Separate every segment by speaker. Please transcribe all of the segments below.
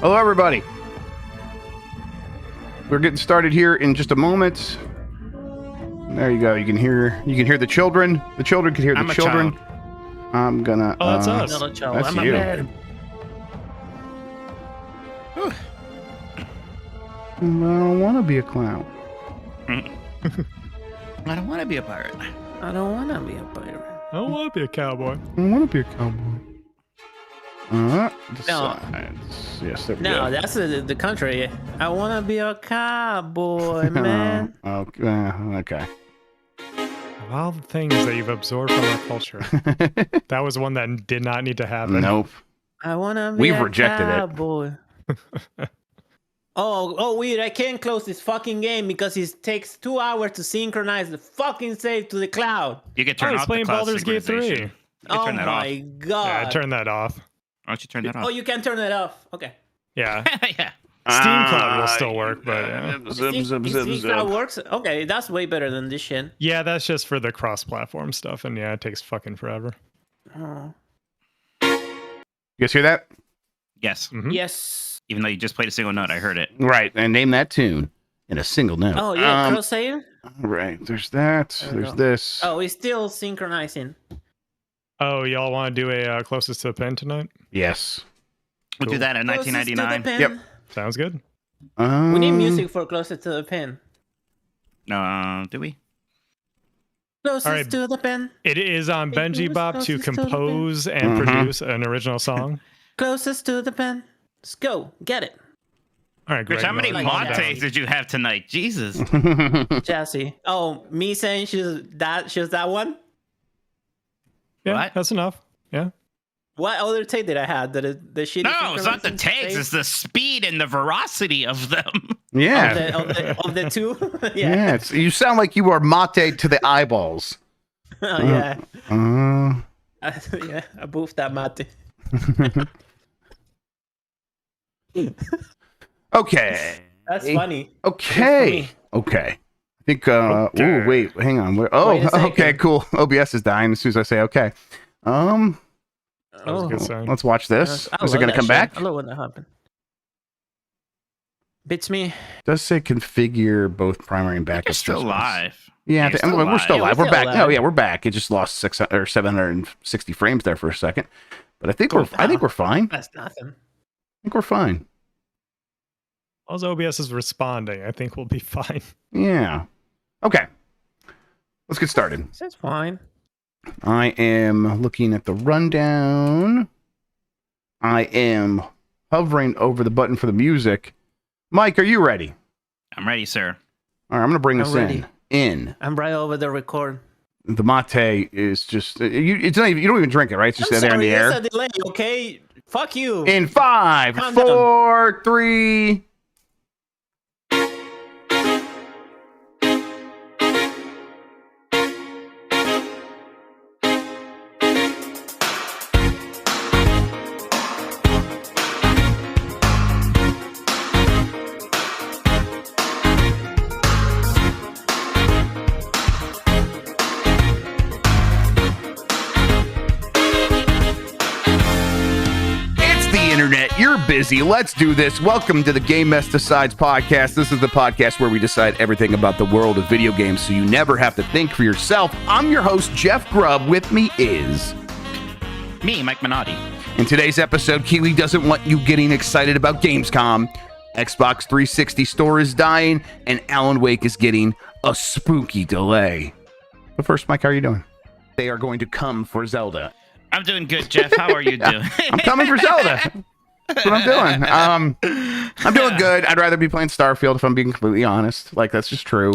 Speaker 1: Hello, everybody. We're getting started here in just a moment. There you go. You can hear the children. The children can hear the children.
Speaker 2: Child.
Speaker 1: I'm gonna.
Speaker 3: Oh, that's us.
Speaker 2: Not a child.
Speaker 1: That's
Speaker 2: I'm
Speaker 1: you.
Speaker 2: a man.
Speaker 1: I don't want to be a clown.
Speaker 4: I don't want to be a pirate.
Speaker 2: I don't want to be a pirate.
Speaker 3: I don't want to be a cowboy.
Speaker 1: I don't want to be a cowboy. Decides. Yes, there we go.
Speaker 2: No, that's the country. I want to be a cowboy, man.
Speaker 1: Okay.
Speaker 3: Of all the things that you've absorbed from our culture, that was one that did not need to happen.
Speaker 1: Nope.
Speaker 2: I want to be
Speaker 1: We've
Speaker 2: a
Speaker 1: rejected
Speaker 2: cowboy. Oh, weird. I can't close this fucking game because it takes 2 hours to synchronize the fucking save to the cloud.
Speaker 4: You can turn
Speaker 3: I was
Speaker 4: off the
Speaker 3: playing
Speaker 4: cloud
Speaker 3: Baldur's Gate 3.
Speaker 4: synchronization. You can
Speaker 2: Oh
Speaker 4: turn that
Speaker 2: my god.
Speaker 3: Yeah, I turned that off.
Speaker 4: Why don't you turn that off?
Speaker 2: Oh, you can turn it off. Okay.
Speaker 3: Yeah.
Speaker 4: Yeah.
Speaker 3: Steam Cloud will still work, but yeah.
Speaker 2: If that works, okay, that's way better than this shit.
Speaker 3: Yeah, that's just for the cross-platform stuff, and yeah, it takes fucking forever.
Speaker 2: Oh.
Speaker 1: You guys hear that?
Speaker 4: Yes.
Speaker 3: Mhm.
Speaker 2: Yes.
Speaker 4: Even though you just played a single note, I heard it.
Speaker 1: Right. And name that tune in a single note.
Speaker 2: Oh yeah, crosshair.
Speaker 1: Right. There's that.
Speaker 2: There we
Speaker 1: There's
Speaker 2: go.
Speaker 1: this.
Speaker 2: Oh, it's still synchronizing.
Speaker 3: Oh, y'all want to do a closest to the pin tonight?
Speaker 1: Yes.
Speaker 4: We'll do
Speaker 3: Cool.
Speaker 4: that in
Speaker 2: Closest to the
Speaker 4: 1999.
Speaker 2: pin.
Speaker 1: Yep.
Speaker 3: Sounds good.
Speaker 2: We need music for closest to the pin.
Speaker 4: Do we?
Speaker 2: Closest
Speaker 3: All right.
Speaker 2: to the pin.
Speaker 3: It is on
Speaker 2: It
Speaker 3: Benji
Speaker 2: was
Speaker 3: Bop to
Speaker 2: closest to the pin.
Speaker 3: compose and
Speaker 1: Mhm.
Speaker 3: produce an original song.
Speaker 2: Closest to the pin. Let's go. Get it.
Speaker 3: All right,
Speaker 4: Rich,
Speaker 3: Greg,
Speaker 4: how many
Speaker 2: like
Speaker 3: calm
Speaker 2: that.
Speaker 3: down.
Speaker 4: lattes did you have tonight? Jesus.
Speaker 2: Jassy. Oh, me saying she's that one?
Speaker 3: Yeah,
Speaker 4: What?
Speaker 3: that's enough. Yeah.
Speaker 2: What other take did I have? That she
Speaker 4: No, it's not the tags. It's the speed and the veracity of them.
Speaker 1: Yeah.
Speaker 2: of the two.
Speaker 1: Yeah. You sound like you are mate to the eyeballs.
Speaker 2: Oh, yeah.
Speaker 1: Uh,
Speaker 2: Yeah, I boofed that mate.
Speaker 1: okay.
Speaker 2: That's funny.
Speaker 1: Okay. Okay. I think. Oh wait. Hang on.
Speaker 2: Wait a
Speaker 1: Oh.
Speaker 2: second.
Speaker 1: Okay. Cool. OBS is dying as soon as I say okay.
Speaker 3: That was a good sign.
Speaker 1: Let's watch this.
Speaker 2: I
Speaker 1: Is it
Speaker 2: love
Speaker 1: going to
Speaker 2: that
Speaker 1: come
Speaker 2: shit.
Speaker 1: back?
Speaker 2: I love when that happened. Bits me.
Speaker 1: It does say configure both primary and backup
Speaker 4: You're still
Speaker 1: systems.
Speaker 4: live.
Speaker 1: Yeah,
Speaker 4: You're still
Speaker 1: we're still
Speaker 4: live.
Speaker 1: live.
Speaker 2: Yeah,
Speaker 1: We're
Speaker 2: we're
Speaker 1: back.
Speaker 2: still
Speaker 1: Oh
Speaker 2: live.
Speaker 1: yeah, we're back. It just lost 600 or 760 frames there for a second, but I think we're fine.
Speaker 2: That's nothing.
Speaker 1: I think we're fine.
Speaker 3: As OBS is responding, I think we'll be fine.
Speaker 1: Yeah. Okay. Let's get started.
Speaker 2: That's fine.
Speaker 1: I am looking at the rundown. I am hovering over the button for the music. Mike, are you ready?
Speaker 4: I'm ready, sir.
Speaker 1: All right, I'm going to bring
Speaker 2: I'm
Speaker 1: this
Speaker 2: ready.
Speaker 1: in.
Speaker 2: I'm right over the record.
Speaker 1: The mate is just it's not even, you don't even drink it, right? It's just there in the air.
Speaker 2: There's a delay, okay? Fuck you.
Speaker 1: In 5,
Speaker 2: Calm down.
Speaker 1: 4, 3. You're busy. Let's do this. Welcome to the Game Mess Decides podcast. This is the podcast where we decide everything about the world of video games so you never have to think for yourself. I'm your host, Jeff Grubb. With me is...
Speaker 4: Me, Mike Minotti.
Speaker 1: In today's episode, Keely doesn't want you getting excited about Gamescom. Xbox 360 store is dying, and Alan Wake is getting a spooky delay. But first, Mike, how are you doing? They are going to come for Zelda.
Speaker 4: I'm doing good, Jeff. How are you doing?
Speaker 1: I'm coming for Zelda. That's what I'm doing. I'm doing good. I'd rather be playing Starfield if I'm being completely honest. Like, that's just true.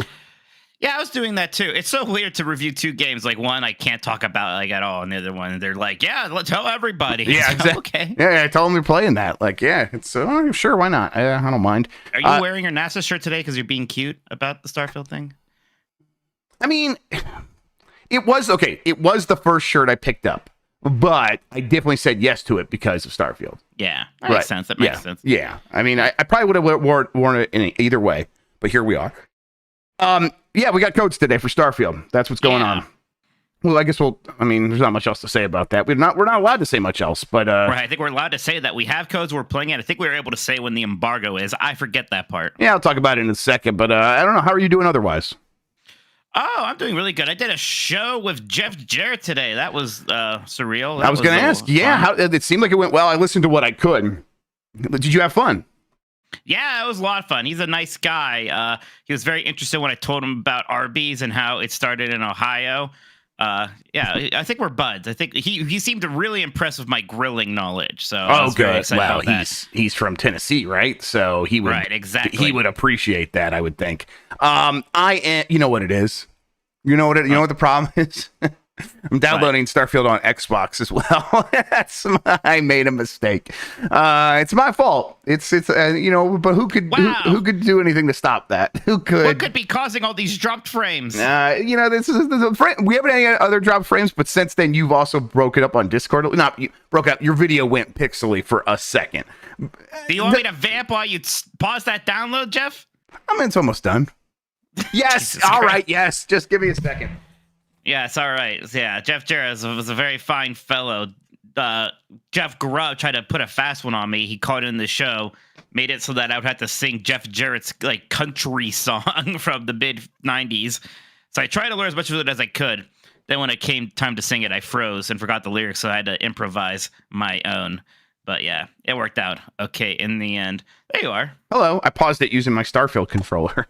Speaker 4: Yeah, I was doing that too. It's so weird to review two games. Like one I can't talk about like at all, and the other one they're like, yeah, let's tell everybody.
Speaker 1: Yeah,
Speaker 4: So,
Speaker 1: exactly.
Speaker 4: Okay.
Speaker 1: Yeah, I told them you're playing that. Like, yeah, it's sure, why not? I don't mind.
Speaker 4: Are you wearing your NASA shirt today because you're being cute about the Starfield thing?
Speaker 1: I mean, it was okay. It was the first shirt I picked up, but I definitely said yes to it because of Starfield.
Speaker 4: Yeah, that makes sense. That makes sense.
Speaker 1: Yeah, I mean, I probably would have worn it in either way, but here we are. Yeah, we got codes today for Starfield. That's what's going on. Well, I guess I mean, there's not much else to say about that. We're not allowed to say much else, but
Speaker 4: Right, I think we're allowed to say that we have codes we're playing it. I think we were able to say when the embargo is. I forget that part.
Speaker 1: yeah, I'll talk about it in a second. But I don't know. How are you doing otherwise?
Speaker 4: Oh, I'm doing really good. I did a show with Jeff Jarrett today. That was surreal.
Speaker 1: I was going to ask. Yeah, how, it seemed like it went well. I listened to what I could. Did you have fun?
Speaker 4: Yeah, it was a lot of fun. He's a nice guy. He was very interested when I told him about Arby's and how it started in Ohio. Yeah, I think we're buds. I think he seemed really impressed with my grilling knowledge. So I was very excited about that.
Speaker 1: He's from Tennessee, right? So he would
Speaker 4: exactly.
Speaker 1: He would appreciate that, I would think. You know what it is. You know what the problem is. I'm downloading Starfield on Xbox as well. I made a mistake. It's my fault. It's but who could do anything to stop that? Who could?
Speaker 4: What could be causing all these dropped frames?
Speaker 1: This is we haven't had any other dropped frames, but since then you've also broke it up on Discord. You broke up. Your video went pixely for a second.
Speaker 4: Do you want me to vamp while you pause that download, Jeff?
Speaker 1: I mean, it's almost done. Yes. All right. Yes. Just give me a second.
Speaker 4: Yes, all right. Yeah, Jeff Jarrett was a very fine fellow. Jeff Grubb tried to put a fast one on me. He called in the show, made it so that I would have to sing Jeff Jarrett's like country song from the mid '90s. So I tried to learn as much of it as I could. Then when it came time to sing it, I froze and forgot the lyrics, so I had to improvise my own. But yeah, it worked out okay in the end. There you are.
Speaker 1: Hello. I paused it using my Starfield controller.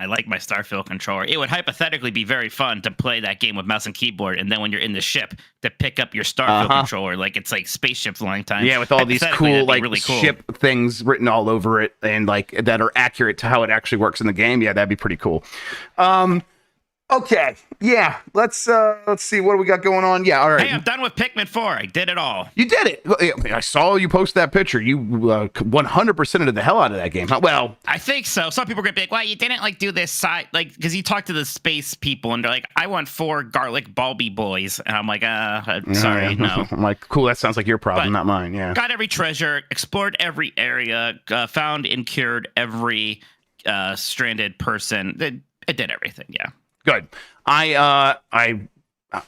Speaker 4: I like my Starfield controller. It would hypothetically be very fun to play that game with mouse and keyboard, and then when you're in the ship, to pick up your Starfield controller like it's like spaceship flying time.
Speaker 1: Yeah, with all these cool really cool ship things written all over it, and like that are accurate to how it actually works in the game. Yeah, that'd be pretty cool. Okay, yeah, let's see what do we got going on. Yeah, all right.
Speaker 4: Hey, I'm done with Pikmin 4. I did it all.
Speaker 1: You did it. I saw you post that picture. You 100%ed the hell out of that game. Well,
Speaker 4: I think so. Some people are gonna be like, "Well, you didn't like do this side like because you talked to the space people and they're like, I want 4 garlic bulby boys," and I'm like, sorry, no.
Speaker 1: I'm like, cool. That sounds like your problem, not mine. Yeah.
Speaker 4: Got every treasure, explored every area, found and cured every stranded person. It did everything. Yeah.
Speaker 1: Good. I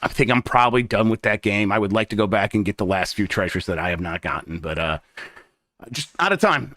Speaker 1: think I'm probably done with that game. I would like to go back and get the last few treasures that I have not gotten, but just out of time.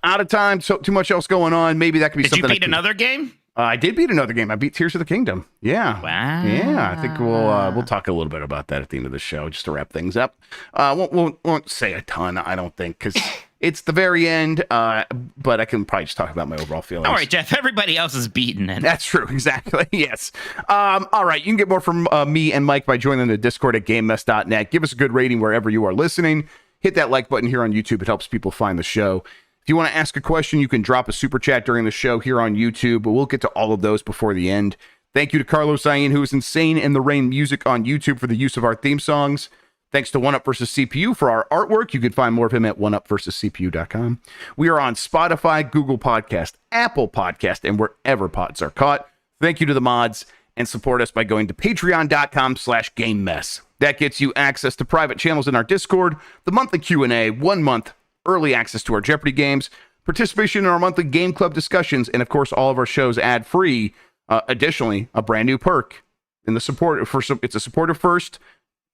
Speaker 1: So too much else going on. Maybe that could be something.
Speaker 4: Did you beat another game?
Speaker 1: I did beat another game. I beat Tears of the Kingdom. Yeah.
Speaker 4: Wow.
Speaker 1: Yeah. I think we'll talk a little bit about that at the end of the show, just to wrap things up. Won't say a ton, I don't think, because it's the very end. But I can probably just talk about my overall feelings.
Speaker 4: All right, Jeff. Everybody else is beaten it.
Speaker 1: That's true. Exactly. Yes. All right. You can get more from me and Mike by joining the Discord at GameMess.net. Give us a good rating wherever you are listening. Hit that like button here on YouTube. It helps people find the show. If you want to ask a question, you can drop a super chat during the show here on YouTube, but we'll get to all of those before the end. Thank you to Carlos Zain, who is Insane in the Rain Music on YouTube, for the use of our theme songs. Thanks to 1UP vs. CPU for our artwork. You can find more of him at 1UpVersusCPU.com. We are on Spotify, Google Podcast, Apple Podcast, and wherever pods are caught. Thank you to the mods, and support us by going to patreon.com/GameMess. That gets you access to private channels in our Discord, the monthly Q&A, 1 month early access to our Jeopardy games, participation in our monthly game club discussions, and of course all of our shows ad-free. Additionally, a brand new perk in the support. It's a supporter first.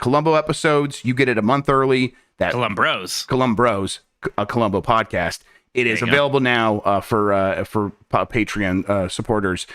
Speaker 1: Columbo episodes, you get it a month early. That Columbros, a Columbo podcast. It is available now for Patreon supporters.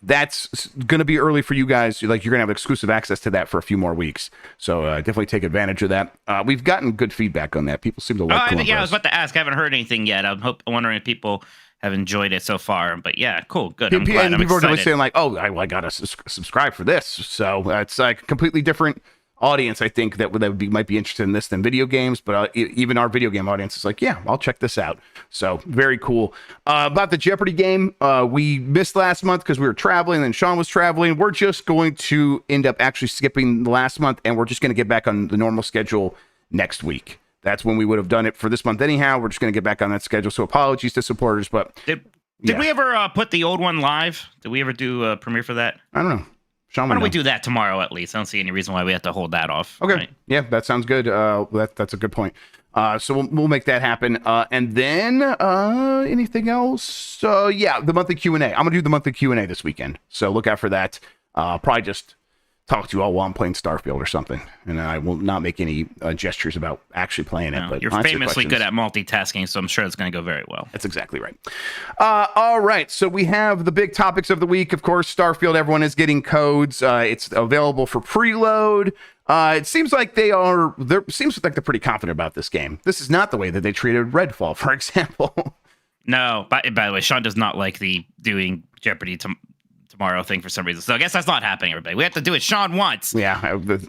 Speaker 1: That's going to be early for you guys. Like, you're going to have exclusive access to that for a few more weeks. So definitely take advantage of that. We've gotten good feedback on that. People seem to like Columbus.
Speaker 4: Yeah, I was about to ask. I haven't heard anything yet. I'm wondering if people have enjoyed it so far. But yeah, cool, good. I'm glad.
Speaker 1: People
Speaker 4: excited.
Speaker 1: are saying like, "Oh, I got to subscribe for this." So it's like a completely different audience, I think, that might be interested in this than video games, but even our video game audience is like, yeah, I'll check this out. So very cool. About the Jeopardy game, we missed last month because we were traveling, and then Sean was traveling. We're just going to end up actually skipping the last month, and we're just going to get back on the normal schedule next week. That's when we would have done it for this month anyhow. We're just going to get back on that schedule. So apologies to supporters, but
Speaker 4: did we ever put the old one live? Did we ever do a premiere for that?
Speaker 1: I don't know. Sean,
Speaker 4: why don't we do that tomorrow at least? I don't see any reason why we have to hold that off.
Speaker 1: Okay.
Speaker 4: Right?
Speaker 1: Yeah, that sounds good. That's a good point. So we'll make that happen. And then anything else? The monthly Q&A. I'm going to do the monthly Q&A this weekend. So look out for that. Probably just talk to you all while I'm playing Starfield or something, and I will not make any gestures about actually playing it.
Speaker 4: No,
Speaker 1: But
Speaker 4: you're
Speaker 1: answer
Speaker 4: famously
Speaker 1: questions.
Speaker 4: good at multitasking, so I'm sure it's going to go very well.
Speaker 1: That's exactly right. All right, so we have the big topics of the week. Of course, Starfield. Everyone is getting codes. It's available for preload. It seems like they're pretty confident about this game. This is not the way that they treated Redfall, for example.
Speaker 4: No, by the way, Sean does not like the doing Jeopardy tomorrow thing for some reason. So I guess that's not happening, everybody. We have to do it Sean wants.
Speaker 1: Yeah,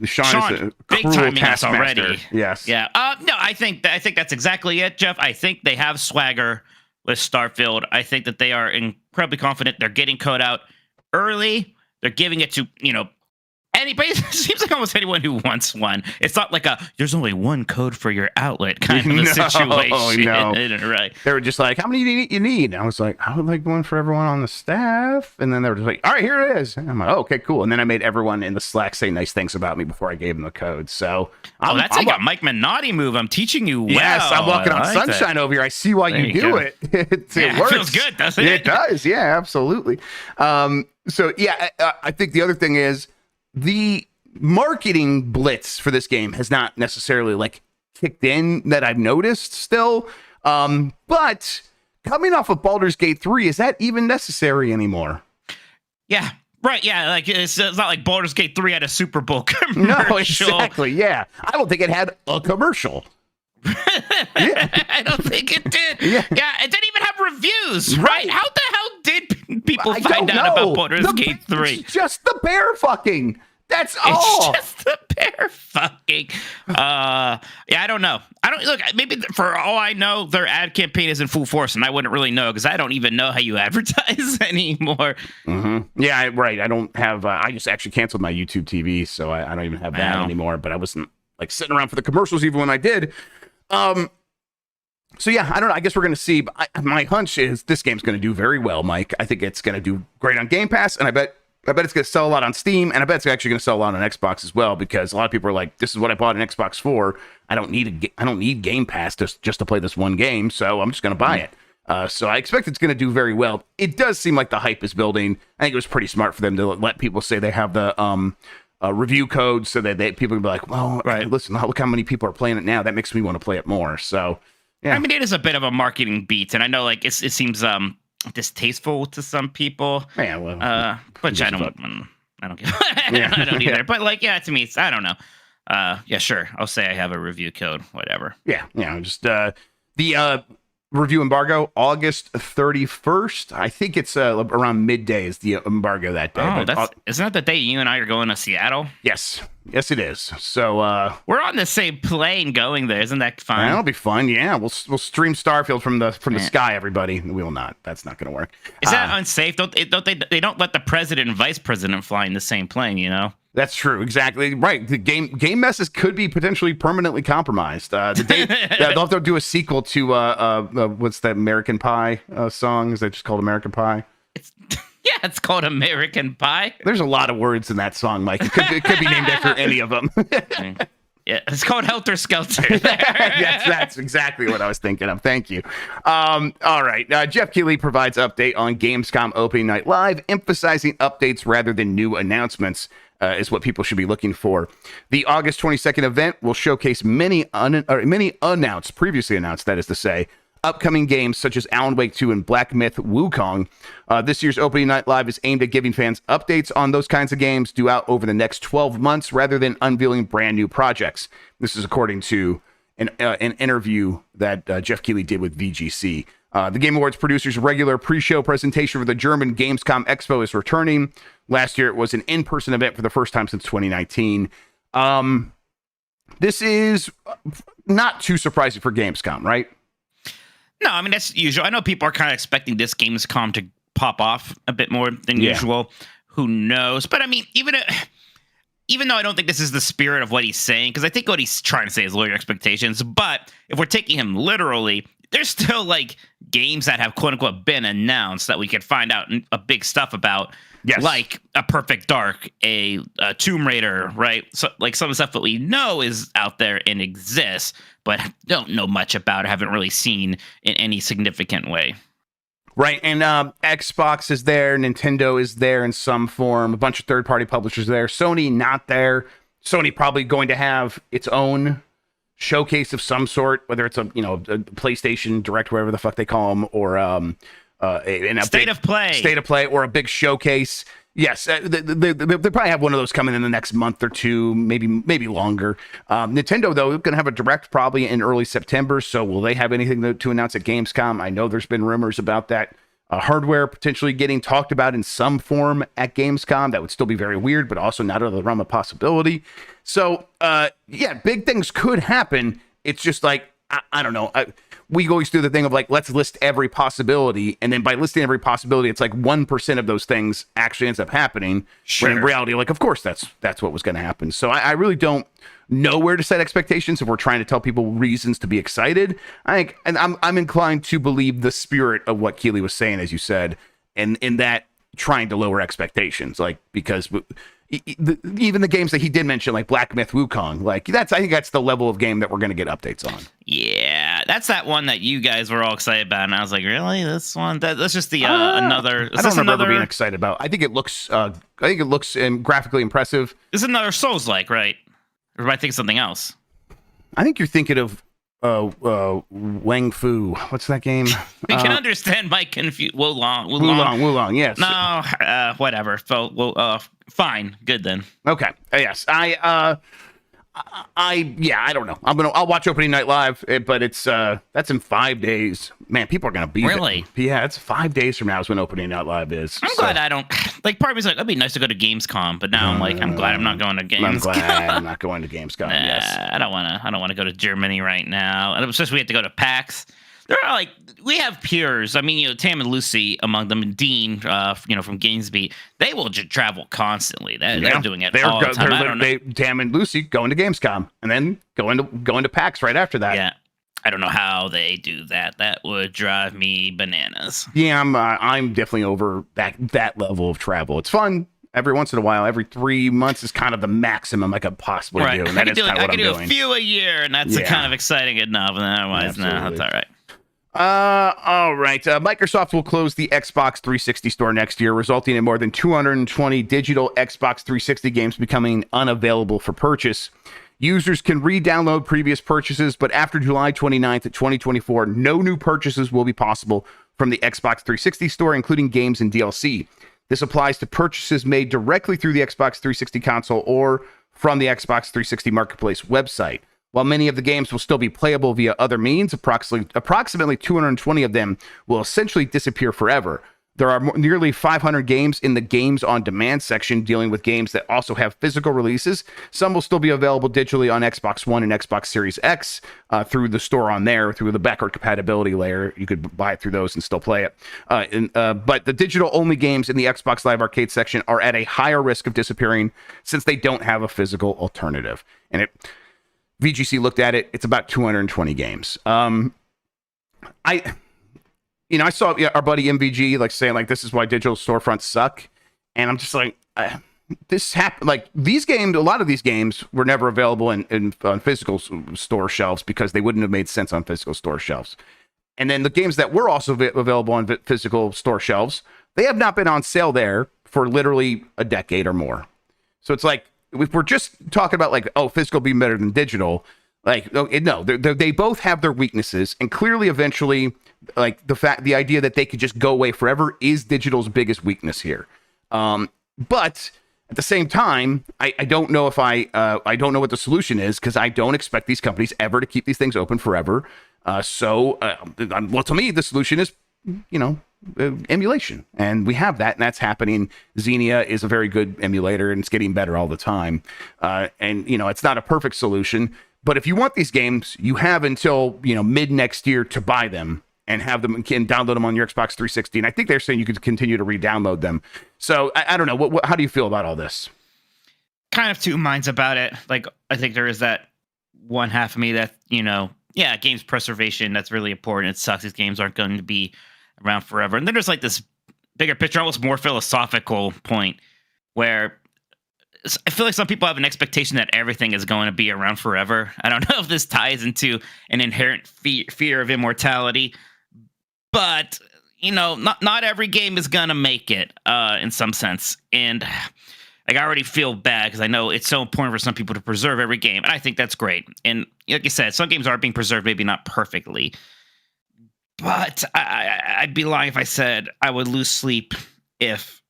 Speaker 1: Sean is a
Speaker 4: big
Speaker 1: cruel
Speaker 4: timing us
Speaker 1: taskmaster.
Speaker 4: already.
Speaker 1: Yes.
Speaker 4: Yeah. No, I think that's exactly it, Jeff. I think they have swagger with Starfield. I think that they are incredibly confident. They're getting code out early. They're giving it to, anybody. It seems like almost anyone who wants one. It's not like there's only one code for your outlet kind of a situation.
Speaker 1: No.
Speaker 4: Right.
Speaker 1: They were just like, how many do you need? And I was like, I would like one for everyone on the staff. And then they were just like, all right, here it is. And I'm like, oh, okay, cool. And then I made everyone in the Slack say nice things about me before I gave them the code. So
Speaker 4: that's like a Mike Minotti move. I'm teaching you well.
Speaker 1: Yes, I'm walking on
Speaker 4: I like
Speaker 1: sunshine over here. I see why you do
Speaker 4: go.
Speaker 1: it. It
Speaker 4: Yeah,
Speaker 1: works.
Speaker 4: it feels good, doesn't it?
Speaker 1: It does. Yeah, absolutely. So yeah, I think the other thing is the marketing blitz for this game has not necessarily like kicked in that I've noticed still. But coming off of Baldur's Gate 3, is that even necessary anymore?
Speaker 4: Yeah. Right, yeah, like it's not like Baldur's Gate 3 had a Super Bowl commercial.
Speaker 1: No, exactly. Yeah, I don't think it had a commercial.
Speaker 4: I don't think it did.
Speaker 1: Yeah.
Speaker 4: It didn't even have reviews, right?
Speaker 1: Right.
Speaker 4: How the hell did people
Speaker 1: I
Speaker 4: find
Speaker 1: don't
Speaker 4: out
Speaker 1: know.
Speaker 4: about Baldur's Gate 3?
Speaker 1: It's just the bear fucking. That's
Speaker 4: It's
Speaker 1: all.
Speaker 4: just the bear fucking. I don't know. Look. Maybe for all I know, their ad campaign is in full force, and I wouldn't really know because I don't even know how you advertise anymore.
Speaker 1: Mm-hmm. Yeah, right. I don't have. I just actually canceled my YouTube TV, so I don't even have that
Speaker 4: Wow.
Speaker 1: anymore. But I wasn't like sitting around for the commercials even when I did. So yeah, I don't know. I guess we're gonna see. But my hunch is this game's gonna do very well, Mike. I think it's gonna do great on Game Pass, and I bet it's going to sell a lot on Steam, and I bet it's actually going to sell a lot on Xbox as well, because a lot of people are like, this is what I bought an Xbox for. I don't need Game Pass just to play this one game, so I'm just going to buy it. So I expect it's going to do very well. It does seem like the hype is building. I think it was pretty smart for them to let people say they have the review code so that people can be like, well,
Speaker 4: Right.
Speaker 1: listen, look how many people are playing it now. That makes me want to play it more. So, yeah.
Speaker 4: I mean, it is a bit of a marketing beat, and I know like it seems distasteful to some people.
Speaker 1: Yeah, well,
Speaker 4: Which I don't give. I don't either.
Speaker 1: Yeah.
Speaker 4: But like, yeah, to me, I don't know. Yeah, sure. I'll say I have a review code, whatever.
Speaker 1: Yeah, just the review embargo, August 31st. I think it's around midday is the embargo that day.
Speaker 4: Oh,
Speaker 1: but,
Speaker 4: isn't that the day you and I are going to Seattle?
Speaker 1: yes, it is. So
Speaker 4: We're on the same plane going there. Isn't that fun?
Speaker 1: that'll be fun. Yeah, we'll stream Starfield from the sky. Everybody, we will not. That's not going to work.
Speaker 4: Is that unsafe? They don't let the president and vice president fly in the same plane, you know?
Speaker 1: That's true. Exactly right. The game messes could be potentially permanently compromised. The day they'll have to do a sequel to what's that American Pie song? Is that just called American Pie?
Speaker 4: It's called American Pie.
Speaker 1: There's a lot of words in that song, Mike. It could be named after any of them.
Speaker 4: Yeah, it's called Helter Skelter.
Speaker 1: Yes, that's exactly what I was thinking of. Thank you. All right. Jeff Keighley provides update on Gamescom opening night live, emphasizing updates rather than new announcements. Is what people should be looking for. The August 22nd event will showcase many previously announced, that is to say, upcoming games such as Alan Wake 2 and Black Myth Wukong. This year's opening night live is aimed at giving fans updates on those kinds of games due out over the next 12 months rather than unveiling brand new projects. This is according to an interview that Jeff Keighley did with VGC. The Game Awards producer's regular pre-show presentation for the German Gamescom Expo is returning. Last year, it was an in-person event for the first time since 2019. This is not too surprising for Gamescom, right?
Speaker 4: No, I mean, that's usual. I know people are kind of expecting this Gamescom to pop off a bit more than usual. Who knows? But I mean, even though I don't think this is the spirit of what he's saying, because I think what he's trying to say is lower your expectations. But if we're taking him literally, there's still like games that have quote unquote been announced that we could find out a big stuff about.
Speaker 1: Yes.
Speaker 4: Like a Perfect Dark, a Tomb Raider, right? So like some of the stuff that we know is out there and exists, but don't know much about, haven't really seen in any significant way.
Speaker 1: Right, and Xbox is there, Nintendo is there in some form, a bunch of third-party publishers there. Sony not there. Sony probably going to have its own showcase of some sort, whether it's a PlayStation Direct, whatever the fuck they call them, or
Speaker 4: State of Play,
Speaker 1: or a big showcase. Yes, they probably have one of those coming in the next month or two, maybe longer. Nintendo, though, going to have a Direct probably in early September, so will they have anything to announce at Gamescom? I know there's been rumors about that. Hardware potentially getting talked about in some form at Gamescom. That would still be very weird, but also not out of the realm of possibility. So, yeah, big things could happen. It's just like, I don't know. We always do the thing of like, let's list every possibility. And then by listing every possibility, it's like 1% of those things actually ends up happening.
Speaker 4: Sure.
Speaker 1: When in reality, like, of course, that's what was going to happen. So I really don't know where to set expectations if we're trying to tell people reasons to be excited. I think, and I'm inclined to believe the spirit of what Keighley was saying, as you said, and in that trying to lower expectations, like, because even the games that he did mention, like Black Myth Wukong, like I think that's the level of game that we're going to get updates on.
Speaker 4: Yeah, that's that one that you guys were all excited about, and I was like, really, this one? That's just the another.
Speaker 1: I don't remember being excited about. I think it looks graphically impressive.
Speaker 4: This is another Souls-like, right? Or am I thinking something else?
Speaker 1: I think you're thinking of Wang Fu. What's that game?
Speaker 4: We can understand my confusion.
Speaker 1: Wulong, yes.
Speaker 4: No, whatever. Fine. Good then.
Speaker 1: Okay. Yes. I don't know. I'll watch opening night live, but it's that's in 5 days. Man, people are gonna be
Speaker 4: really.
Speaker 1: Yeah, it's 5 days from now is when opening night live is.
Speaker 4: I'm glad I don't like. Part of me's like, it'd be nice to go to Gamescom, but now I'm like, I'm glad I'm not going to Gamescom.
Speaker 1: I'm glad I'm not going to Gamescom.
Speaker 4: Nah,
Speaker 1: Yes.
Speaker 4: I don't want to go to Germany right now, and especially we have to go to PAX. There are like we have peers. I mean, Tam and Lucy among them, and Dean, from Gainesby. They will just travel constantly. They're doing it all the time. I don't know.
Speaker 1: Tam and Lucy going to Gamescom and then going to PAX right after that.
Speaker 4: Yeah, I don't know how they do that. That would drive me bananas.
Speaker 1: Yeah, I'm definitely over that level of travel. It's fun. Every once in a while, every 3 months is kind of the maximum I could possibly do. And that is kind of what I'm doing.
Speaker 4: I can do a few a year, and that's kind of exciting enough. And otherwise, no, that's all right.
Speaker 1: All right. Microsoft will close the Xbox 360 store next year, resulting in more than 220 digital Xbox 360 games becoming unavailable for purchase. Users can re-download previous purchases, but after July 29th, 2024, no new purchases will be possible from the Xbox 360 store, including games and DLC. This applies to purchases made directly through the Xbox 360 console or from the Xbox 360 Marketplace website. While many of the games will still be playable via other means, approximately 220 of them will essentially disappear forever. There are nearly 500 games in the Games on Demand section dealing with games that also have physical releases. Some will still be available digitally on Xbox One and Xbox Series X through the store on there, through the backward compatibility layer. You could buy it through those and still play it. But the digital-only games in the Xbox Live Arcade section are at a higher risk of disappearing since they don't have a physical alternative. And VGC looked at it. It's about 220 games. I saw our buddy MVG saying this is why digital storefronts suck, and I'm just like, this happened. Like these games, a lot of these games were never available on physical store shelves because they wouldn't have made sense on physical store shelves. And then the games that were also available on physical store shelves, they have not been on sale there for literally a decade or more. So it's like, if we're just talking about physical being better than digital, no, they both have their weaknesses, and clearly eventually the idea that they could just go away forever is digital's biggest weakness here. But at the same time, I don't know if I don't know what the solution is, because I don't expect these companies ever to keep these things open forever. So to me, the solution is, emulation, and we have that, and that's happening. Xenia is a very good emulator, and it's getting better all the time. And it's not a perfect solution, but if you want these games, you have until mid next year to buy them and have them and download them on your Xbox 360. And I think they're saying you could continue to re-download them. So I don't know. How do you feel about all this?
Speaker 4: Kind of two minds about it. I think there is that one half of me that games preservation, that's really important. It sucks these games aren't going to be around forever. And then there's this bigger picture, almost more philosophical point where I feel like some people have an expectation that everything is going to be around forever. I don't know if this ties into an inherent fear of immortality, but not every game is gonna make it in some sense, and like I already feel bad because I know it's so important for some people to preserve every game, and I think that's great. And like you said, some games are being preserved, maybe not perfectly, but I'd be lying if I said I would lose sleep if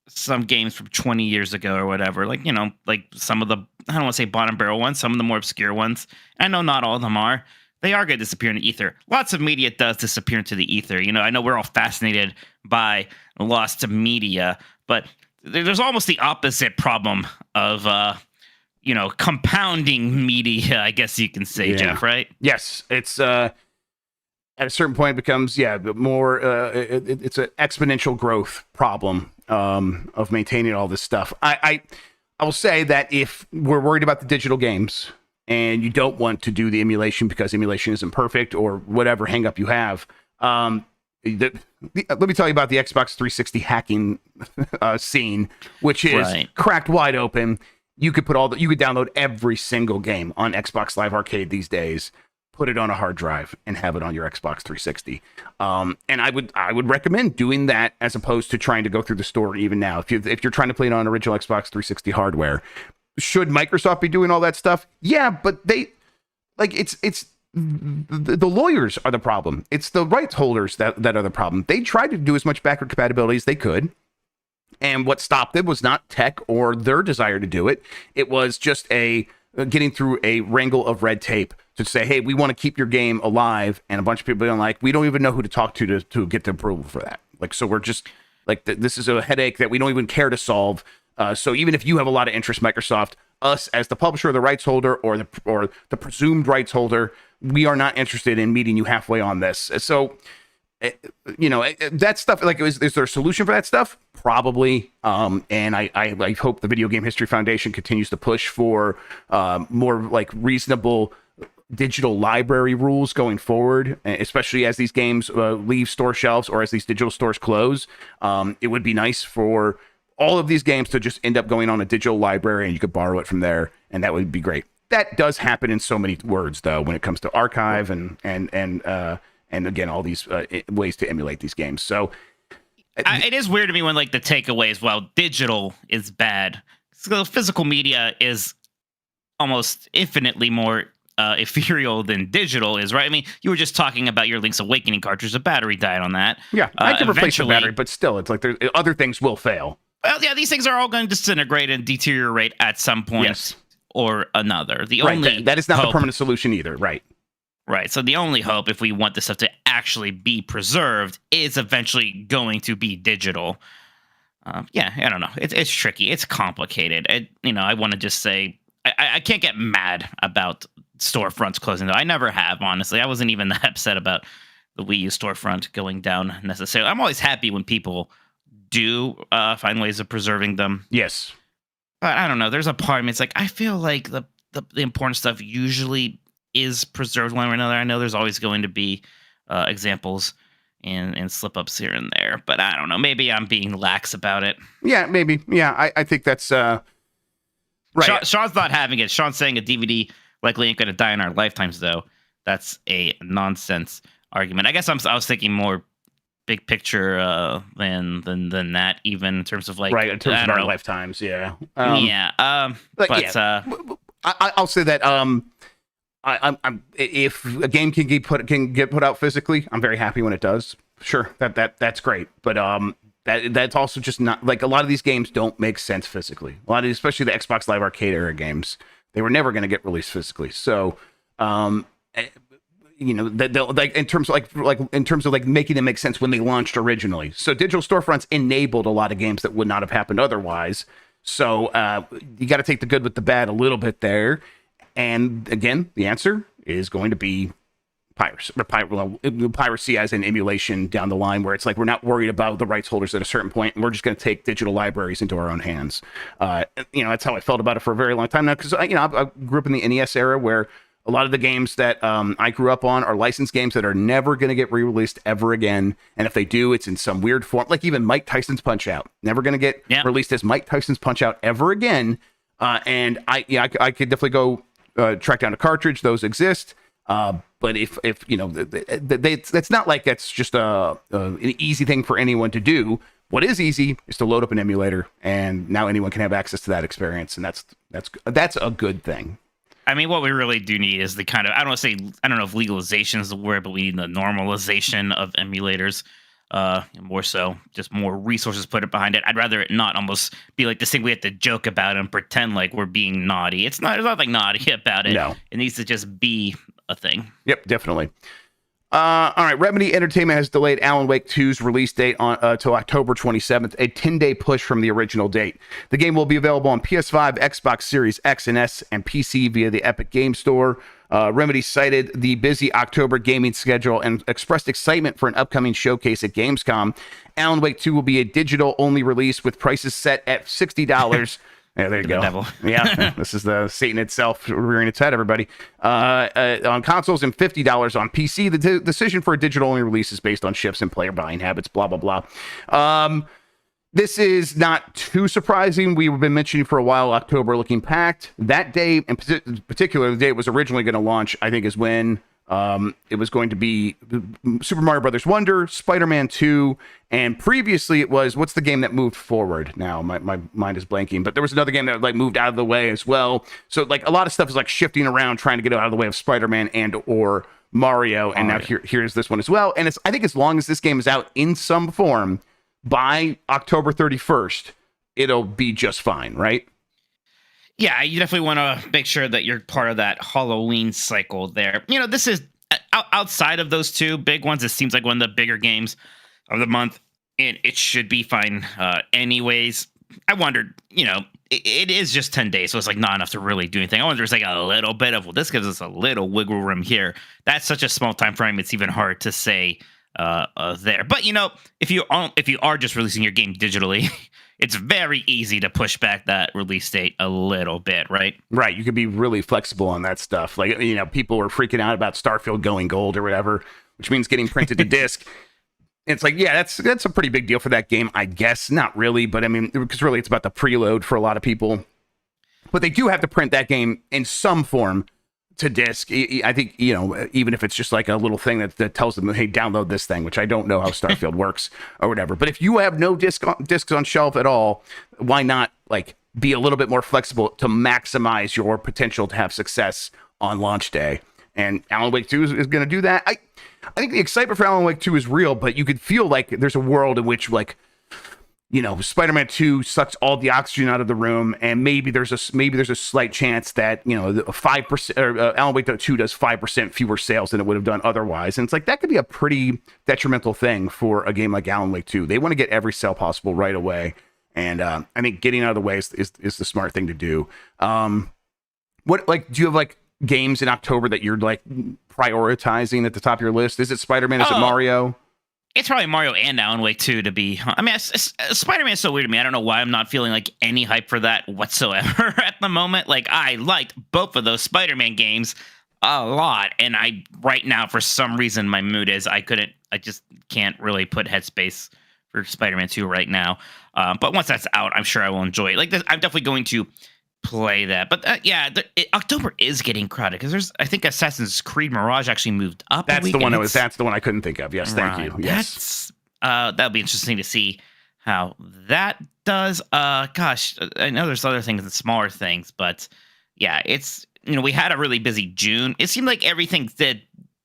Speaker 4: some games from 20 years ago or whatever, like like some of the, I don't want to say bottom barrel ones, some of the more obscure ones. I know not all of them are. They are going to disappear in the ether. Lots of media does disappear into the ether. I know we're all fascinated by lost media, but there's almost the opposite problem of, compounding media, I guess you can say, Jeff, right?
Speaker 1: Yes. It's, at a certain point it becomes, more, it's an exponential growth problem, of maintaining all this stuff. I will say that if we're worried about the digital games, and you don't want to do the emulation because emulation isn't perfect or whatever hang up you have. Let me tell you about the Xbox 360 hacking scene, which is cracked wide open. You could you could download every single game on Xbox Live Arcade these days, put it on a hard drive, and have it on your Xbox 360. And I would recommend doing that as opposed to trying to go through the store even now. If you're trying to play it on original Xbox 360 hardware. Should Microsoft be doing all that stuff? Yeah, but it's the lawyers are the problem. It's the rights holders that are the problem. They tried to do as much backward compatibility as they could. And what stopped them was not tech or their desire to do it. It was just getting through a wrangle of red tape to say, hey, we want to keep your game alive. And a bunch of people are we don't even know who to talk to get the approval for that. So we're just this is a headache that we don't even care to solve. So even if you have a lot of interest, Microsoft, us as the publisher or the rights holder or the presumed rights holder, we are not interested in meeting you halfway on this. So, that stuff, is there a solution for that stuff? Probably. And I hope the Video Game History Foundation continues to push for more reasonable digital library rules going forward, especially as these games leave store shelves or as these digital stores close. It would be nice for all of these games to just end up going on a digital library and you could borrow it from there, and that would be great. That does happen in so many words, though, when it comes to archive and again, all these ways to emulate these games. So
Speaker 4: it is weird to me when the takeaway is, well, digital is bad. So physical media is almost infinitely more ethereal than digital is, right? I mean, you were just talking about your Link's Awakening cartridge. The battery died on that.
Speaker 1: Yeah, I can replace the battery, but still, it's other things will fail.
Speaker 4: Well, yeah, these things are all going to disintegrate and deteriorate at some point or another.
Speaker 1: That is not the permanent solution either, right?
Speaker 4: Right. So the only hope, if we want this stuff to actually be preserved, is eventually going to be digital. I don't know. It's tricky. It's complicated. I want to just say I can't get mad about storefronts closing, though. I never have, honestly. I wasn't even that upset about the Wii U storefront going down necessarily. I'm always happy when people do find ways of preserving them.
Speaker 1: Yes.
Speaker 4: But I don't know. There's a part of me, it's I feel like the important stuff usually is preserved one way or another. I know there's always going to be examples and slip-ups here and there. But I don't know. Maybe I'm being lax about it.
Speaker 1: Yeah, maybe. Yeah, I think that's... right.
Speaker 4: Sean's not having it. Sean's saying a DVD likely ain't going to die in our lifetimes, though. That's a nonsense argument. I guess I was thinking more big picture than that, even in terms of
Speaker 1: right, in terms of our lifetimes. Yeah.
Speaker 4: I'll
Speaker 1: say that if a game can get put out physically, I'm very happy when it does. Sure, that's great, but that's also just not a lot of these games don't make sense physically. A lot of, especially the Xbox Live Arcade era games, they were never going to get released physically. So, in terms of making them make sense when they launched originally. So digital storefronts enabled a lot of games that would not have happened otherwise. So you got to take the good with the bad a little bit there. And again, the answer is going to be piracy as an emulation down the line, where it's we're not worried about the rights holders at a certain point, and we're just going to take digital libraries into our own hands. That's how I felt about it for a very long time now, because I grew up in the NES era, where a lot of the games that I grew up on are licensed games that are never going to get re-released ever again. And if they do, it's in some weird form, like even Mike Tyson's Punch-Out, never going to get released as Mike Tyson's Punch-Out ever again. And I could definitely go track down a cartridge. Those exist. But if you know, that's not like that's just an easy thing for anyone to do. What is easy is to load up an emulator, and now anyone can have access to that experience, and that's a good thing.
Speaker 4: I mean, what we really do need is the kind of, I don't know if legalization is the word, but we need the normalization of emulators. More so, just more resources put it behind it. I'd rather it not almost be like this thing we have to joke about and pretend like we're being naughty. There's nothing naughty about it.
Speaker 1: No.
Speaker 4: It needs to just be a thing.
Speaker 1: Yep, definitely. All right, Remedy Entertainment has delayed Alan Wake 2's release date till October 27th, a 10-day push from the original date. The game will be available on PS5, Xbox Series X and S, and PC via the Epic Game Store. Remedy cited the busy October gaming schedule and expressed excitement for an upcoming showcase at Gamescom. Alan Wake 2 will be a digital-only release with prices set at $60. Yeah, there you go.
Speaker 4: Devil.
Speaker 1: Yeah, this is the Satan itself rearing its head, everybody. On consoles and $50 on PC. The decision for a digital-only release is based on shifts in player buying habits, blah, blah, blah. This is not too surprising. We've been mentioning for a while October looking packed. That day, in particular, the day it was originally going to launch, I think is when it was going to be Super Mario Brothers Wonder, Spider-Man 2, and previously it was, what's the game that moved forward now? My mind is blanking, but there was another game that like moved out of the way as well. So like a lot of stuff is like shifting around, trying to get out of the way of Spider-Man and or Mario, and now here's this one as well. And I think as long as this game is out in some form by October 31st, it'll be just fine, right?
Speaker 4: Yeah, you definitely want to make sure that you're part of that Halloween cycle there. You know, this is outside of those two big ones. It seems like one of the bigger games of the month, and it should be fine. Anyways, I wondered, you know, it is just 10 days, so it's like not enough to really do anything. I wonder if there's like a little bit of, well, this gives us a little wiggle room here. That's such a small time frame. It's even hard to say there. But, you know, if you are just releasing your game digitally, it's very easy to push back that release date a little bit, right?
Speaker 1: Right. You could be really flexible on that stuff. Like, you know, people were freaking out about Starfield going gold or whatever, which means getting printed to disc. It's like, yeah, that's a pretty big deal for that game, I guess. Not really, but I mean, because really it's about the preload for a lot of people. But they do have to print that game in some form to disc. I think, you know, even if it's just like a little thing that tells them, hey, download this thing, which I don't know how Starfield works or whatever. But if you have no discs on shelf at all, why not like be a little bit more flexible to maximize your potential to have success on launch day? And Alan Wake 2 is going to do that. I think the excitement for Alan Wake 2 is real, but you could feel like there's a world in which, like, you know, Spider-Man 2 sucks all the oxygen out of the room, and maybe there's a slight chance that, you know, 5% or Alan Wake 2 does 5% fewer sales than it would have done otherwise. And it's like that could be a pretty detrimental thing for a game like Alan Wake 2. They want to get every sale possible right away, and I think getting out of the way is the smart thing to do. What, like, do you have like games in October that you're like prioritizing at the top of your list? Is it Spider-Man? Is it Mario?
Speaker 4: It's probably Mario and Alan Wake 2 to be. I mean, Spider-Man is so weird to me. I don't know why I'm not feeling like any hype for that whatsoever at the moment. Like, I liked both of those Spider-Man games a lot, and right now for some reason my mood is I just can't really put headspace for Spider-Man 2 right now. But once that's out, I'm sure I will enjoy it. Like, I'm definitely going to play that. But October is getting crowded because I think Assassin's Creed Mirage actually moved up.
Speaker 1: That's the one I couldn't think of. Yes, thank you. Yes,
Speaker 4: that'll be interesting to see how that does. Gosh, I know there's other things and smaller things, but yeah, it's, you know, we had a really busy June. It seemed like everything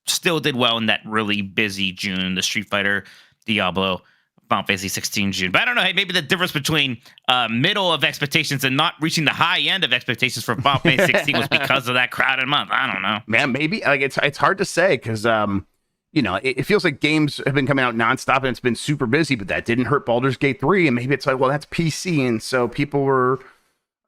Speaker 4: still did well in that really busy June. The Street Fighter, Diablo, Final Fantasy 16 June. But I don't know, hey, maybe the difference between middle of expectations and not reaching the high end of expectations for Final Fantasy 16 was because of that crowded month. I don't know.
Speaker 1: Man, maybe. Like, it's hard to say because, you know, it feels like games have been coming out nonstop and it's been super busy, but that didn't hurt Baldur's Gate 3. And maybe it's like, well, that's PC. And so people were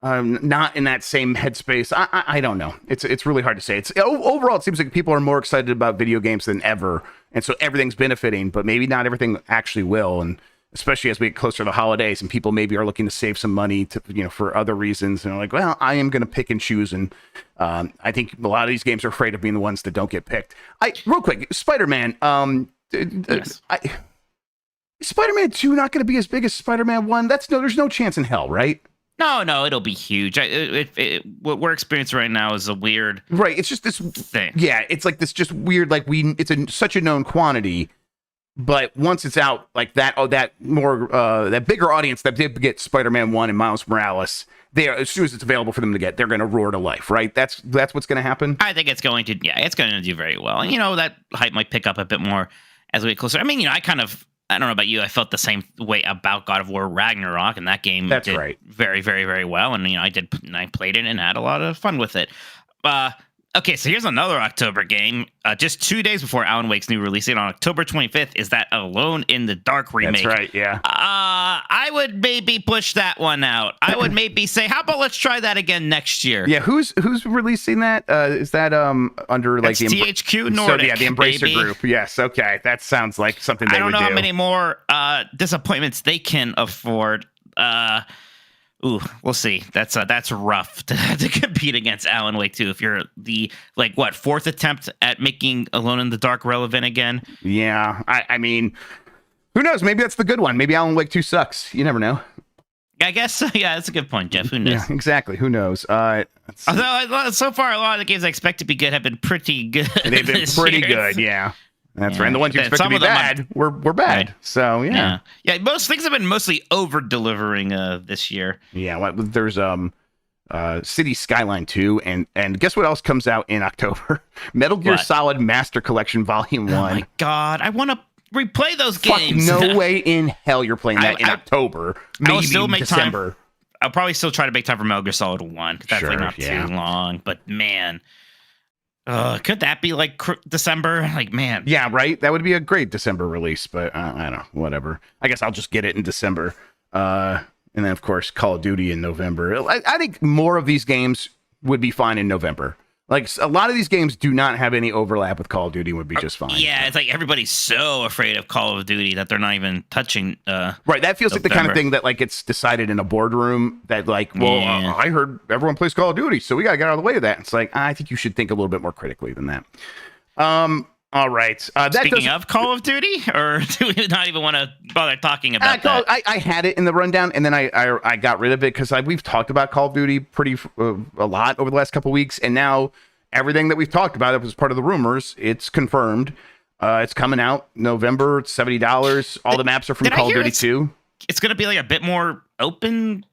Speaker 1: not in that same headspace. I don't know. It's really hard to say. Overall, it seems like people are more excited about video games than ever. And so everything's benefiting, but maybe not everything actually will. And especially as we get closer to the holidays and people maybe are looking to save some money to, you know, for other reasons. And they're like, well, I am going to pick and choose. And I think a lot of these games are afraid of being the ones that don't get picked. Real quick, Spider-Man.
Speaker 4: Yes.
Speaker 1: Spider-Man 2 not going to be as big as Spider-Man 1? There's no chance in hell, right?
Speaker 4: No, it'll be huge. What we're experiencing right now is a weird
Speaker 1: Right. It's just this
Speaker 4: thing.
Speaker 1: Yeah, it's like this just weird, like it's such a known quantity, but once it's out, like that that bigger audience that did get Spider-Man 1 and Miles Morales, as soon as it's available for them to get, they're going to roar to life, right? That's what's going to happen.
Speaker 4: I think it's going to do very well. And, that hype might pick up a bit more as we get closer. I mean, I don't know about you. I felt the same way about God of War Ragnarok, and that game
Speaker 1: That's
Speaker 4: did
Speaker 1: right.
Speaker 4: very, very, very well. And I played it and had a lot of fun with it. Okay, so here's another October game. Just 2 days before Alan Wake's new release date on October 25th is that Alone in the Dark remake.
Speaker 1: That's right. Yeah.
Speaker 4: I would maybe push that one out. I would maybe say, how about let's try that again next year?
Speaker 1: Yeah. Who's releasing that? Is that under like
Speaker 4: it's
Speaker 1: the
Speaker 4: THQ Nordic?
Speaker 1: So yeah, the Embracer
Speaker 4: baby.
Speaker 1: Group. Yes. Okay, that sounds like something they would do.
Speaker 4: I don't know how many more disappointments they can afford. We'll see. That's rough to compete against Alan Wake 2 if you're the fourth attempt at making Alone in the Dark relevant again.
Speaker 1: Yeah, I mean, who knows? Maybe that's the good one. Maybe Alan Wake 2 sucks. You never know.
Speaker 4: I guess so. Yeah, that's a good point, Jeff. Who knows?
Speaker 1: Yeah, exactly. Who knows?
Speaker 4: Although so far a lot of the games I expect to be good have been pretty good.
Speaker 1: They've been pretty good. Yeah. That's right. And the ones you expect to be bad were bad. Right. So yeah.
Speaker 4: Most things have been mostly over delivering this year.
Speaker 1: Yeah. There's City Skyline 2, and guess what else comes out in October? Metal Gear Solid Master Collection Volume 1.
Speaker 4: Oh my God, I want to replay those games.
Speaker 1: No way in hell you're playing that in October. Maybe December.
Speaker 4: I'll probably still try to make time for Metal Gear Solid 1 because that's not too long. But man. Could that be December? Man.
Speaker 1: Yeah, right. That would be a great December release, but I don't know. Whatever. I guess I'll just get it in December. And then, of course, Call of Duty in November. I think more of these games would be fine in November. A lot of these games do not have any overlap with Call of Duty and would be just fine.
Speaker 4: Yeah, it's like everybody's so afraid of Call of Duty that they're not even touching.
Speaker 1: Right, that feels like the kind of thing that it's decided in a boardroom that I heard everyone plays Call of Duty, so we got to get out of the way of that. It's I think you should think a little bit more critically than that. All right.
Speaker 4: Speaking of Call of Duty, or do we not even want to bother talking about that?
Speaker 1: I had it in the rundown, and then I got rid of it because we've talked about Call of Duty a lot over the last couple of weeks, and now everything that we've talked about, it was part of the rumors. It's confirmed. It's coming out November. It's $70. All the maps are from Call of Duty 2.
Speaker 4: It's going to be a bit more open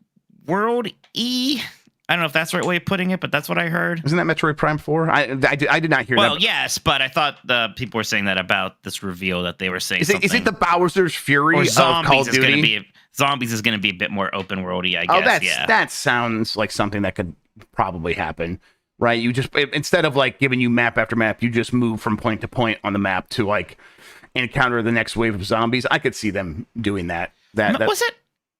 Speaker 4: world-y. I don't know if that's the right way of putting it, but that's what I heard.
Speaker 1: Isn't that Metroid Prime 4? I did not hear that.
Speaker 4: Well, yes, but I thought the people were saying that about this reveal that they were saying. Is
Speaker 1: it the Bowser's Fury of Call of Duty?
Speaker 4: Zombies is going to be a bit more open worldy, I guess.
Speaker 1: That sounds like something that could probably happen, right? You just, instead of giving you map after map, you just move from point to point on the map to encounter the next wave of zombies. I could see them doing that.
Speaker 4: Was it?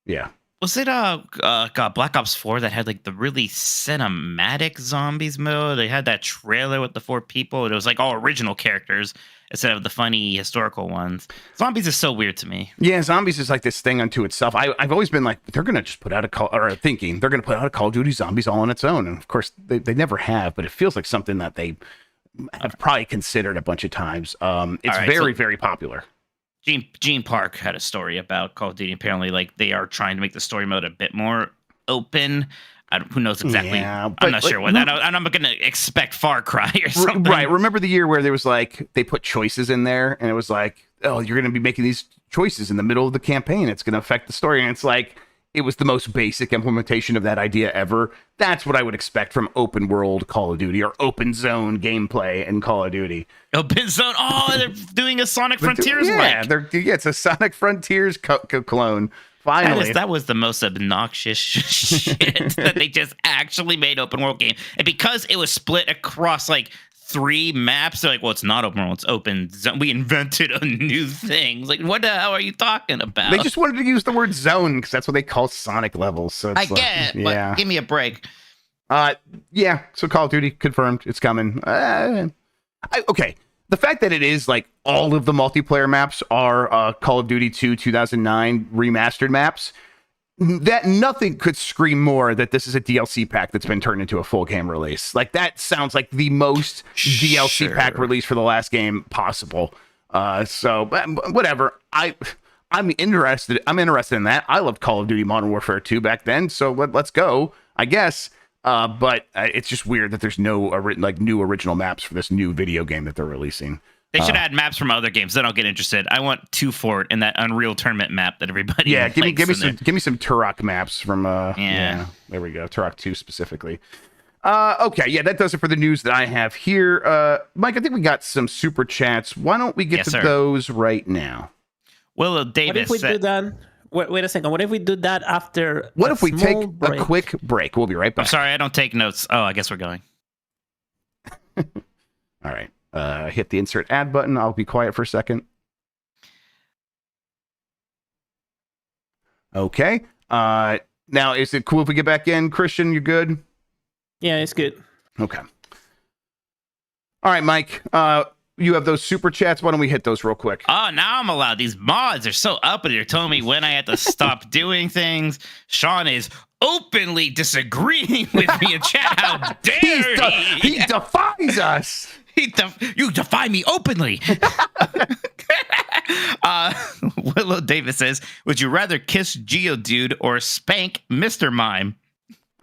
Speaker 1: Yeah.
Speaker 4: Was it Black Ops 4 that had the really cinematic zombies mode? They had that trailer with the 4 people, and it was all original characters instead of the funny historical ones. Zombies is so weird to me.
Speaker 1: Yeah, zombies is this thing unto itself. I've always been they're gonna just put out a Call of Duty Zombies all on its own, and of course they never have. But it feels like something that they have probably considered a bunch of times. It's very popular.
Speaker 4: Gene Park had a story about Call of Duty. Apparently, they are trying to make the story mode a bit more open. Who knows exactly? Yeah, I'm not sure what. I'm not going to expect Far Cry or something.
Speaker 1: Right. Remember the year where there was they put choices in there, and it was oh, you're going to be making these choices in the middle of the campaign. It's going to affect the story, and it's it was the most basic implementation of that idea ever. That's what I would expect from open world Call of Duty or open zone gameplay in Call of Duty.
Speaker 4: Open zone. Oh, they're doing a Sonic Frontiers.
Speaker 1: It's a Sonic Frontiers clone. Finally,
Speaker 4: that was the most obnoxious shit that they just actually made open world game, and because it was split across 3 maps, they're well, it's not open world, it's open zone. We invented a new thing. What the hell are you talking about?
Speaker 1: They just wanted to use the word zone because that's what they call Sonic levels. So it's
Speaker 4: I get it, but give me a break.
Speaker 1: Yeah. So Call of Duty confirmed, it's coming. Okay. The fact that it is all of the multiplayer maps are Call of Duty 2 2009 remastered maps, that nothing could scream more that this is a DLC pack that's been turned into a full game release. That sounds like the most DLC pack release for the last game possible. So whatever. I'm interested in that. I loved Call of Duty Modern Warfare 2 back then, so let's go, I guess. But it's just weird that there's no new original maps for this new video game that they're releasing.
Speaker 4: They should add maps from other games. Then I'll get interested. I want 2 Fort in that Unreal Tournament map that everybody.
Speaker 1: Yeah, give me some Turok maps from.
Speaker 4: Yeah,
Speaker 1: there we go. Turok 2 specifically. Okay, yeah, that does it for the news that I have here. Mike, I think we got some super chats. Why don't we get to those right now?
Speaker 4: Willow Davis.
Speaker 2: What if we do that? Wait a second. What if we do that after?
Speaker 1: What if we take a quick break? We'll be right back.
Speaker 4: I'm sorry, I don't take notes. Oh, I guess we're going.
Speaker 1: All right. Hit the insert ad button. I'll be quiet for a second. Okay. Now, is it cool if we get back in? Christian, you good?
Speaker 2: Yeah, it's good.
Speaker 1: Okay. All right, Mike. You have those super chats. Why don't we hit those real quick?
Speaker 4: Oh, now I'm allowed. These mods are so uppity. They're telling me when I have to stop doing things. Sean is openly disagreeing with me in chat. How dare he?
Speaker 1: He defies us.
Speaker 4: You defy me openly. Willow Davis says, would you rather kiss Geodude or spank Mr. Mime?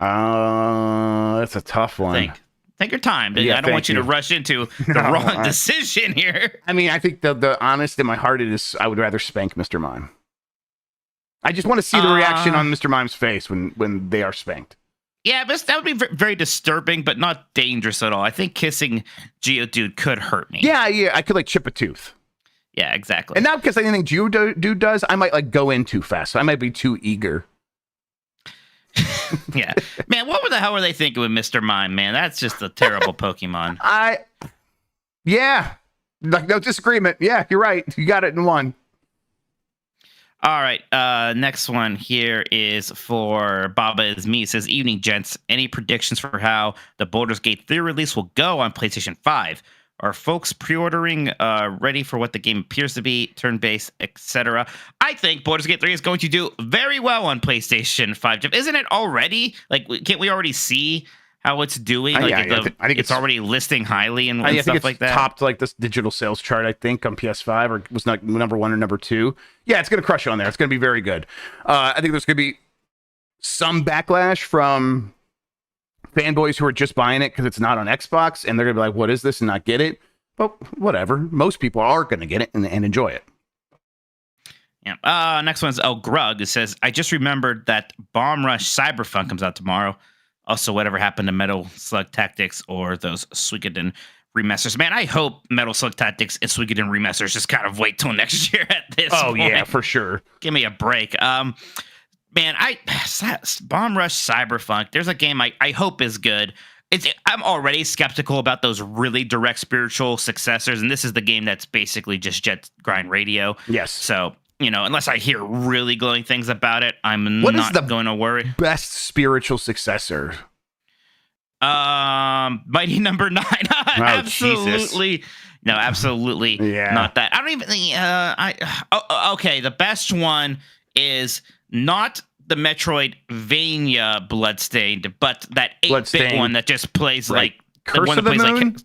Speaker 1: That's a tough one.
Speaker 4: Take your time. I don't want you to rush into the wrong decision here.
Speaker 1: I mean, I think the honest in my heart is I would rather spank Mr. Mime. I just want to see the reaction on Mr. Mime's face when they are spanked.
Speaker 4: Yeah, but that would be very disturbing, but not dangerous at all. I think kissing Geodude could hurt me.
Speaker 1: Yeah, I could chip a tooth.
Speaker 4: Yeah, exactly.
Speaker 1: And not because anything Geodude does, I might go in too fast. I might be too eager.
Speaker 4: Yeah, man, what the hell were they thinking with Mr. Mime, man? That's just a terrible Pokemon.
Speaker 1: No disagreement. Yeah, you're right. You got it in one.
Speaker 4: All right, next one here is for Baba Is Me. It says, evening, gents. Any predictions for how the Baldur's Gate 3 release will go on PlayStation 5? Are folks pre-ordering ready for what the game appears to be, turn-based, etc.? I think Baldur's Gate 3 is going to do very well on PlayStation 5. Jeff, isn't it already? Can't we already see how it's doing?
Speaker 1: I think it's
Speaker 4: already listing highly and stuff like that.
Speaker 1: Topped this digital sales chart, I think, on PS5, or was not number 1 or number 2. Yeah, it's going to crush it on there. It's going to be very good. I think there's going to be some backlash from fanboys who are just buying it because it's not on Xbox, and they're going to be like, what is this, and not get it. But whatever. Most people are going to get it and enjoy it.
Speaker 4: Yeah. Next one's Grubb. It says, I just remembered that Bomb Rush Cyberfunk comes out tomorrow. Also, whatever happened to Metal Slug Tactics or those Suikoden remasters. Man, I hope Metal Slug Tactics and Suikoden remasters just kind of wait till next year at this point.
Speaker 1: Oh, yeah, for sure.
Speaker 4: Give me a break. Man, Bomb Rush Cyberfunk, there's a game I hope is good. I'm already skeptical about those really direct spiritual successors, and this is the game that's basically just Jet Grind Radio.
Speaker 1: Yes.
Speaker 4: So, unless I hear really glowing things about it, I'm not going to worry.
Speaker 1: Best spiritual successor?
Speaker 4: Mighty Number 9. Absolutely.
Speaker 1: Jesus.
Speaker 4: No, absolutely not that. I don't even okay, the best one is not the Metroidvania Bloodstained, but that 8-bit one that just plays like
Speaker 1: Curse
Speaker 4: the one
Speaker 1: of
Speaker 4: that plays
Speaker 1: the Moon?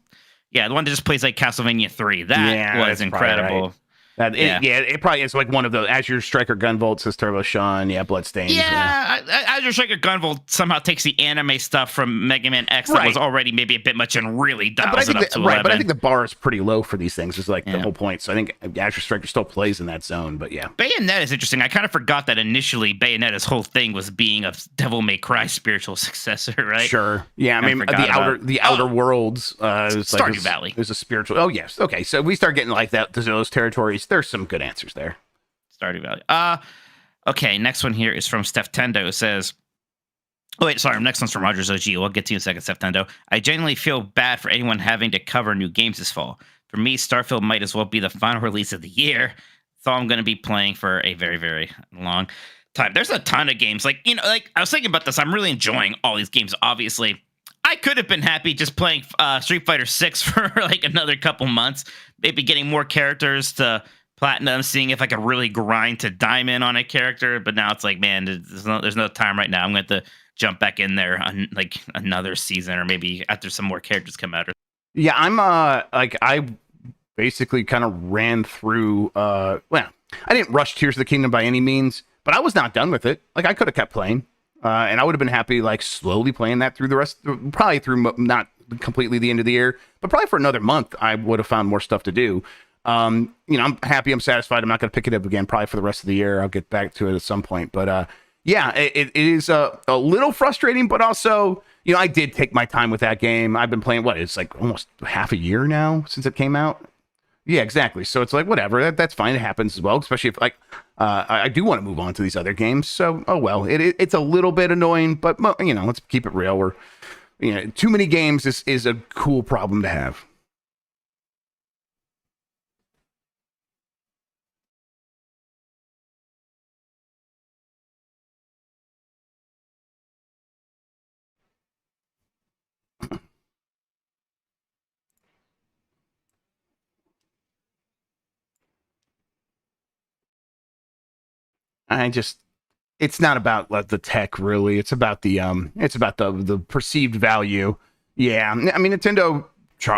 Speaker 4: the one that just plays like Castlevania 3. That was incredible.
Speaker 1: It probably is one of those. Azure Striker Gunvolt, says Turbo Sean. Yeah, Bloodstained.
Speaker 4: Azure Striker Gunvolt somehow takes the anime stuff from Mega Man X that was already maybe a bit much and really dials it up to 11.
Speaker 1: But I think the bar is pretty low for these things. Is the whole point. So I think Azure Striker still plays in that zone. But yeah,
Speaker 4: Bayonetta is interesting. I kind of forgot that initially Bayonetta's whole thing was being a Devil May Cry spiritual successor, right?
Speaker 1: Sure. Yeah, I mean the outer worlds.
Speaker 4: Stardew Valley.
Speaker 1: There's a spiritual. Oh yes. Okay, so we start getting like that. Those territories. There's some good answers there.
Speaker 4: Stardew Valley. Okay, next one here is from Steph Tendo. It says, next one's from Rogers OG. We'll get to you in a second, Steph Tendo. I genuinely feel bad for anyone having to cover new games this fall. For me, Starfield might as well be the final release of the year. So I'm going to be playing for a very, very long time. There's a ton of games. I was thinking about this. I'm really enjoying all these games, obviously. I could have been happy just playing Street Fighter 6 for another couple months. Maybe getting more characters to Platinum, seeing if I could really grind to Diamond on a character, but now it's man, there's no time right now. I'm going to jump back in there on another season, or maybe after some more characters come out.
Speaker 1: Yeah, I'm I basically kind of ran through. I didn't rush Tears of the Kingdom by any means, but I was not done with it. Like I could have kept playing, and I would have been happy like slowly playing that through the rest, probably through not completely the end of the year, but probably for another month. I would have found more stuff to do. I'm happy. I'm satisfied. I'm not going to pick it up again probably for the rest of the year. I'll get back to it at some point, but yeah, it is a little frustrating, but also, I did take my time with that game. I've been playing, it's like almost half a year now since it came out. Yeah, exactly. So it's like, whatever, that's fine. It happens as well, especially if I do want to move on to these other games. So, oh well, it's a little bit annoying, but let's keep it real. Too many games is a cool problem to have. It's not about the tech really. It's about the perceived value. Yeah, I mean, Nintendo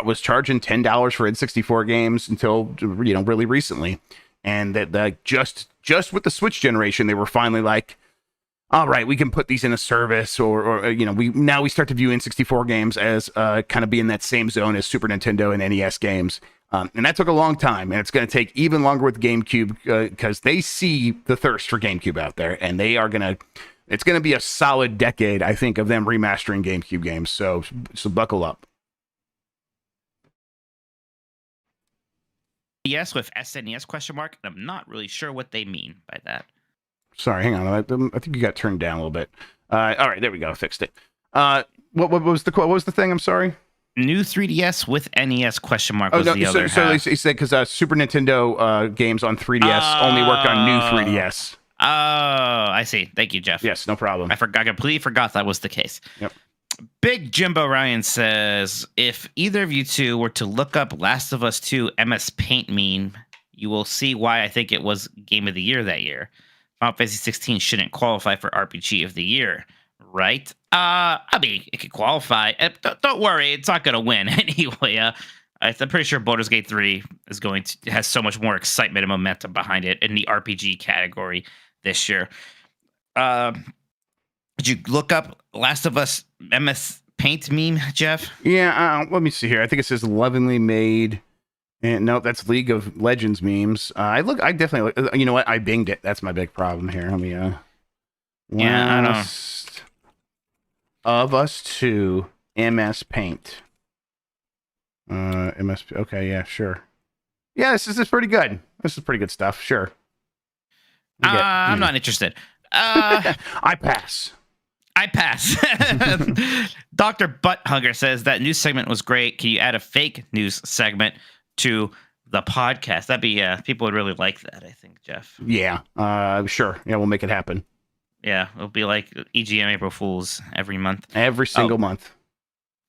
Speaker 1: was charging $10 for N64 games until really recently, and that just with the Switch generation, they were finally like, all right, we can put these in a service, or we start to view N64 games as kind of being that same zone as Super Nintendo and NES games. And that took a long time, and it's going to take even longer with GameCube because they see the thirst for GameCube out there, and it's going to be a solid decade, I think, of them remastering GameCube games. So buckle up.
Speaker 4: Yes, with SNES question mark, and I'm not really sure what they mean by that.
Speaker 1: Sorry, hang on. I think you got turned down a little bit. All right, there we go. I fixed it. What was the thing? I'm sorry.
Speaker 4: New 3DS with NES question mark was the other half.
Speaker 1: So he said because Super Nintendo games on 3DS only work on new 3DS.
Speaker 4: Oh, I see. Thank you, Jeff.
Speaker 1: Yes, no problem.
Speaker 4: I completely forgot that was the case.
Speaker 1: Yep.
Speaker 4: Big Jimbo Ryan says, if either of you two were to look up Last of Us 2 MS Paint meme, you will see why I think it was Game of the Year that year. Final Fantasy 16 shouldn't qualify for RPG of the Year, right? I mean, it could qualify. Don't worry, it's not going to win anyway. I'm pretty sure Baldur's Gate 3 has so much more excitement and momentum behind it in the RPG category this year. Did you look up Last of Us MS Paint meme, Jeff?
Speaker 1: Yeah, let me see here. I think it says lovingly made. And no, that's League of Legends memes. I definitely, you know what? I binged it. That's my big problem here. Let me,
Speaker 4: I know.
Speaker 1: Of Us 2 MS Paint. Okay, yeah, sure. Yeah, this is pretty good. This is pretty good stuff. Sure.
Speaker 4: I'm not interested.
Speaker 1: I pass.
Speaker 4: Dr. Butthugger says that news segment was great. Can you add a fake news segment to the podcast? That'd be people would really like that, I think, Jeff.
Speaker 1: Yeah, sure. Yeah, we'll make it happen.
Speaker 4: Yeah, it'll be like EGM April Fools every month.
Speaker 1: Every single month.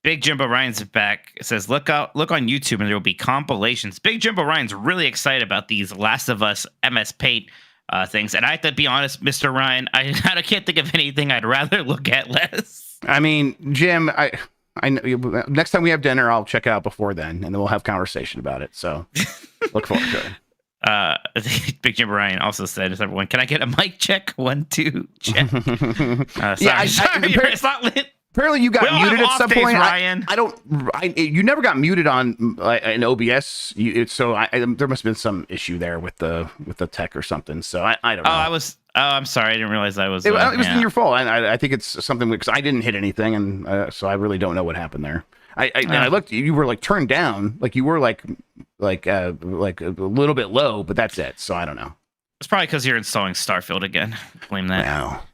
Speaker 4: Big Jimbo Ryan's back. It says, look on YouTube and there will be compilations. Big Jimbo Ryan's really excited about these Last of Us MS Paint things. And I have to be honest, Mr. Ryan, I can't think of anything I'd rather look at less.
Speaker 1: I mean, Jim, I know, next time we have dinner, I'll check it out before then, and then we'll have conversation about it. So look forward to it.
Speaker 4: Big Jim Ryan also said, everyone, can I get a mic check? 1, 2, check. Sorry,
Speaker 1: Yeah,
Speaker 4: it's not lit.
Speaker 1: Apparently you got muted at some point.
Speaker 4: Ryan.
Speaker 1: You never got muted on an OBS. There must have been some issue there with the tech or something. So I don't know.
Speaker 4: I'm sorry. I didn't realize I was.
Speaker 1: It wasn't your fault. I think it's something because I didn't hit anything, and so I really don't know what happened there. And I looked. You were like turned down, like you were like a little bit low, but that's it. So I don't know.
Speaker 4: It's probably because you're installing Starfield again. Blame that.
Speaker 1: Well,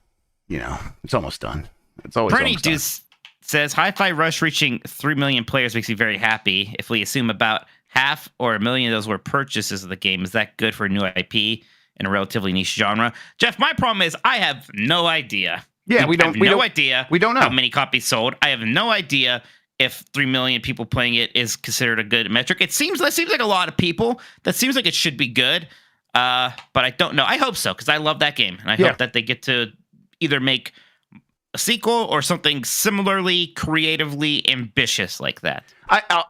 Speaker 1: it's almost done. It's always
Speaker 4: Bernie
Speaker 1: almost done.
Speaker 4: Deuce says Hi-Fi Rush reaching 3 million players makes me very happy. If we assume about half or 1 million of those were purchases of the game, is that good for a new IP in a relatively niche genre? Jeff, my problem is I have no idea.
Speaker 1: Yeah, we don't know
Speaker 4: how many copies sold. I have no idea if 3 million people playing it is considered a good metric. That seems like a lot of people. That seems like it should be good. But I don't know. I hope so because I love that game, and I hope that they get to either make a sequel or something similarly creatively ambitious like that.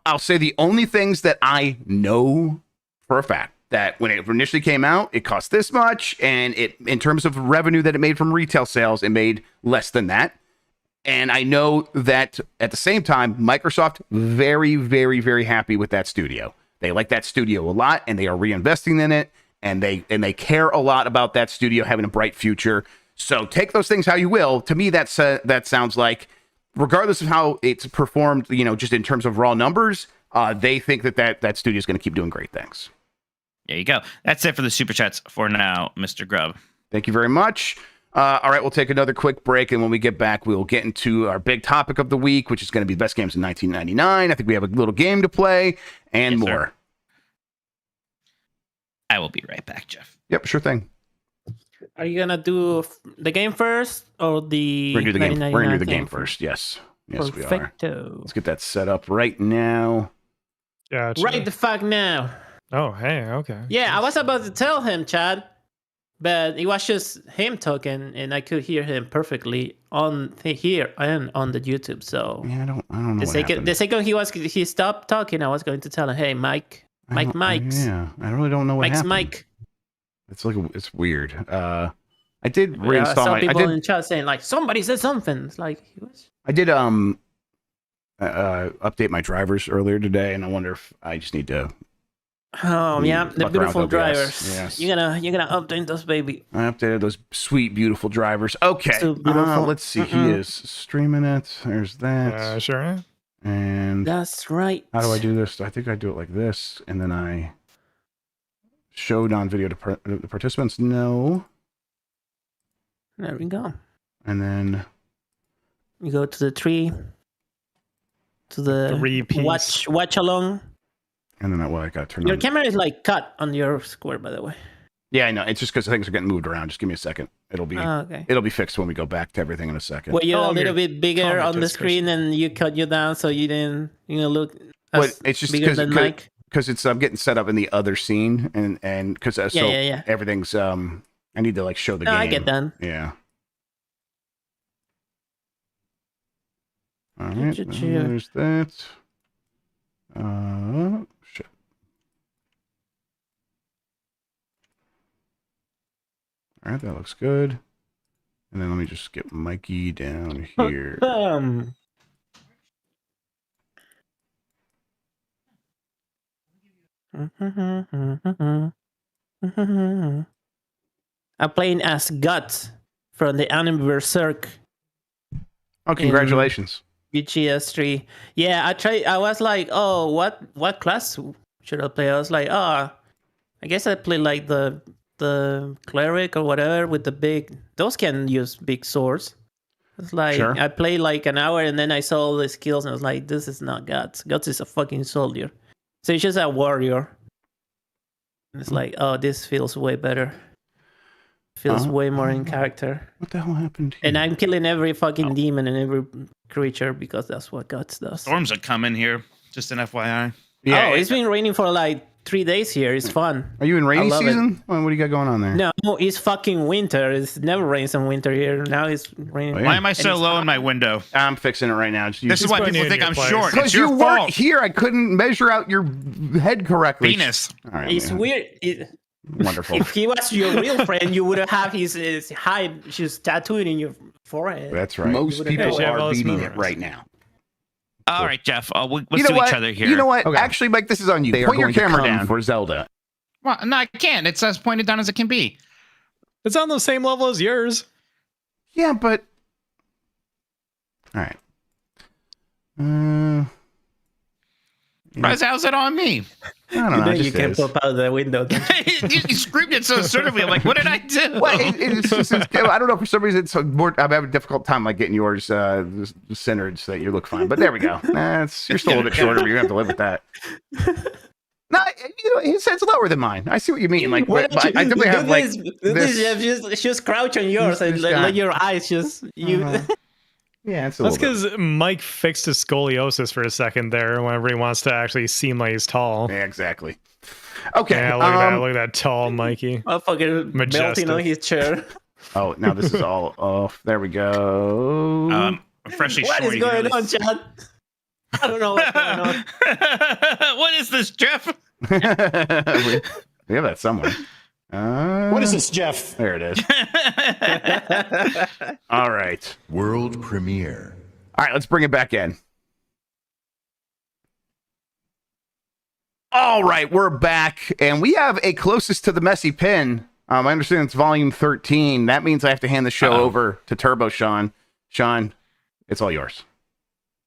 Speaker 1: I'll say the only things that I know for a fact that when it initially came out, it cost this much, and it, in terms of revenue that it made from retail sales, it made less than that. And I know that at the same time, Microsoft very, very, very happy with that studio. They like that studio a lot, and they are reinvesting in it, and they care a lot about that studio having a bright future. So take those things how you will. To me, that sounds like, regardless of how it's performed, just in terms of raw numbers, they think that studio is going to keep doing great things.
Speaker 4: There you go. That's it for the super chats for now, Mr. Grubb.
Speaker 1: Thank you very much. All right, we'll take another quick break, and when we get back, we'll get into our big topic of the week, which is going to be best games in 1999. I think we have a little game to play and
Speaker 4: Yes,
Speaker 1: more.
Speaker 4: sir. I will be right back, Jeff.
Speaker 1: Yep, sure thing.
Speaker 2: Are you gonna do the game first or the?
Speaker 1: We're gonna do the game. We're gonna do the
Speaker 2: 1999
Speaker 1: game first. Yes, we are.
Speaker 2: Perfecto.
Speaker 1: Let's get that set up right now.
Speaker 3: Yeah.
Speaker 2: Right the fuck now.
Speaker 3: Oh, hey, okay.
Speaker 2: Yeah, I was about to tell him, Chad, but it was just him talking, and I could hear him perfectly on here and on the YouTube. So
Speaker 1: Yeah, I don't know.
Speaker 2: the
Speaker 1: what
Speaker 2: second
Speaker 1: happened.
Speaker 2: he stopped talking, I was going to tell him, hey, Mike,
Speaker 1: I don't-
Speaker 2: Mike's,
Speaker 1: Yeah, I really don't know what
Speaker 2: Mike's
Speaker 1: happened.
Speaker 2: Mike.
Speaker 1: It's it's weird. I did
Speaker 2: Yeah,
Speaker 1: reinstall
Speaker 2: some
Speaker 1: my. I
Speaker 2: people
Speaker 1: did.
Speaker 2: in chat saying like somebody said something. It's like he was.
Speaker 1: I did update my drivers earlier today, and I wonder if I just need to.
Speaker 2: Oh yeah, the
Speaker 1: fuck around
Speaker 2: beautiful
Speaker 1: with OBS.
Speaker 2: drivers.
Speaker 1: Yes.
Speaker 2: You're gonna update those, baby.
Speaker 1: I updated those sweet, beautiful drivers. Okay,
Speaker 2: So beautiful.
Speaker 1: let's see. He is streaming it. There's that.
Speaker 3: Sure.
Speaker 1: And
Speaker 2: That's right.
Speaker 1: how do I do this? I think I do it like this, and then I showed on video to the participants. No,
Speaker 2: There we go.
Speaker 1: and then
Speaker 2: You go to the tree, to the
Speaker 3: Three-piece.
Speaker 2: watch along.
Speaker 1: I got to turn
Speaker 2: Your
Speaker 1: on.
Speaker 2: camera is like cut on your square, by the way.
Speaker 1: Yeah, I know. It's just because things are getting moved around. Just give me a second. It'll be
Speaker 2: Okay.
Speaker 1: it'll be fixed when we go back to everything in a second.
Speaker 2: Were you a
Speaker 3: Oh,
Speaker 2: little
Speaker 3: your
Speaker 2: bit bigger
Speaker 3: comment
Speaker 2: on the
Speaker 3: is
Speaker 2: screen and you cut you down so you didn't look
Speaker 1: But
Speaker 2: as
Speaker 1: it's just
Speaker 2: bigger than Mike?
Speaker 1: because it's I'm getting set up in the other scene and because so
Speaker 2: Yeah.
Speaker 1: everything's I need to like show the
Speaker 2: No,
Speaker 1: game.
Speaker 2: I get that.
Speaker 1: Yeah. All right.
Speaker 2: Choo-choo-choo.
Speaker 1: There's that. Shit. All right, that looks good. And then let me just get Mikey down here.
Speaker 2: I'm playing as Guts from the Anniversary
Speaker 1: Oh, congratulations.
Speaker 2: GTS3. Yeah, I was like, oh, what class should I play? I was like, oh, I guess I play like the cleric or whatever with the big. Those can use big swords. It's like
Speaker 1: Sure.
Speaker 2: I played like an hour and then I saw all the skills and I was like, this is not Guts. Guts is a fucking soldier. So it's just a warrior. And it's like, oh, this feels way better. Feels way more in character.
Speaker 1: What the hell happened here?
Speaker 2: And I'm killing every fucking demon and every creature because that's what Guts does.
Speaker 4: Storms are coming here. Just an FYI.
Speaker 1: Yeah,
Speaker 2: Oh, it's been raining for like 3 days here. It's fun.
Speaker 1: Are you in rainy
Speaker 2: I love it.
Speaker 1: season? What do you got going on there?
Speaker 2: No, it's fucking winter. It's never rains in winter here. Now it's raining.
Speaker 1: Oh, yeah.
Speaker 4: Why am I so
Speaker 2: it's
Speaker 4: low
Speaker 2: hot.
Speaker 4: in my window?
Speaker 1: I'm fixing it right now. Just
Speaker 4: This is why
Speaker 3: putting
Speaker 4: people
Speaker 3: you
Speaker 4: think
Speaker 3: in
Speaker 4: I'm
Speaker 3: your place.
Speaker 4: short. It's
Speaker 1: because
Speaker 4: your
Speaker 1: you weren't
Speaker 4: fault.
Speaker 1: here. I couldn't measure out your head correctly.
Speaker 4: Penis.
Speaker 1: All right,
Speaker 2: It's
Speaker 1: man.
Speaker 2: weird.
Speaker 1: Wonderful.
Speaker 2: If he was your real friend, you would have his height just tattooed in your forehead.
Speaker 1: That's right. Most
Speaker 2: would've-
Speaker 1: people
Speaker 3: Yeah, you have
Speaker 1: are
Speaker 3: all this
Speaker 1: beating it
Speaker 3: memorized.
Speaker 1: right now.
Speaker 4: All right, Jeff. Let's
Speaker 1: You know
Speaker 4: do
Speaker 1: what?
Speaker 4: each other here.
Speaker 1: You know what?
Speaker 5: Okay.
Speaker 1: Actually, Mike, this is on you.
Speaker 5: They are
Speaker 1: Point your
Speaker 5: going to
Speaker 1: camera
Speaker 5: come
Speaker 1: down for Zelda.
Speaker 5: Well, no, I can't. It's as pointed down as it can be.
Speaker 3: It's on the same level as yours.
Speaker 1: Yeah, but all right.
Speaker 5: How's it on me?
Speaker 1: I don't know. it
Speaker 2: Then you
Speaker 1: just
Speaker 2: can
Speaker 1: is.
Speaker 2: pop out the window.
Speaker 5: You screamed it so assertively. I'm like, what did I do?
Speaker 1: Well, it's just, I don't know. For some reason, it's more. I'm having a difficult time like getting yours centered so that you look fine. But there we go. You're still a little bit shorter, but you have to live with that. No, his head's lower than mine. I see what you mean. Like, but I definitely have like
Speaker 2: do
Speaker 1: this.
Speaker 2: this, just crouch on yours and
Speaker 1: this
Speaker 2: let
Speaker 1: guy.
Speaker 2: your eyes just you.
Speaker 1: Yeah, it's a
Speaker 3: That's
Speaker 1: little bit.
Speaker 3: because Mike fixed his scoliosis for a second there whenever he wants to actually seem like he's tall.
Speaker 1: Yeah, exactly. Okay.
Speaker 3: Yeah, look at that. Look at that tall Mikey.
Speaker 2: Motherfucker melting
Speaker 3: Majestic.
Speaker 2: on his chair.
Speaker 1: Oh, now this is all off. There we go.
Speaker 4: I'm freshly
Speaker 2: What is
Speaker 4: shorty
Speaker 2: going
Speaker 4: here.
Speaker 2: on, Chad? I don't know what's going on.
Speaker 4: What is this, Jeff?
Speaker 1: We have that somewhere.
Speaker 6: What is this, Jeff?
Speaker 1: There it is. All right.
Speaker 7: World premiere.
Speaker 1: All right, let's bring it back in. All right, we're back, and we have a closest to the messy pin. I understand it's volume 13. That means I have to hand the show over to Turbo Sean. Sean, it's all yours.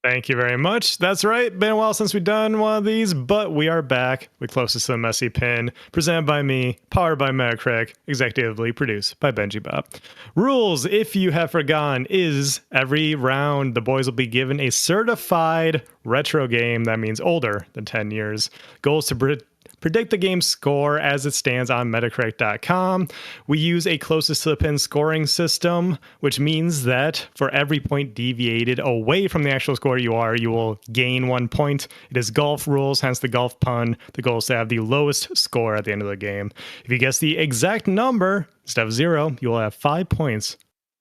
Speaker 3: Thank you very much. That's right. Been a while since we've done one of these, but we are back with Closest to the Messy Pin, presented by me, powered by Metacritic, executively produced by Benji Bob. Rules, if you have forgotten, is every round the boys will be given a certified retro game, that means older than 10 years. Goals to predict the game's score as it stands on Metacritic.com. We use a closest to the pin scoring system, which means that for every point deviated away from the actual score you will gain 1 point. It is golf rules, hence the golf pun. The goal is to have the lowest score at the end of the game. If you guess the exact number instead of 0, you will have 5 points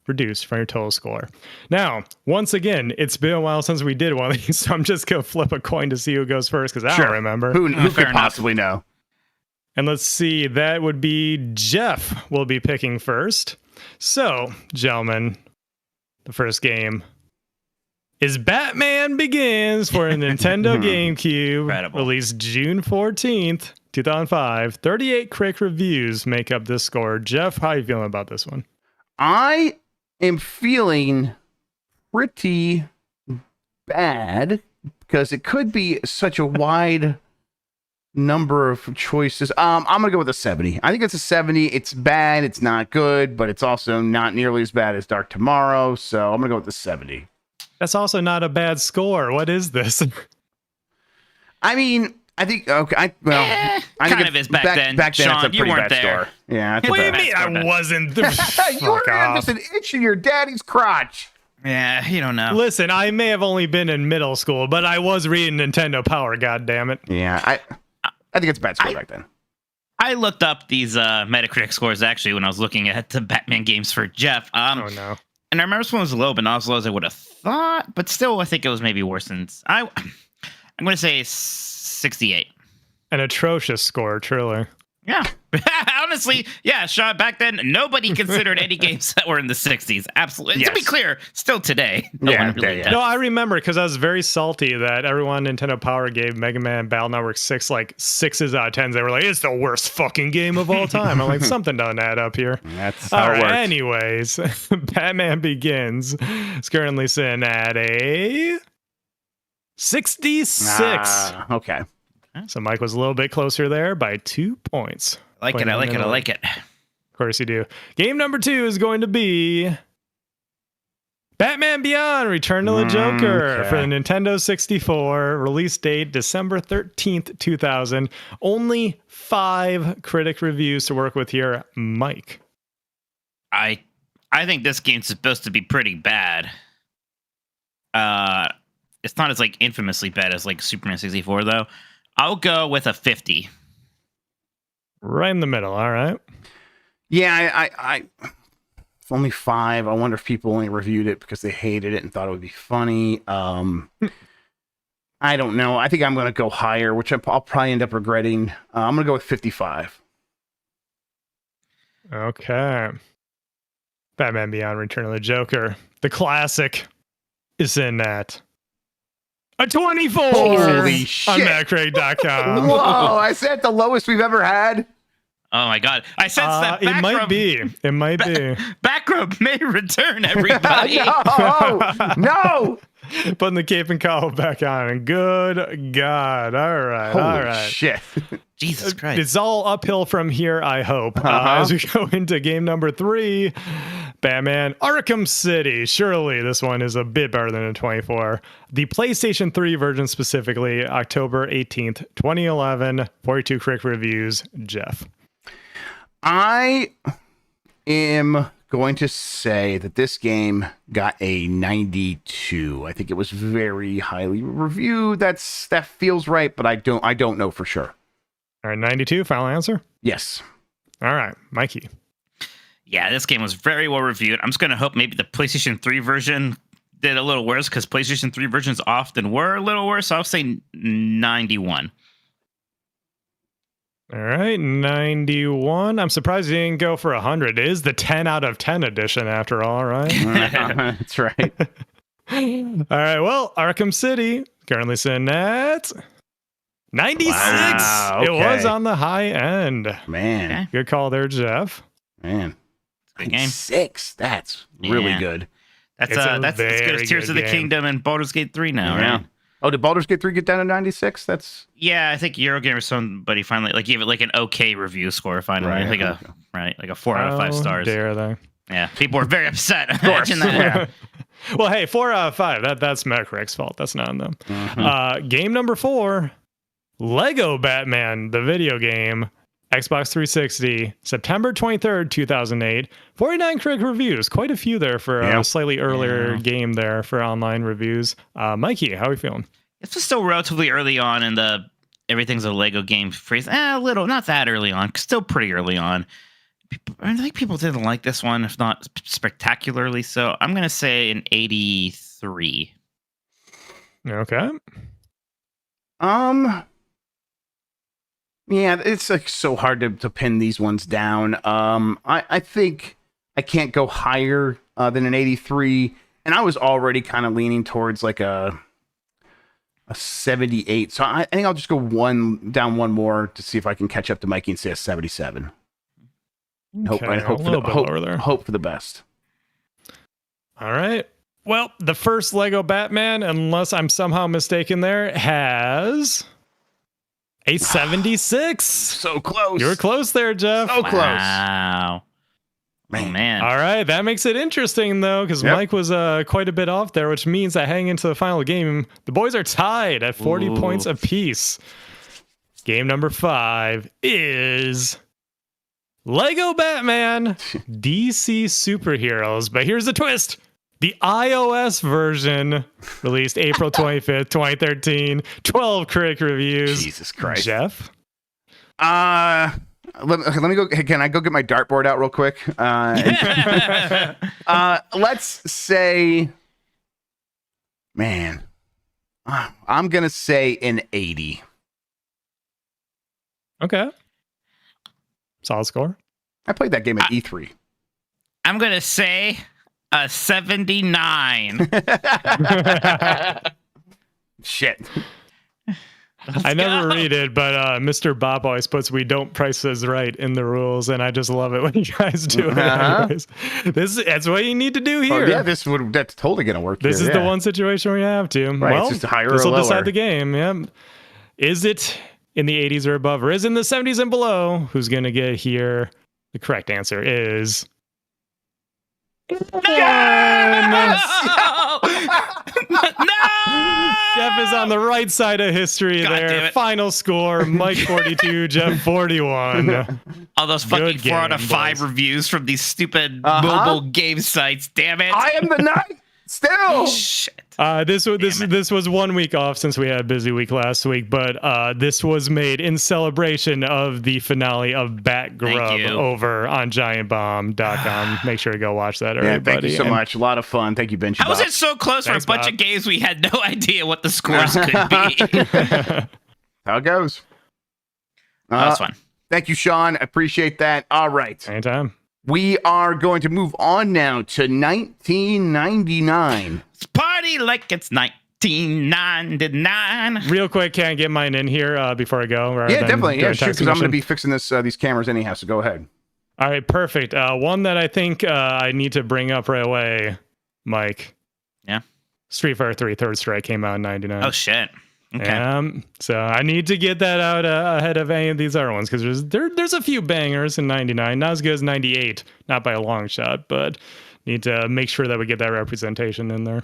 Speaker 3: reduced from your total score. Now, once again, it's been a while since we did one of these, so I'm just going to flip a coin to see who goes first, because I don't remember.
Speaker 1: Who could possibly know?
Speaker 3: And let's see, that would be Jeff will be picking first. So, gentlemen, the first game is Batman Begins for a Nintendo GameCube,
Speaker 4: Incredible.
Speaker 3: released June 14th, 2005. 38 critic reviews make up this score. Jeff, how are you feeling about this one?
Speaker 1: I am feeling pretty bad because it could be such a wide number of choices. I'm gonna go with a 70. I think it's a 70. It's bad, it's not good, but it's also not nearly as bad as Dark Tomorrow, so I'm gonna go with the 70.
Speaker 3: That's also not a bad score. What is this?
Speaker 1: I mean, I think okay. I think
Speaker 4: kind of is back then.
Speaker 1: Back then,
Speaker 4: Sean,
Speaker 1: it's a
Speaker 4: you
Speaker 1: pretty
Speaker 4: weren't
Speaker 1: bad
Speaker 4: there.
Speaker 1: score. Yeah, it's
Speaker 3: What do you
Speaker 1: bad.
Speaker 3: mean I wasn't?
Speaker 1: You were
Speaker 3: Fuck
Speaker 1: there
Speaker 3: off.
Speaker 1: just an itch in your daddy's crotch.
Speaker 4: Yeah, you don't know.
Speaker 3: Listen, I may have only been in middle school, but I was reading Nintendo Power, goddammit.
Speaker 1: Yeah, I think it's a bad score back then.
Speaker 4: I looked up these Metacritic scores actually when I was looking at the Batman games for Jeff.
Speaker 3: Oh no.
Speaker 4: And I remember this one was low, but not as low as I would have thought. But still, I think it was maybe worse than I'm going to say 68.
Speaker 3: An atrocious score, truly.
Speaker 4: Yeah. Honestly, yeah, Sean, back then, nobody considered any games that were in the 60s. Absolutely. To be
Speaker 1: Yes.
Speaker 4: clear, still today.
Speaker 1: Yeah,
Speaker 4: one really
Speaker 1: yeah.
Speaker 4: does.
Speaker 3: No, I remember because I was very salty that everyone Nintendo Power gave Mega Man Battle Network 6 like 6s out of 10s. They were like, it's the worst fucking game of all time. I'm like, something doesn't add up here.
Speaker 1: That's how
Speaker 3: All
Speaker 1: it
Speaker 3: right,
Speaker 1: works.
Speaker 3: anyways, Batman Begins is currently sitting at a 66.
Speaker 1: Okay.
Speaker 3: So Mike was a little bit closer there by 2 points.
Speaker 4: I like it. I like it. I like it.
Speaker 3: Of course you do. Game number 2 is going to be Batman Beyond Return to the Joker for the Nintendo 64. Release date December 13th, 2000. Only 5 critic reviews to work with here. Mike.
Speaker 4: I think this game's supposed to be pretty bad. It's not as like infamously bad as like Superman 64 though. I'll go with a 50.
Speaker 3: Right in the middle. All right.
Speaker 1: Yeah, I it's only 5. I wonder if people only reviewed it because they hated it and thought it would be funny. I don't know. I think I'm going to go higher, which I'll probably end up regretting. I'm going to go with 55.
Speaker 3: Okay. Batman Beyond Return of the Joker. The classic is in that. A 24
Speaker 1: Holy
Speaker 3: on
Speaker 1: shit.
Speaker 3: Metacritic.com.
Speaker 1: Whoa, I said the lowest we've ever had.
Speaker 4: Oh my god. I sense that
Speaker 3: It might
Speaker 4: Backrub,
Speaker 3: be. It might be.
Speaker 4: Backrub may return, everybody.
Speaker 1: No.
Speaker 3: Putting the cape and collar back on. And good God. All right.
Speaker 1: Holy
Speaker 3: all right.
Speaker 1: shit.
Speaker 4: Jesus Christ.
Speaker 3: It's all uphill from here, I hope. As we go into game number 3, Batman Arkham City. Surely this one is a bit better than a 24. The PlayStation 3 version specifically, October 18th, 2011. 42 critic reviews. Jeff.
Speaker 1: I am going to say that this game got a 92. I think it was very highly reviewed. That feels right, but I don't know for sure.
Speaker 3: All right, 92, final answer?
Speaker 1: Yes.
Speaker 3: All right, Mikey.
Speaker 4: Yeah, this game was very well reviewed. I'm just going to hope maybe the PlayStation 3 version did a little worse because PlayStation 3 versions often were a little worse. So I'll say 91.
Speaker 3: All right, 91. I'm surprised you didn't go for 100. It is the 10 out of 10 edition after all, right?
Speaker 1: That's right.
Speaker 3: All right, well, Arkham City currently sitting at 96.
Speaker 1: Wow,
Speaker 3: It was
Speaker 1: okay.
Speaker 3: on the high end.
Speaker 1: Man,
Speaker 4: Okay.
Speaker 3: Good call there, Jeff.
Speaker 1: man.
Speaker 4: Good game.
Speaker 1: 6. That's really
Speaker 4: Yeah.
Speaker 1: good.
Speaker 4: That's
Speaker 3: It's a
Speaker 4: as good
Speaker 3: very
Speaker 4: as Tears
Speaker 3: good
Speaker 4: of the
Speaker 3: game.
Speaker 4: Kingdom and Baldur's Gate 3 now,
Speaker 1: Yeah.
Speaker 4: right?
Speaker 1: Oh, did Baldur's Gate 3 get down to 96? That's
Speaker 4: Yeah, I think Eurogamer somebody finally like gave it like an okay review score finally.
Speaker 1: Right,
Speaker 4: Like
Speaker 1: okay.
Speaker 4: like a 4 out of 5
Speaker 3: How
Speaker 4: stars.
Speaker 3: dare they?
Speaker 4: Yeah. People were very upset. Imagine that.
Speaker 1: Yeah.
Speaker 3: Well, hey, 4 out of 5. That's Metacritic's fault. That's not on them.
Speaker 1: Mhm.
Speaker 3: Game number 4, Lego Batman, the video game, Xbox 360, September 23rd, 2008. 49 critic reviews. Quite a few there for
Speaker 1: Yeah.
Speaker 3: a slightly earlier
Speaker 4: Yeah.
Speaker 3: game there for online reviews. Mikey, how are you feeling?
Speaker 4: It's just still relatively early on in the everything's a Lego game phrase. A little, not that early on, still pretty early on. I think people didn't like this one, if not spectacularly so. I'm going to say an 83.
Speaker 3: Okay.
Speaker 1: Yeah, it's like so hard to pin these ones down. I think I can't go higher than an 83, and I was already kind of leaning towards like a 78. So I think I'll just go down one more to see if I can catch up to Mikey and say a 77. Hope
Speaker 3: Okay,
Speaker 1: hope
Speaker 3: a
Speaker 1: for
Speaker 3: little
Speaker 1: the
Speaker 3: bit
Speaker 1: hope,
Speaker 3: lower there.
Speaker 1: hope for the best.
Speaker 3: All right. Well, the first Lego Batman, unless I'm somehow mistaken there, has a 76.
Speaker 1: So close.
Speaker 3: You were close there, Jeff.
Speaker 1: So close.
Speaker 4: Wow. Oh,
Speaker 1: Man.
Speaker 4: man.
Speaker 3: All right, that makes it interesting though, because
Speaker 1: Yep.
Speaker 3: Mike was quite a bit off there, which means that heading into the final game, the boys are tied at 40
Speaker 4: Ooh.
Speaker 3: points apiece. Game number 5 is Lego Batman DC Superheroes, but here's the twist. The iOS version released April 25th, 2013. 12 critic reviews.
Speaker 1: Jesus Christ.
Speaker 3: Jeff?
Speaker 1: Let me go. Can I go get my dartboard out real quick? Let's say, man, I'm gonna say an 80.
Speaker 3: Okay. Solid score.
Speaker 1: I played that game at E E3.
Speaker 4: I'm going to say a 79.
Speaker 1: Shit.
Speaker 3: I never
Speaker 4: go.
Speaker 3: read it, but Mr. Bob always puts "we don't price this right" in the rules, and I just love it when you guys do it.
Speaker 1: Uh-huh.
Speaker 3: Anyways, that's what you need to do
Speaker 1: Oh,
Speaker 3: here.
Speaker 1: yeah, that's totally gonna work.
Speaker 3: This
Speaker 1: here,
Speaker 3: is the
Speaker 1: yeah.
Speaker 3: one situation where you have to.
Speaker 1: Right,
Speaker 3: Well,
Speaker 1: it's just higher
Speaker 3: this
Speaker 1: or
Speaker 3: will
Speaker 1: lower.
Speaker 3: decide the game. Yeah. Is it in the 80s or above, or is it in the 70s and below? Who's gonna get here? The correct answer is
Speaker 4: No!
Speaker 3: Jeff is on the right side of history
Speaker 4: God damn
Speaker 3: there.
Speaker 4: it.
Speaker 3: Final score: Mike 42, Jeff 41.
Speaker 4: All those fucking
Speaker 3: Good
Speaker 4: 4 out of
Speaker 3: game,
Speaker 4: 5
Speaker 3: boys.
Speaker 4: reviews from these stupid
Speaker 1: Uh-huh.
Speaker 4: mobile game sites. Damn it.
Speaker 1: I am the knight. Still.
Speaker 4: Shit.
Speaker 3: This
Speaker 4: Damn
Speaker 3: was 1 week off since we had a busy week last week, but this was made in celebration of the finale of Bat Grubb
Speaker 4: you.
Speaker 3: over on GiantBomb.com. Make sure to go watch that,
Speaker 1: Yeah,
Speaker 3: everybody.
Speaker 1: thank you so
Speaker 3: And
Speaker 1: much. A lot of fun. Thank you, Benji.
Speaker 4: How was
Speaker 1: Bob.
Speaker 4: it so close
Speaker 3: Thanks,
Speaker 4: for a bunch
Speaker 3: Bob.
Speaker 4: of games we had no idea what the scores could be?
Speaker 1: How it goes.
Speaker 4: That was fun.
Speaker 1: Thank you, Sean. I appreciate that. All right.
Speaker 3: Anytime.
Speaker 1: We are going to move on now to 1999.
Speaker 4: Let's party like it's 1999.
Speaker 3: Real quick, can I get mine in here before I go? rather
Speaker 1: Yeah,
Speaker 3: than
Speaker 1: definitely. Yeah,
Speaker 3: doing
Speaker 1: sure.
Speaker 3: text
Speaker 1: Because I'm going to
Speaker 3: submission?
Speaker 1: be fixing these cameras anyhow. So go ahead.
Speaker 3: All right, perfect. One that I think I need to bring up right away, Mike.
Speaker 4: Yeah.
Speaker 3: Street Fighter 3 Third Strike came out in 99.
Speaker 4: Oh, shit. Okay.
Speaker 3: So I need to get that out ahead of any of these other ones because there's a few bangers in 99, not as good as 98, not by a long shot, but need to make sure that we get that representation in there.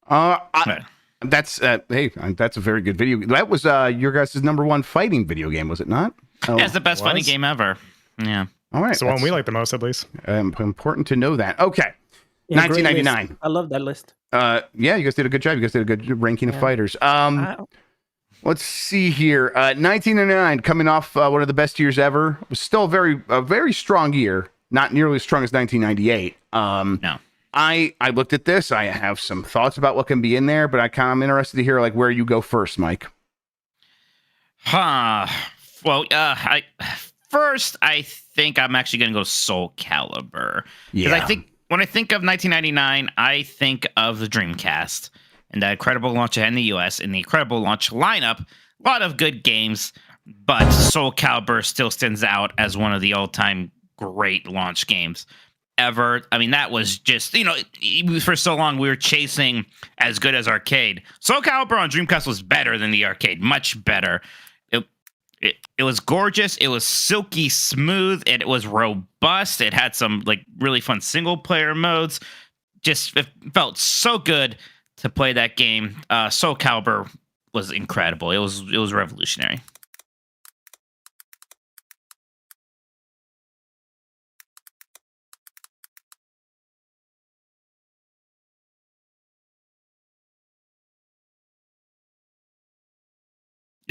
Speaker 1: That's that's a very good video. That was your guys' number one fighting video game, was it not? Oh,
Speaker 4: Yeah, it's the best fighting
Speaker 3: was?
Speaker 4: game ever. Yeah.
Speaker 1: all right.
Speaker 3: It's the one
Speaker 1: that's,
Speaker 3: we like the most, at least.
Speaker 1: important to know that. Okay.
Speaker 2: Yeah, great
Speaker 1: 1999.
Speaker 2: list. I love that list.
Speaker 1: Yeah, you guys did a good job. You guys did a good ranking of fighters. Let's see here. 1999, coming off one of the best years ever. It was still a very strong year. Not nearly as strong as 1998.
Speaker 4: No.
Speaker 1: I looked at this. I have some thoughts about what can be in there, but I'm interested to hear like where you go first, Mike.
Speaker 4: Well, I think I'm actually going to go Soul Calibur. Because I think when I think of 1999, I think of the Dreamcast and that incredible launch it had in the US and the incredible launch lineup. A lot of good games, but Soul Calibur still stands out as one of the all-time great launch games ever. I mean, that was just, for so long we were chasing as good as arcade. Soul Calibur on Dreamcast was better than the arcade, much better. It was gorgeous. It was silky smooth, and it was robust. It had some like really fun single player modes. Just it felt so good to play that game. Soul Calibur was incredible. It was revolutionary.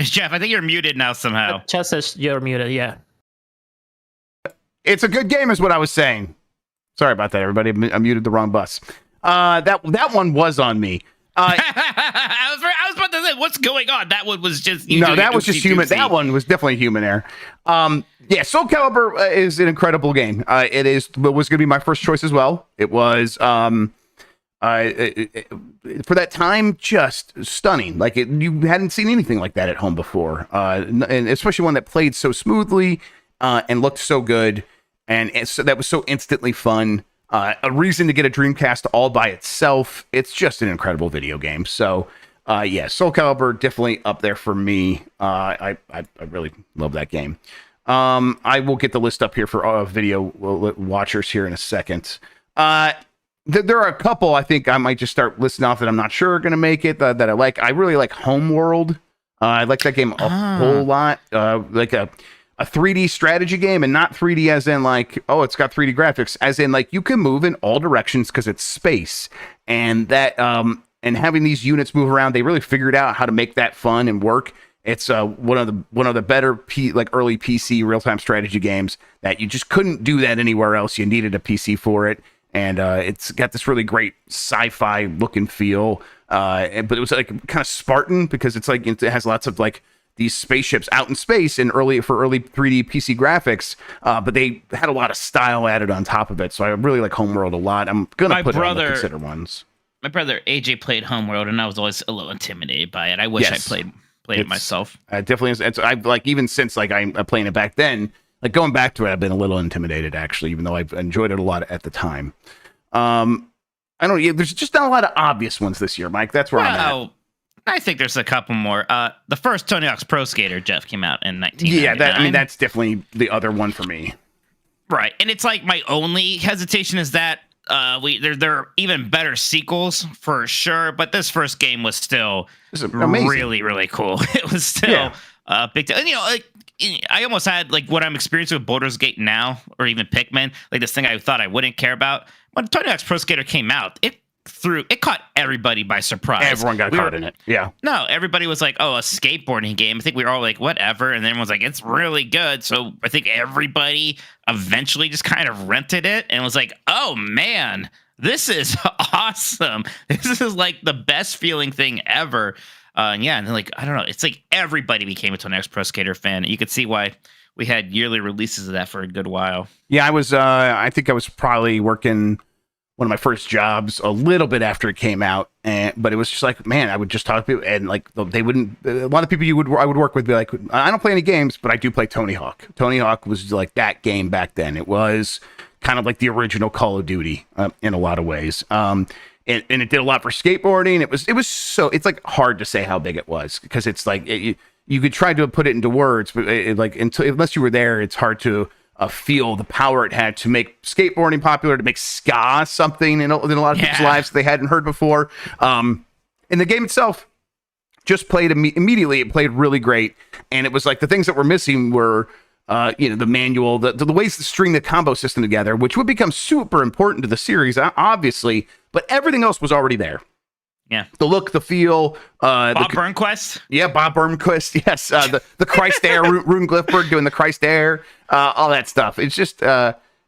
Speaker 4: Jeff, I think you're muted now somehow.
Speaker 2: Just as you're muted, yeah.
Speaker 1: It's a good game, is what I was saying. Sorry about that, everybody. I muted the wrong bus. That one was on me.
Speaker 4: I was about to say, what's going on? That one was just
Speaker 1: that was just human. That one was definitely human error. Soul Calibur is an incredible game. It was going to be my first choice as well. It was for that time, just stunning. Like you hadn't seen anything like that at home before, and especially one that played so smoothly and looked so good, and that was so instantly fun. A reason to get a Dreamcast all by itself. It's just an incredible video game. So, Soul Calibur definitely up there for me. I really love that game. I will get the list up here for video watchers here in a second. There are a couple I think I might just start listing off that I'm not sure are going to make it that I like. I really like Homeworld. I like that game a whole lot. Like a 3D strategy game, and not 3D as in like, oh, it's got 3D graphics, as in like you can move in all directions because it's space, and that and having these units move around, they really figured out how to make that fun and work. It's one of the better early PC real-time strategy games that you just couldn't do that anywhere else. You needed a PC for it. And it's got this really great sci-fi look and feel, but it was like kind of Spartan because it's like it has lots of like these spaceships out in space and early 3D PC graphics, but they had a lot of style added on top of it. So I really like Homeworld a lot. I'm gonna put it on the consider ones.
Speaker 4: My brother AJ played Homeworld, and I was always a little intimidated by it. I wish I played it myself.
Speaker 1: Definitely is. I like even since like I'm playing it back then. Like going back to it, I've been a little intimidated actually, even though I've enjoyed it a lot at the time. I don't know. There's just not a lot of obvious ones this year, Mike. That's where I'm at.
Speaker 4: I think there's a couple more. The first Tony Hawk's Pro Skater, Jeff, came out in 1999.
Speaker 1: Yeah, that's definitely the other one for me.
Speaker 4: Right, and it's like my only hesitation is that there are even better sequels for sure, but this first game was still really, really cool. It was still big deal. And I almost had like what I'm experiencing with Baldur's Gate now, or even Pikmin, like this thing I thought I wouldn't care about. When Tony Hawk's Pro Skater came out, it caught everybody by surprise.
Speaker 1: Everyone got caught in it. Yeah.
Speaker 4: No, everybody was like, oh, a skateboarding game. I think we were all like, whatever. And then everyone's like, it's really good. So I think everybody eventually just kind of rented it and was like, oh man, this is awesome. This is like the best feeling thing ever. And then like, I don't know, it's like everybody became a Tony Hawk's Pro Skater fan. You could see why we had yearly releases of that for a good while. Yeah,
Speaker 1: I think I was probably working one of my first jobs a little bit after it came out, but it was just like, man, I would just talk to people, and like they wouldn't. A lot of people I would work with be like, I don't play any games, but I do play Tony Hawk. Tony Hawk was like that game back then. It was kind of like the original Call of Duty in a lot of ways. And it did a lot for skateboarding. It's like hard to say how big it was because it's like you could try to put it into words, but unless you were there, it's hard to feel the power it had to make skateboarding popular, to make ska something in a lot of people's lives that they hadn't heard before. And the game itself just played immediately. It played really great, and it was like the things that were missing were the manual, the ways to string the combo system together, which would become super important to the series, obviously, but everything else was already there.
Speaker 4: Yeah.
Speaker 1: The look, the feel.
Speaker 4: Bob Burnquist?
Speaker 1: Yeah, Bob Burnquist, yes. The Christ Air, Rune Glifberg doing the Christ Air, all that stuff. It's just,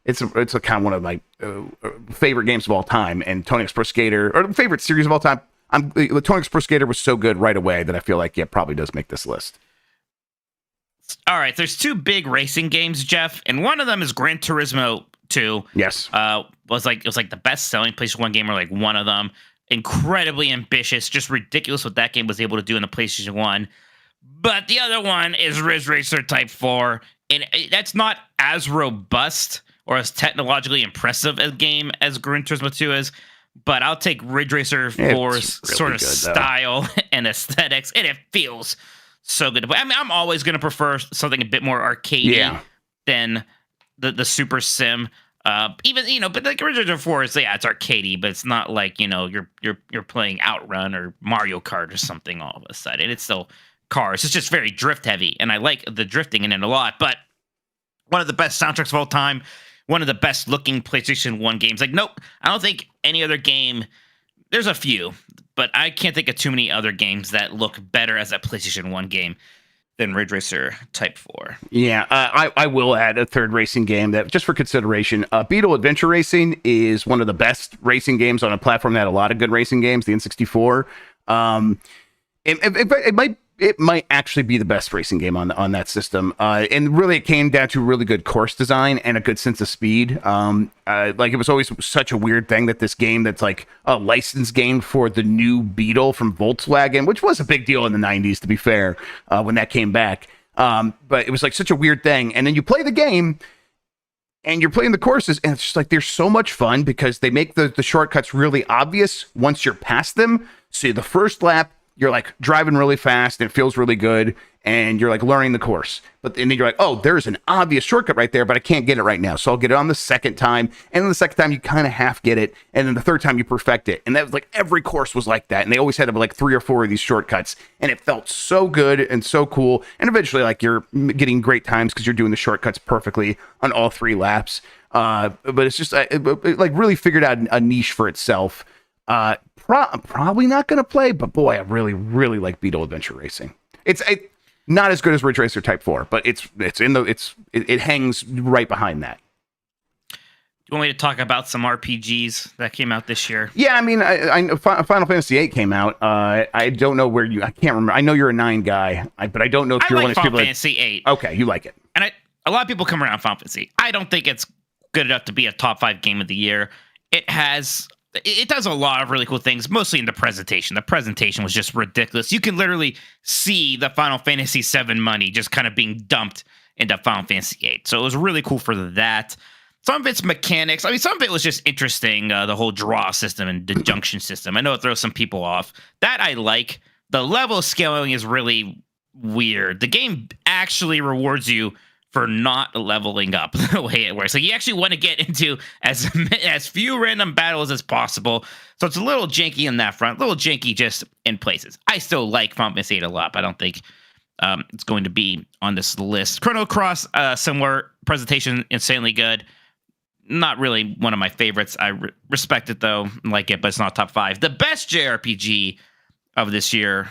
Speaker 1: it's a kind of one of my favorite games of all time, and Tony Hawk's Pro Skater, or favorite series of all time. The Tony Hawk's Pro Skater was so good right away that I feel like, probably does make this list.
Speaker 4: All right, there's two big racing games, Jeff, and one of them is Gran Turismo 2.
Speaker 1: Yes.
Speaker 4: It was like the best selling PlayStation 1 game, or like one of them. Incredibly ambitious, just ridiculous what that game was able to do in the PlayStation 1. But the other one is Ridge Racer Type 4, and that's not as robust or as technologically impressive a game as Gran Turismo 2 is. But I'll take Ridge Racer 4's
Speaker 1: really
Speaker 4: sort of
Speaker 1: good,
Speaker 4: style and aesthetics, and it feels so good. I mean, I'm always going to prefer something a bit more arcadey than the Super Sim. Even but like Ridge Racer 4 is it's arcadey, but it's not like you're playing Outrun or Mario Kart or something all of a sudden. It's still cars. It's just very drift heavy, and I like the drifting in it a lot. But one of the best soundtracks of all time. One of the best looking PlayStation 1 games. Like, nope, I don't think any other game. There's a few, but I can't think of too many other games that look better as a PlayStation 1 game than Ridge Racer Type 4.
Speaker 1: Yeah, I will add a third racing game that, just for consideration, Beetle Adventure Racing is one of the best racing games on a platform that had a lot of good racing games, the N64. It might actually be the best racing game on that system. And really, it came down to really good course design and a good sense of speed. Like, it was always such a weird thing that this game that's like a licensed game for the new Beetle from Volkswagen, which was a big deal in the 90s, to be fair, when that came back. But it was like such a weird thing. And then you play the game, and you're playing the courses, and it's just like they're so much fun because they make the shortcuts really obvious once you're past them. So the first lap, you're like driving really fast and it feels really good and you're like learning the course. And then you're like, oh, there's an obvious shortcut right there, but I can't get it right now. So I'll get it on the second time. And then the second time you kind of half get it. And then the third time you perfect it. And that was like every course was like that. And they always had like 3 or 4 of these shortcuts. And it felt so good and so cool. And eventually like you're getting great times because you're doing the shortcuts perfectly on all 3 laps. But it's just it like really figured out a niche for itself. Probably not going to play, but boy, I really, really like Beetle Adventure Racing. It's not as good as Ridge Racer Type 4, but it hangs right behind that.
Speaker 4: Do you want me to talk about some RPGs that came out this year?
Speaker 1: Yeah, I mean, I know Final Fantasy VIII came out. I don't know where I can't remember. I know you're a 9 guy, but I don't know if you're one of those people.
Speaker 4: Final Fantasy VIII.
Speaker 1: Okay, you like it.
Speaker 4: And a lot of people come around Final Fantasy. I don't think it's good enough to be a top 5 game of the year. It does a lot of really cool things, mostly in the presentation. The presentation was just ridiculous. You can literally see the Final Fantasy VII money just kind of being dumped into Final Fantasy VIII. So it was really cool for that. Some of its mechanics, I mean, some of it was just interesting, the whole draw system and the junction system. I know it throws some people off. That I like. The level scaling is really weird. The game actually rewards you for not leveling up the way it works. Like, you actually want to get into as few random battles as possible. So it's a little janky in that front, a little janky just in places. I still like Final Fantasy VIII a lot, but I don't think it's going to be on this list. Chrono Cross, similar presentation, insanely good. Not really one of my favorites. I respect it, though. Like it, but it's not top 5. The best JRPG of this year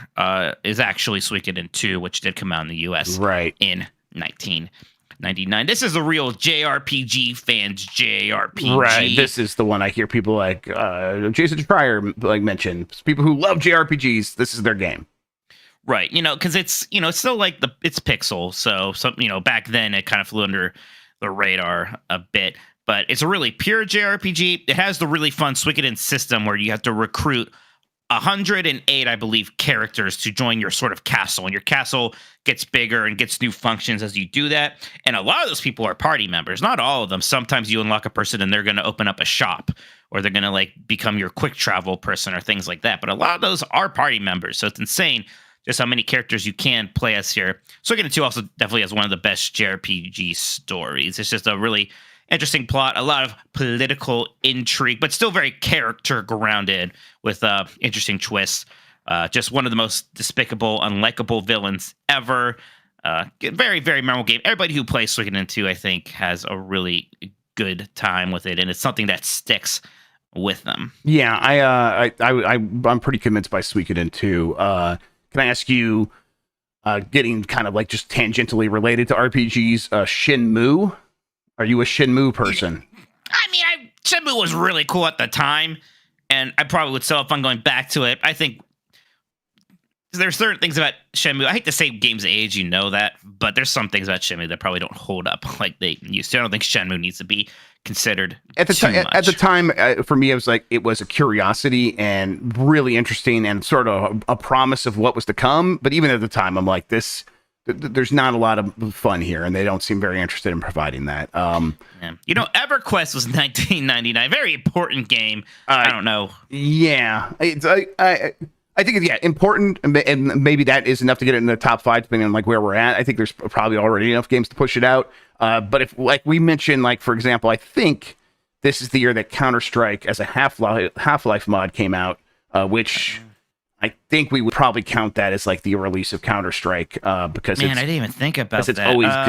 Speaker 4: is actually Suikoden 2, which did come out in the US in 1999. This is a real JRPG fans JRPG.
Speaker 1: Right. This is the one I hear people like Jason Schreier like mention. People who love JRPGs, this is their game.
Speaker 4: Right. Because it's still like it's pixel. So back then it kind of flew under the radar a bit. But it's a really pure JRPG. It has the really fun Suikoden system where you have to recruit 108, I believe, characters to join your sort of castle. And your castle gets bigger and gets new functions as you do that. And a lot of those people are party members. Not all of them. Sometimes you unlock a person and they're going to open up a shop, or they're going to like become your quick travel person or things like that. But a lot of those are party members. So it's insane just how many characters you can play as here. Suikoden 2 also definitely has one of the best JRPG stories. It's just a really interesting plot, a lot of political intrigue, but still very character grounded with interesting twists. Just one of the most despicable, unlikable villains ever. Very, very memorable game. Everybody who plays Suikoden 2, I think, has a really good time with it, and it's something that sticks with them.
Speaker 1: Yeah, I'm pretty convinced by Suikoden 2. Can I ask you, getting kind of like just tangentially related to RPGs, Shenmue? Are you a Shenmue person?
Speaker 4: I mean, Shenmue was really cool at the time, and I probably would still have fun going back to it. I think there's certain things about Shenmue. I hate to say games age, you know that, but there's some things about Shenmue that probably don't hold up like they used to. I don't think Shenmue needs to be considered
Speaker 1: at the
Speaker 4: time.
Speaker 1: At the time, for me, it was a curiosity and really interesting and sort of a promise of what was to come. But even at the time, I'm like, there's not a lot of fun here, and they don't seem very interested in providing that.
Speaker 4: Yeah. EverQuest was 1999, very important game. I don't know.
Speaker 1: Yeah, I think it's important, and maybe that is enough to get it in the top 5, depending on like where we're at. I think there's probably already enough games to push it out. But if, like we mentioned, like for example, I think this is the year that Counter-Strike as a Half-Life mod came out, which I think we would probably count that as like the release of Counter-Strike, because
Speaker 4: I didn't even think about that.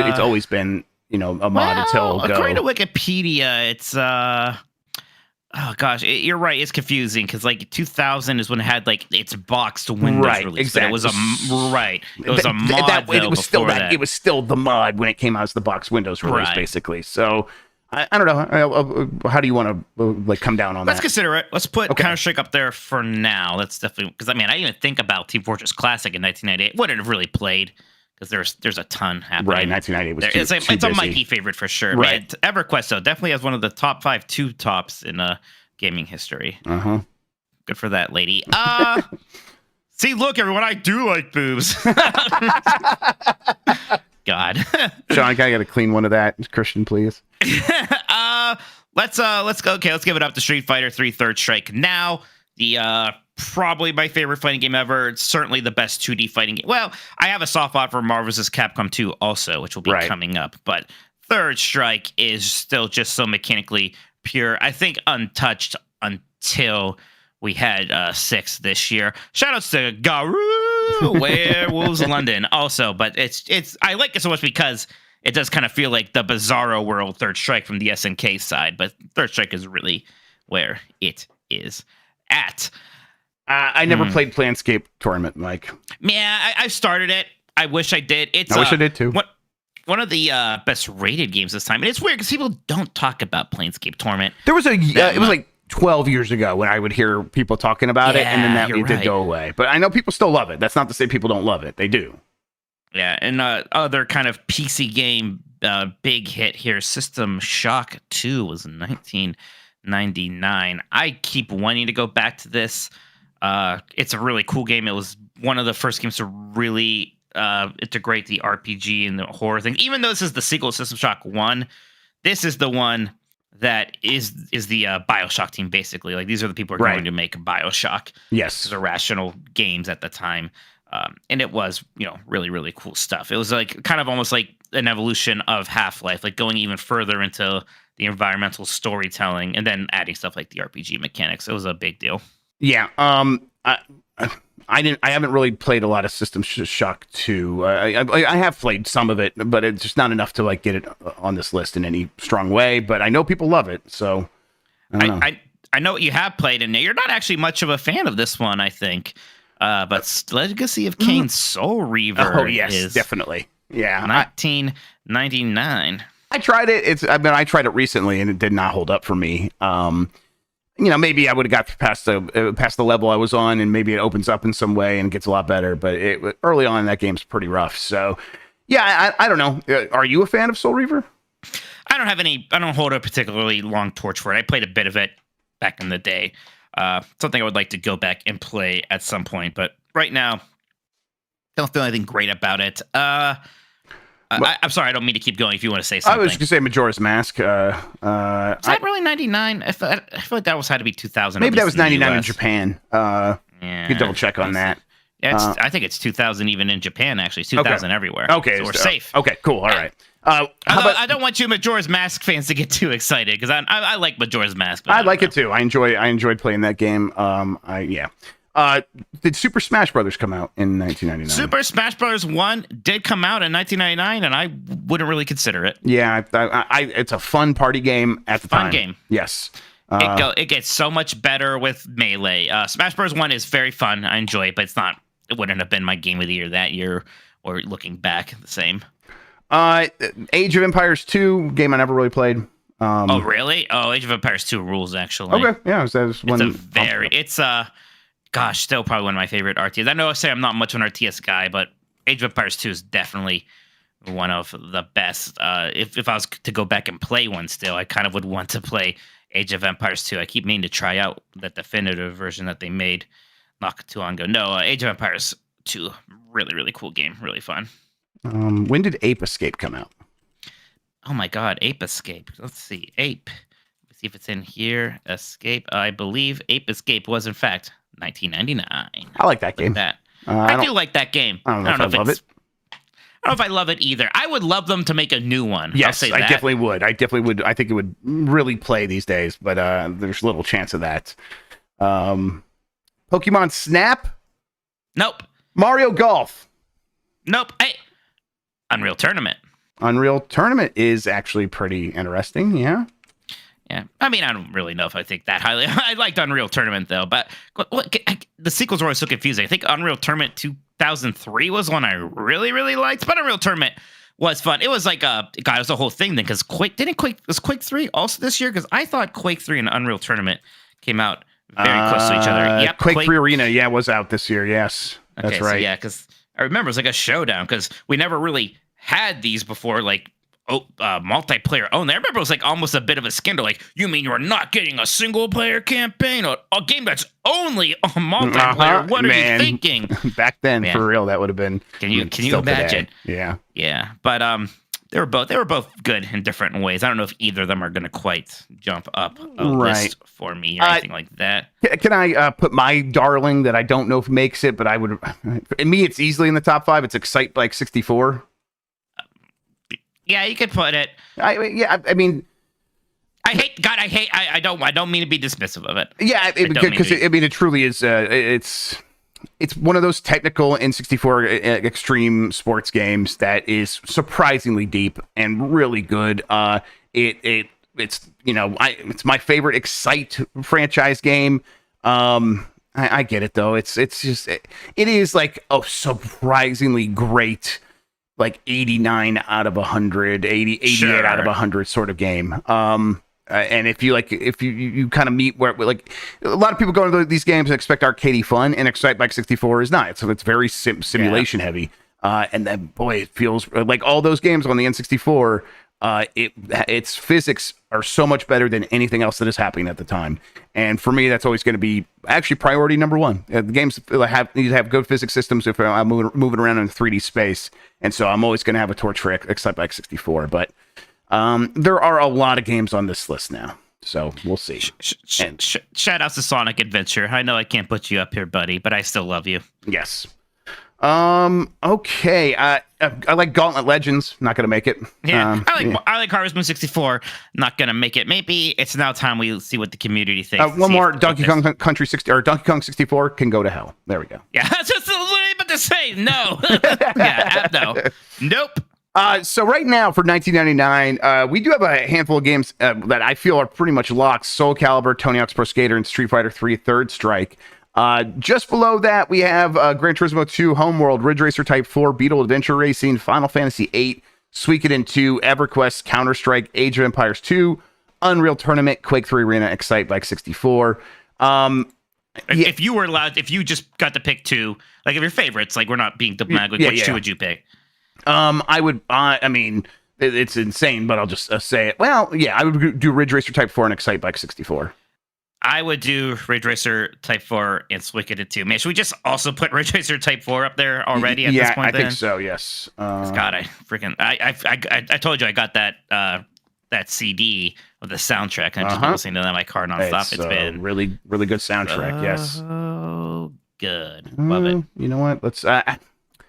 Speaker 1: It's always been a mod until Go.
Speaker 4: According to Wikipedia, it's oh gosh, you're right. It's confusing because like 2000 is when it had like its boxed Windows release.
Speaker 1: Exactly.
Speaker 4: It was a mod.
Speaker 1: It was still that. It was still the mod when it came out as the boxed Windows release, basically. So I don't know. How do you want to come down on that?
Speaker 4: Let's consider it. Let's put Counter-Strike up there for now. That's definitely because I didn't even think about Team Fortress Classic in 1998. Wouldn't have really played. Because there's a ton happening.
Speaker 1: Right, 1998 was too
Speaker 4: it's a Mikey favorite for sure.
Speaker 1: Right.
Speaker 4: EverQuest, though, definitely has one of the top 5 two tops in gaming history.
Speaker 1: Uh-huh.
Speaker 4: Good for that, lady. See, look, everyone, I do like boobs. God.
Speaker 1: Sean, I got to clean one of that. Christian, please.
Speaker 4: Let's go. Okay, let's give it up to Street Fighter 3 Third Strike. Now, the probably my favorite fighting game ever. It's certainly the best 2D fighting game. Well, I have a soft spot for Marvel vs. Capcom 2 also, which will be coming up. But Third Strike is still just so mechanically pure. I think untouched until we had 6 this year. Shoutouts to Garou, Werewolves London also. But it's I like it so much because it does kind of feel like the Bizarro World Third Strike from the SNK side. But Third Strike is really where it is at.
Speaker 1: I never played Planescape Tournament, Mike.
Speaker 4: Yeah, I started it. I wish I did.
Speaker 1: I wish I did too.
Speaker 4: One of the best rated games this time. And it's weird because people don't talk about Planescape Tournament.
Speaker 1: There was it was like 12 years ago when I would hear people talking about it, and then it did go away. But I know people still love it. That's not to say people don't love it. They do.
Speaker 4: Yeah, and other kind of PC game big hit here, System Shock 2 was 1999. I keep wanting to go back to this. It's a really cool game. It was one of the first games to really integrate the RPG and the horror thing. Even though this is the sequel to System Shock 1, this is the one that is the BioShock team, basically. Like, these are the people who are going to make BioShock.
Speaker 1: Yes.
Speaker 4: These are Irrational Games at the time. And it was, really, really cool stuff. It was like kind of almost like an evolution of Half-Life, like going even further into the environmental storytelling and then adding stuff like the RPG mechanics. It was a big deal.
Speaker 1: Yeah. I haven't really played a lot of System Shock 2. I have played some of it, but it's just not enough to like get it on this list in any strong way. But I know people love it, so I
Speaker 4: know what you have played, and you're not actually much of a fan of this one, I think. But Legacy of Kain Soul Reaver.
Speaker 1: Oh yes,
Speaker 4: is
Speaker 1: definitely. Yeah,
Speaker 4: 1999.
Speaker 1: I tried it. I tried it recently, and it did not hold up for me. Maybe I would have got past the level I was on, and maybe it opens up in some way and gets a lot better. But early on, that game's pretty rough. So, yeah, I don't know. Are you a fan of Soul Reaver?
Speaker 4: I don't hold a particularly long torch for it. I played a bit of it back in the day. Something I would like to go back and play at some point. But right now, don't feel anything great about it. I'm sorry, I don't mean to keep going if you want to say something.
Speaker 1: I was going to say Majora's Mask.
Speaker 4: Is that really 99? I feel like that had to be 2000.
Speaker 1: Maybe that was 99 in Japan.
Speaker 4: Yeah,
Speaker 1: you can double check on that.
Speaker 4: Yeah, I think it's 2000 even in Japan, actually. It's 2000 everywhere.
Speaker 1: Okay.
Speaker 4: So we're safe.
Speaker 1: Okay, cool. All right.
Speaker 4: I don't want you Majora's Mask fans to get too excited because I like Majora's Mask.
Speaker 1: I like it too. I enjoyed playing that game. Did Super Smash Brothers come out in 1999?
Speaker 4: Super Smash Brothers 1 did come out in 1999, and I wouldn't really consider it.
Speaker 1: Yeah, it's a fun party game at the time.
Speaker 4: Fun game.
Speaker 1: Yes.
Speaker 4: It gets so much better with Melee. Smash Bros. 1 is very fun. I enjoy it, but it wouldn't have been my game of the year that year, or looking back, the same.
Speaker 1: Age of Empires 2, game I never really played.
Speaker 4: Oh, really? Oh, Age of Empires 2 rules, actually.
Speaker 1: Okay, yeah. It's
Speaker 4: gosh, still probably one of my favorite RTS. I know I say I'm not much of an RTS guy, but Age of Empires 2 is definitely one of the best. If I was to go back and play one still, I kind of would want to play Age of Empires 2. I keep meaning to try out that definitive version that they made not too long ago. No, Age of Empires 2, really, really cool game. Really fun.
Speaker 1: When did Ape Escape come out?
Speaker 4: Oh my god, Ape Escape. Let's see. Ape. Let's see if it's in here. Escape. I believe Ape Escape was, in fact, 1999.
Speaker 1: I like that game.
Speaker 4: That. I do like that game.
Speaker 1: I don't know if I love it.
Speaker 4: I don't know if I love it either. I would love them to make a new one.
Speaker 1: Yes,
Speaker 4: I'll say that.
Speaker 1: I definitely would. I think it would really play these days, but there's little chance of that. Pokemon Snap?
Speaker 4: Nope.
Speaker 1: Mario Golf?
Speaker 4: Nope. Hey, Unreal Tournament.
Speaker 1: Unreal Tournament is actually pretty interesting, yeah.
Speaker 4: Yeah. I mean, I don't really know if I think that highly. I liked Unreal Tournament, though, but the sequels were always so confusing. I think Unreal Tournament 2003 was one I really, really liked, but Unreal Tournament was fun. It was like, it was a whole thing then, because was Quake 3 also this year? Because I thought Quake 3 and Unreal Tournament came out very close to each other. Yep,
Speaker 1: Quake 3 Arena, was out this year, yes.
Speaker 4: Okay,
Speaker 1: that's right.
Speaker 4: So yeah, because I remember it was like a showdown, because we never really had these before, like, multiplayer only. I remember it was like almost a bit of a scandal. Like, you mean you're not getting a single player campaign or a game that's only on multiplayer? What are you thinking?
Speaker 1: Back then, for real, that would have been.
Speaker 4: Can you imagine?
Speaker 1: Today.
Speaker 4: Yeah. But they were both good in different ways. I don't know if either of them are going to quite jump up a list for me or anything like that.
Speaker 1: Can I put my darling that I don't know if makes it, but I would. In me, it's easily in the top 5. It's Excite Bike 64.
Speaker 4: Yeah, you could put it.
Speaker 1: I mean,
Speaker 4: I don't mean to be dismissive of it.
Speaker 1: Yeah, because it truly is. It's one of those technical N64 extreme sports games that is surprisingly deep and really good. It's my favorite Excite franchise game. I get it though. It is like a surprisingly great, like 89 out of 100, 88 out of 100 sort of game. And if you kind of meet where, like, a lot of people go into these games and expect arcadey fun, and Excite Bike 64 is not. So it's very simulation heavy. And then, boy, it feels like all those games on the N64, its physics are so much better than anything else that is happening at the time. And for me, that's always going to be actually priority number one. The games need to have good physics systems if I'm moving around in 3D space. And so I'm always going to have a torch for Excite Bike 64. But there are a lot of games on this list now. So we'll see.
Speaker 4: Shout out to Sonic Adventure. I know I can't put you up here, buddy, but I still love you.
Speaker 1: Yes. Okay. I like Gauntlet Legends. Not gonna make it.
Speaker 4: Yeah. I like Harvest Moon 64. Not gonna make it. Maybe it's now time we see what the community thinks.
Speaker 1: One more. Donkey Kong Country 60 or Donkey Kong 64 can go to hell. There we go.
Speaker 4: Yeah. That's just literally about to say no. Yeah. No. Nope.
Speaker 1: So right now for 1999, we do have a handful of games that I feel are pretty much locked: Soul Calibur, Tony Hawk's Pro Skater, and Street Fighter 3 Third Strike. Just below that, we have Gran Turismo 2, Homeworld, Ridge Racer Type 4, Beetle Adventure Racing, Final Fantasy 8, Suikoden 2, EverQuest, Counter-Strike, Age of Empires 2, Unreal Tournament, Quake 3 Arena, Excite Bike 64.
Speaker 4: If you were allowed, if you just got to pick two, like of your favorites, like we're not being diplomatic, which two would you pick?
Speaker 1: I would, I mean, it's insane, but I'll just say it. Well, yeah, I would do Ridge Racer Type 4 and Excite Bike 64.
Speaker 4: I would do Ridge Racer Type 4 and Suikoden 2. Man, should we just also put Ridge Racer Type 4 up there already at this point?
Speaker 1: I think so, yes.
Speaker 4: God, I told you I got that CD of the soundtrack. I've just been listening to that in my car nonstop. It's been
Speaker 1: really, really good soundtrack, yes.
Speaker 4: Oh, good. Love it.
Speaker 1: You know what? Let's...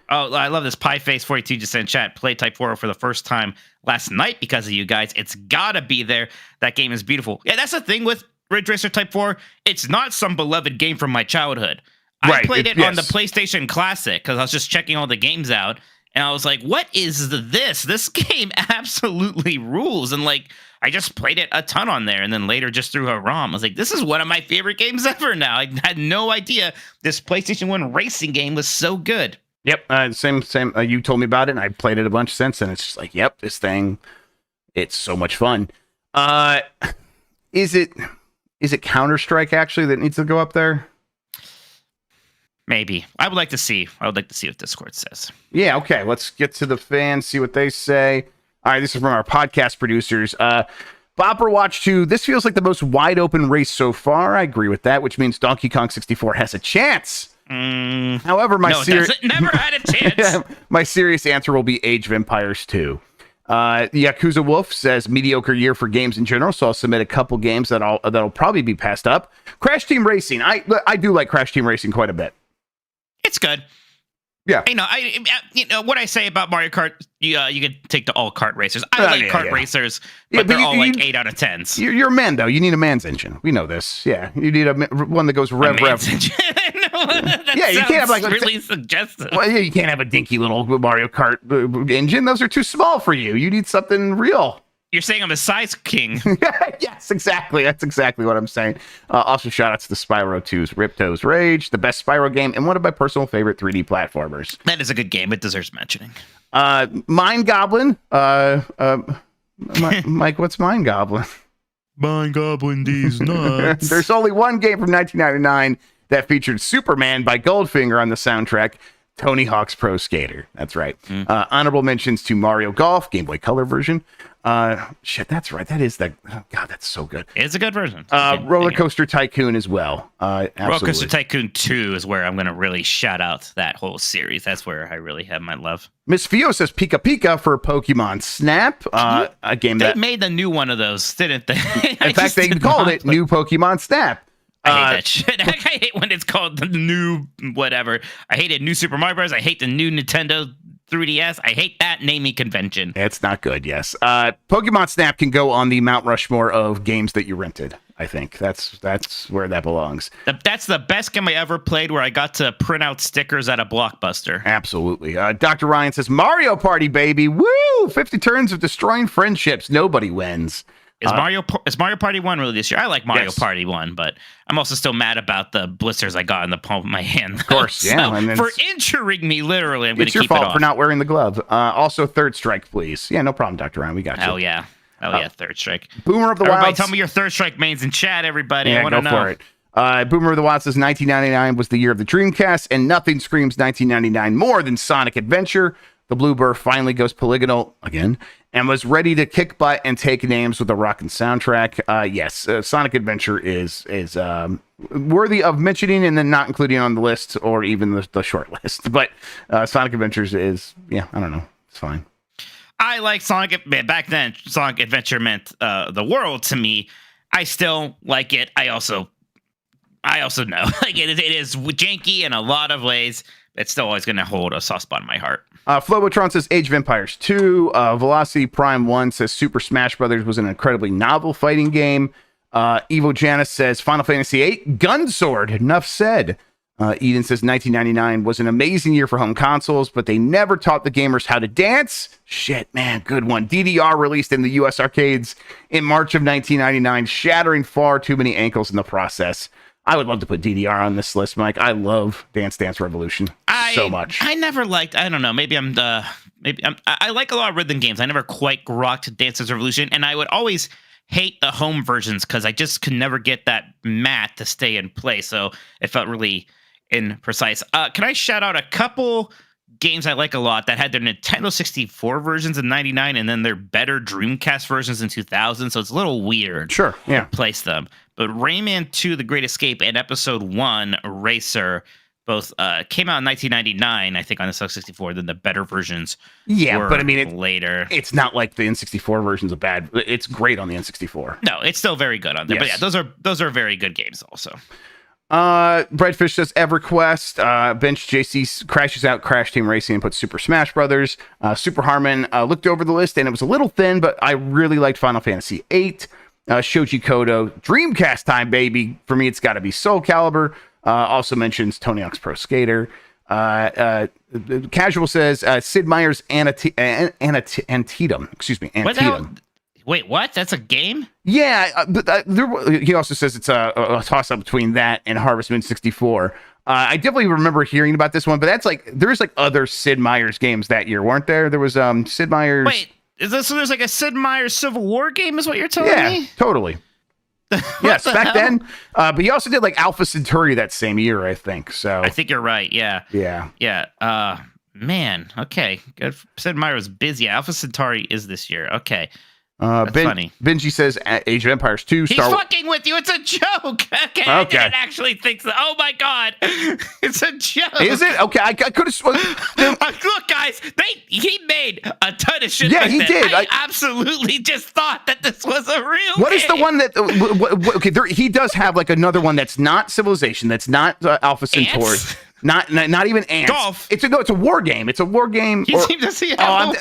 Speaker 4: Oh, I love this. Pieface42 just sent chat. Play Type 4 for the first time last night because of you guys. It's gotta be there. That game is beautiful. Yeah, that's the thing with Ridge Racer Type 4. It's not some beloved game from my childhood. I played it on the PlayStation Classic because I was just checking all the games out. And I was like, what is this? This game absolutely rules. And like, I just played it a ton on there. And then later just through a ROM. I was like, this is one of my favorite games ever now. I had no idea this PlayStation 1 racing game was so good.
Speaker 1: Yep, same. You told me about it, and I played it a bunch since, and it's just like, yep, this thing, it's so much fun. Is it Counter-Strike actually that needs to go up there?
Speaker 4: Maybe. I would like to see. I would like to see what Discord says.
Speaker 1: Yeah, okay. Let's get to the fans, see what they say. All right, this is from our podcast producers. Bopper Watch 2, this feels like the most wide open race so far. I agree with that, which means Donkey Kong 64 has a chance. However, my
Speaker 4: never had a chance.
Speaker 1: My serious answer will be Age of Empires 2. Yakuza Wolf says mediocre year for games in general, so I'll submit a couple games that'll probably be passed up. Crash Team Racing, I do like Crash Team Racing quite a bit.
Speaker 4: It's good.
Speaker 1: Yeah,
Speaker 4: what I say about Mario Kart, you could take to all kart racers. I like kart racers, but they're all like 8 out of 10s.
Speaker 1: You're a man though. You need a man's engine. We know this. Yeah, you need one that goes rev.
Speaker 4: Yeah, you can't have like really suggestive.
Speaker 1: Well, yeah, you can't have a dinky little Mario Kart engine. Those are too small for you. You need something real.
Speaker 4: You're saying I'm a size king.
Speaker 1: Yes, exactly. That's exactly what I'm saying. Also, shout outs to Spyro 2's Ripto's Rage, the best Spyro game, and one of my personal favorite 3D platformers.
Speaker 4: That is a good game. It deserves mentioning.
Speaker 1: Mind Goblin. Mike, what's Mind Goblin?
Speaker 3: Mind Goblin, these nuts.
Speaker 1: There's only one game from 1999 that featured Superman by Goldfinger on the soundtrack. Tony Hawk's Pro Skater. That's right. Honorable mentions to Mario Golf, Game Boy Color version. That's right. That is God, that's so good.
Speaker 4: It's a good version.
Speaker 1: Roller Coaster Tycoon as well. Absolutely.
Speaker 4: Roller Coaster Tycoon 2 is where I'm going to really shout out that whole series. That's where I really have my love.
Speaker 1: Miss Fio says Pika Pika for Pokemon Snap. A game
Speaker 4: they made a new one of those, didn't they?
Speaker 1: In fact, they called it New Pokemon Snap.
Speaker 4: I hate that shit. I hate when it's called the new whatever. I hated New Super Mario Bros. I hate the new Nintendo 3DS. I hate that naming convention.
Speaker 1: It's not good, yes. Pokemon Snap can go on the Mount Rushmore of games that you rented. I think that's where that belongs.
Speaker 4: That's the best game I ever played where I got to print out stickers at a Blockbuster.
Speaker 1: Absolutely. Dr. Ryan says, Mario Party, baby. Woo! 50 turns of destroying friendships. Nobody wins.
Speaker 4: Is Mario Party 1 really this year? I like Mario Party 1, but I'm also still mad about the blisters I got in the palm of my hand.
Speaker 1: Of course, yeah.
Speaker 4: So for injuring me, literally, I'm going to keep it off.
Speaker 1: It's your fault for not wearing the glove. Also, Third Strike, please. Yeah, no problem, Dr. Ryan. We got you.
Speaker 4: Oh, yeah. Third Strike.
Speaker 1: Boomer of the
Speaker 4: Everybody
Speaker 1: Wild.
Speaker 4: tell me your Third Strike mains in chat, everybody.
Speaker 1: Yeah,
Speaker 4: I want to know.
Speaker 1: Go for it. Boomer of the Wild says 1999 was the year of the Dreamcast, and nothing screams 1999 more than Sonic Adventure. The Blue Burr finally goes polygonal again and was ready to kick butt and take names with a rockin' soundtrack. Yes, Sonic Adventure is worthy of mentioning and then not including on the list or even the short list. But Sonic Adventures is, I don't know. It's fine.
Speaker 4: I like Sonic. Back then, Sonic Adventure meant the world to me. I still like it. I also know like it is janky in a lot of ways. It's still always going to hold a soft spot in my heart.
Speaker 1: Flobotron says Age of Empires 2. Velocity Prime 1 says Super Smash Brothers was an incredibly novel fighting game. Evo Janice says Final Fantasy VIII. Gunsword. Enough said. Eden says 1999 was an amazing year for home consoles, but they never taught the gamers how to dance. Shit, man, good one. DDR released in the U.S. arcades in March of 1999, shattering far too many ankles in the process. I would love to put DDR on this list, Mike. I love Dance Dance Revolution so much.
Speaker 4: I never liked. I don't know. I like a lot of rhythm games. I never quite rocked Dance Dance Revolution, and I would always hate the home versions because I just could never get that mat to stay in place. So it felt really imprecise. Can I shout out a couple games I like a lot that had their Nintendo 64 versions in 99 and then their better Dreamcast versions in 2000? So it's a little weird.
Speaker 1: Sure, yeah.
Speaker 4: To place them. But Rayman 2, The Great Escape, and Episode 1, Racer, both came out in 1999, I think, on the 64. Then the better versions were
Speaker 1: but I mean,
Speaker 4: later.
Speaker 1: It's not like the N64 version's a bad. It's great on the N64.
Speaker 4: No, it's still very good on there.
Speaker 1: Yes.
Speaker 4: But yeah, those are very good games also.
Speaker 1: Breadfish says EverQuest. Bench JC crashes out Crash Team Racing and puts Super Smash Brothers. Super Harmon looked over the list and it was a little thin, but I really liked Final Fantasy VIII. Shoji Kodo, Dreamcast time, baby. For me, it's got to be Soul Calibur. Also mentions Tony Hawk's Pro Skater. Casual says Sid Meier's Antietam. Excuse me, Antietam.
Speaker 4: Wait, what? That's a game?
Speaker 1: Yeah, but he also says it's a toss-up between that and Harvest Moon 64. I definitely remember hearing about this one, but there's other Sid Meier's games that year, weren't there? There was Sid Meier's...
Speaker 4: Wait, so there's like a Sid Meier's Civil War game is what you're telling me?
Speaker 1: Yeah, totally. Yes,
Speaker 4: the
Speaker 1: back
Speaker 4: hell?
Speaker 1: then. But he also did like Alpha Centauri that same year, I think. So
Speaker 4: I think you're right. Yeah.
Speaker 1: yeah.
Speaker 4: Yeah. Man. Okay. Good. Sid Meier was busy. Alpha Centauri is this year. Okay. That's funny.
Speaker 1: Benji says Age of Empires 2.
Speaker 4: He's fucking with you. It's a joke. Okay. I
Speaker 1: Okay.
Speaker 4: didn't actually think so. Oh my god. It's a joke.
Speaker 1: Is it? Okay, I could have
Speaker 4: Look, guys, he made a ton of shit.
Speaker 1: Yeah,
Speaker 4: back
Speaker 1: he
Speaker 4: then.
Speaker 1: did.
Speaker 4: I absolutely just thought that this was a real.
Speaker 1: What is the
Speaker 4: game.
Speaker 1: one that? Okay, he does have like another one that's not Civilization, that's not Alpha Centauri,
Speaker 4: Ants?
Speaker 1: not even Ants.
Speaker 4: Golf.
Speaker 1: It's a war game. It's a war game.
Speaker 4: You seem to see how.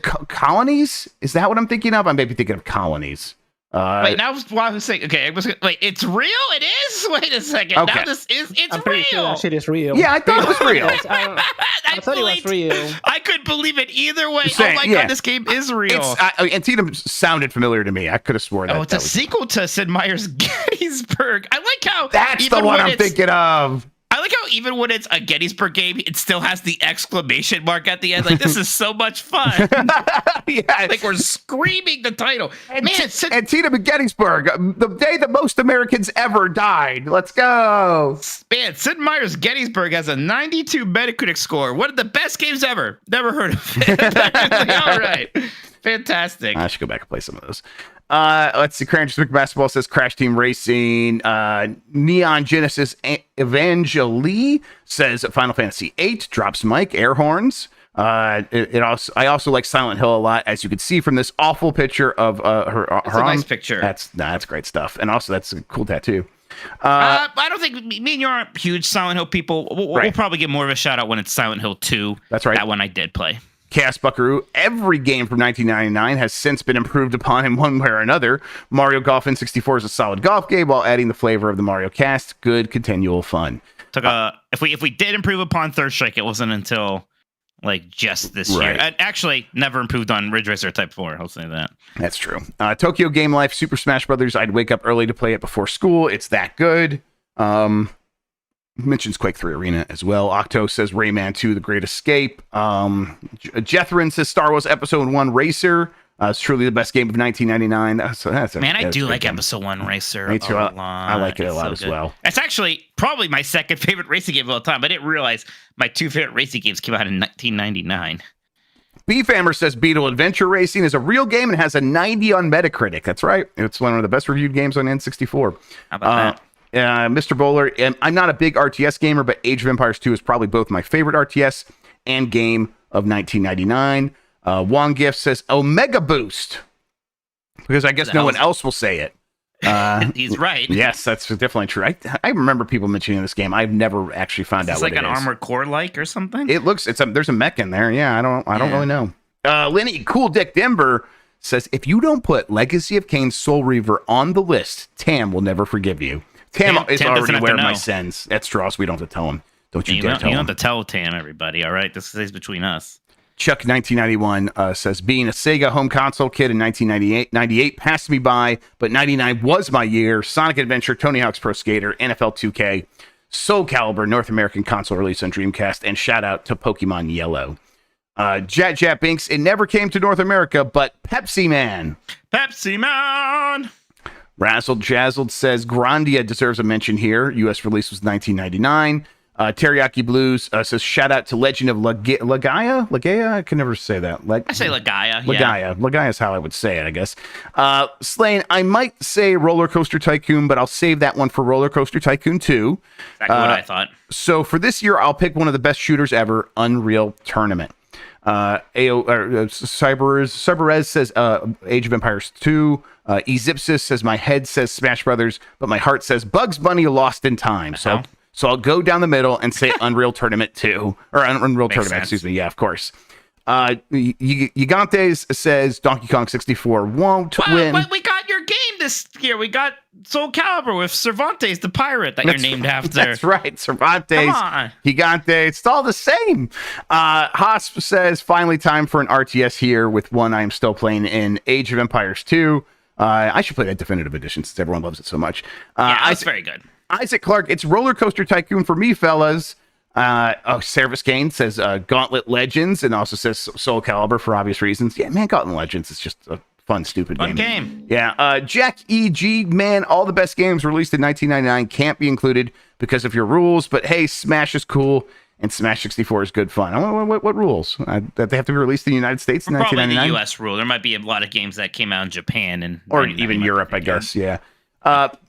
Speaker 1: Colonies? Is that what I'm thinking of? I may be thinking of Colonies.
Speaker 4: Wait, now I was saying, okay, wait, it's real? It is? Wait a second.
Speaker 1: Okay.
Speaker 4: Now it's
Speaker 2: I'm pretty sure
Speaker 4: real.
Speaker 2: that shit is real.
Speaker 1: Yeah, I thought it was real.
Speaker 2: I thought it was real.
Speaker 4: I couldn't believe it either way.
Speaker 1: Saying,
Speaker 4: Oh my
Speaker 1: yeah.
Speaker 4: god, this game is real.
Speaker 1: Antietam sounded familiar to me. I could have sworn that.
Speaker 4: It's a sequel to Sid Meier's Gettysburg. I like how
Speaker 1: That's the
Speaker 4: even
Speaker 1: one
Speaker 4: when
Speaker 1: I'm
Speaker 4: it's-
Speaker 1: thinking of.
Speaker 4: I like how even when it's a Gettysburg game, it still has the exclamation mark at the end. Like, this is so much fun.
Speaker 1: Yeah,
Speaker 4: Like, we're screaming the title. Man, Sid,
Speaker 1: Antietam and Gettysburg, the day that most Americans ever died. Let's go.
Speaker 4: Sid Meier's Gettysburg has a 92 Metacritic score. One of the best games ever. Never heard of it. All right. Fantastic.
Speaker 1: I should go back and play some of those. Let's see. Crash Basketball says Crash Team Racing. Neon Genesis Evangeli says Final Fantasy VIII. Drops Mike air horns. I also like Silent Hill a lot, as you can see from this awful picture of her.
Speaker 4: That's a nice picture.
Speaker 1: That's great stuff, and also that's a cool tattoo.
Speaker 4: I don't think me and you aren't huge Silent Hill people. We'll
Speaker 1: Right.
Speaker 4: probably get more of a shout out when it's Silent Hill 2.
Speaker 1: That's right.
Speaker 4: That one I did play.
Speaker 1: Chaos Buckaroo. Every game from 1999 has since been improved upon in one way or another. Mario Golf N64 is a solid golf game while adding the flavor of the Mario cast. Good continual fun.
Speaker 4: If we did improve upon Third Strike, it wasn't until like just this year.
Speaker 1: Right.
Speaker 4: And actually, never improved on Ridge Racer Type 4. I'll say that.
Speaker 1: That's true. Tokyo Game Life, Super Smash Brothers. I'd wake up early to play it before school. It's that good. Mentions Quake 3 Arena as well. Octo says Rayman 2, The Great Escape. Jethrin says Star Wars Episode 1 Racer. It's truly the best game of 1999.
Speaker 4: Man, I do like Episode 1 Racer.
Speaker 1: Me too.
Speaker 4: A lot.
Speaker 1: I like it a
Speaker 4: It's
Speaker 1: lot
Speaker 4: so
Speaker 1: as
Speaker 4: good.
Speaker 1: well.
Speaker 4: It's actually probably my second favorite racing game of all time. I didn't realize my two favorite racing games came out in 1999.
Speaker 1: Beefhammer says Beetle Adventure Racing is a real game and has a 90 on Metacritic. That's right. It's one of the best reviewed games on N64.
Speaker 4: How about that?
Speaker 1: Mr. Bowler, I'm not a big RTS gamer, but Age of Empires 2 is probably both my favorite RTS and game of 1999. Wong Gift says Omega Boost, because I guess no one else will say it.
Speaker 4: He's right.
Speaker 1: Yes, that's definitely true. I remember people mentioning this game. I've never actually found out
Speaker 4: It's
Speaker 1: what
Speaker 4: like
Speaker 1: it
Speaker 4: an
Speaker 1: is.
Speaker 4: Armored Core like or something.
Speaker 1: It looks there's a mech in there. Yeah, I don't really know. Lenny Cool Dick Denver says if you don't put Legacy of Kain Soul Reaver on the list, Tam will never forgive you. Tam is
Speaker 4: Tam doesn't
Speaker 1: already
Speaker 4: have
Speaker 1: aware
Speaker 4: to
Speaker 1: of my
Speaker 4: know.
Speaker 1: sins. That's true. Also, we don't have to tell him. Don't you
Speaker 4: You
Speaker 1: dare
Speaker 4: don't
Speaker 1: tell him.
Speaker 4: have to tell Tam, everybody. All right, this stays between us.
Speaker 1: Chuck 1991 says being a Sega home console kid in 1998 passed me by, but 99 was my year. Sonic Adventure, Tony Hawk's Pro Skater, NFL 2K, Soul Calibur, North American console release on Dreamcast, and shout out to Pokemon Yellow. Jat Binks, it never came to North America, but Pepsi Man.
Speaker 4: Pepsi Man.
Speaker 1: Razzled Jazzled says Grandia deserves a mention here. U.S. release was 1999. Teriyaki Blues says shout out to Legend of Lagaya. Lagaya? I can never say that.
Speaker 4: I say Lagaya.
Speaker 1: Lagaya. Lagaya is how I would say it, I guess. Slane, I might say Roller Coaster Tycoon, but I'll save that one for Roller Coaster Tycoon 2.
Speaker 4: Exactly what I thought.
Speaker 1: So for this year, I'll pick one of the best shooters ever, Unreal Tournament. Cyberez says Age of Empires 2. Ezipsis says my head says Smash Brothers, but my heart says Bugs Bunny Lost in Time. So I'll go down the middle and say Unreal Tournament 2. Or Unreal Tournament,
Speaker 4: sense.
Speaker 1: excuse me. Yeah, of course. Gigantes says Donkey Kong 64 won't win.
Speaker 4: But we got your game this year. We got Soul Calibur with Cervantes the pirate that you're named after.
Speaker 1: That's right. Cervantes,
Speaker 4: Come on.
Speaker 1: Gigante. It's all the same. Haas says, finally time for an RTS here with one I'm still playing in Age of Empires 2. I should play that definitive edition since everyone loves it so much.
Speaker 4: That's very good.
Speaker 1: Isaac Clark, it's Roller Coaster Tycoon for me, fellas. Service Gain says Gauntlet Legends and also says Soul Calibur for obvious reasons. Yeah, man, Gauntlet Legends is just a fun, stupid
Speaker 4: Fun
Speaker 1: game.
Speaker 4: game.
Speaker 1: Yeah. Jack E.G., man, all the best games released in 1999 can't be included because of your rules, but hey, Smash is cool, and Smash 64 is good fun. What rules? That they have to be released in the United States in
Speaker 4: Probably
Speaker 1: 1999?
Speaker 4: the U.S. rule. There might be a lot of games that came out in Japan and
Speaker 1: Or even Europe, I guess, yeah.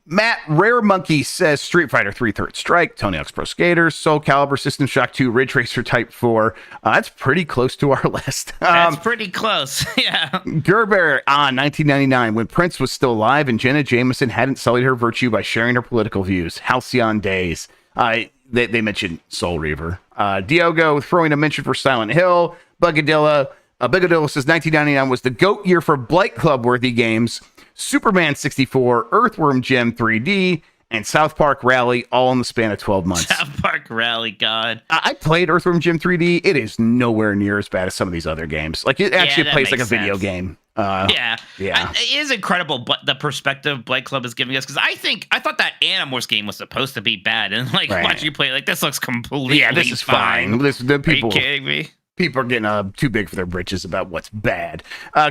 Speaker 1: Matt Rare Monkey says Street Fighter 3 Third Strike, Tony Hawk's Pro Skater, Soul Calibur, System Shock 2, Ridge Racer Type 4. That's pretty close to our list.
Speaker 4: That's pretty close. Yeah.
Speaker 1: Gerber, 1999, when Prince was still alive and Jenna Jameson hadn't sullied her virtue by sharing her political views. Halcyon Days. They mentioned Soul Reaver. Diogo throwing a mention for Silent Hill. Bugadilla says 1999 was the GOAT year for Blight Club worthy games. Superman 64, Earthworm Jim 3D, and South Park Rally, all in the span of 12 months.
Speaker 4: South Park Rally, God.
Speaker 1: I played Earthworm Jim 3D. It is nowhere near as bad as some of these other games. Like, it actually
Speaker 4: that
Speaker 1: plays like a
Speaker 4: makes
Speaker 1: video
Speaker 4: sense.
Speaker 1: game.
Speaker 4: Yeah.
Speaker 1: Yeah.
Speaker 4: It is incredible, but the perspective Blight Club is giving us, because I thought that Animorphs game was supposed to be bad, and like
Speaker 1: Right.
Speaker 4: watching you play, like this looks completely
Speaker 1: Yeah, this is fine. The people,
Speaker 4: Are you kidding me?
Speaker 1: people are getting too big for their britches about what's bad.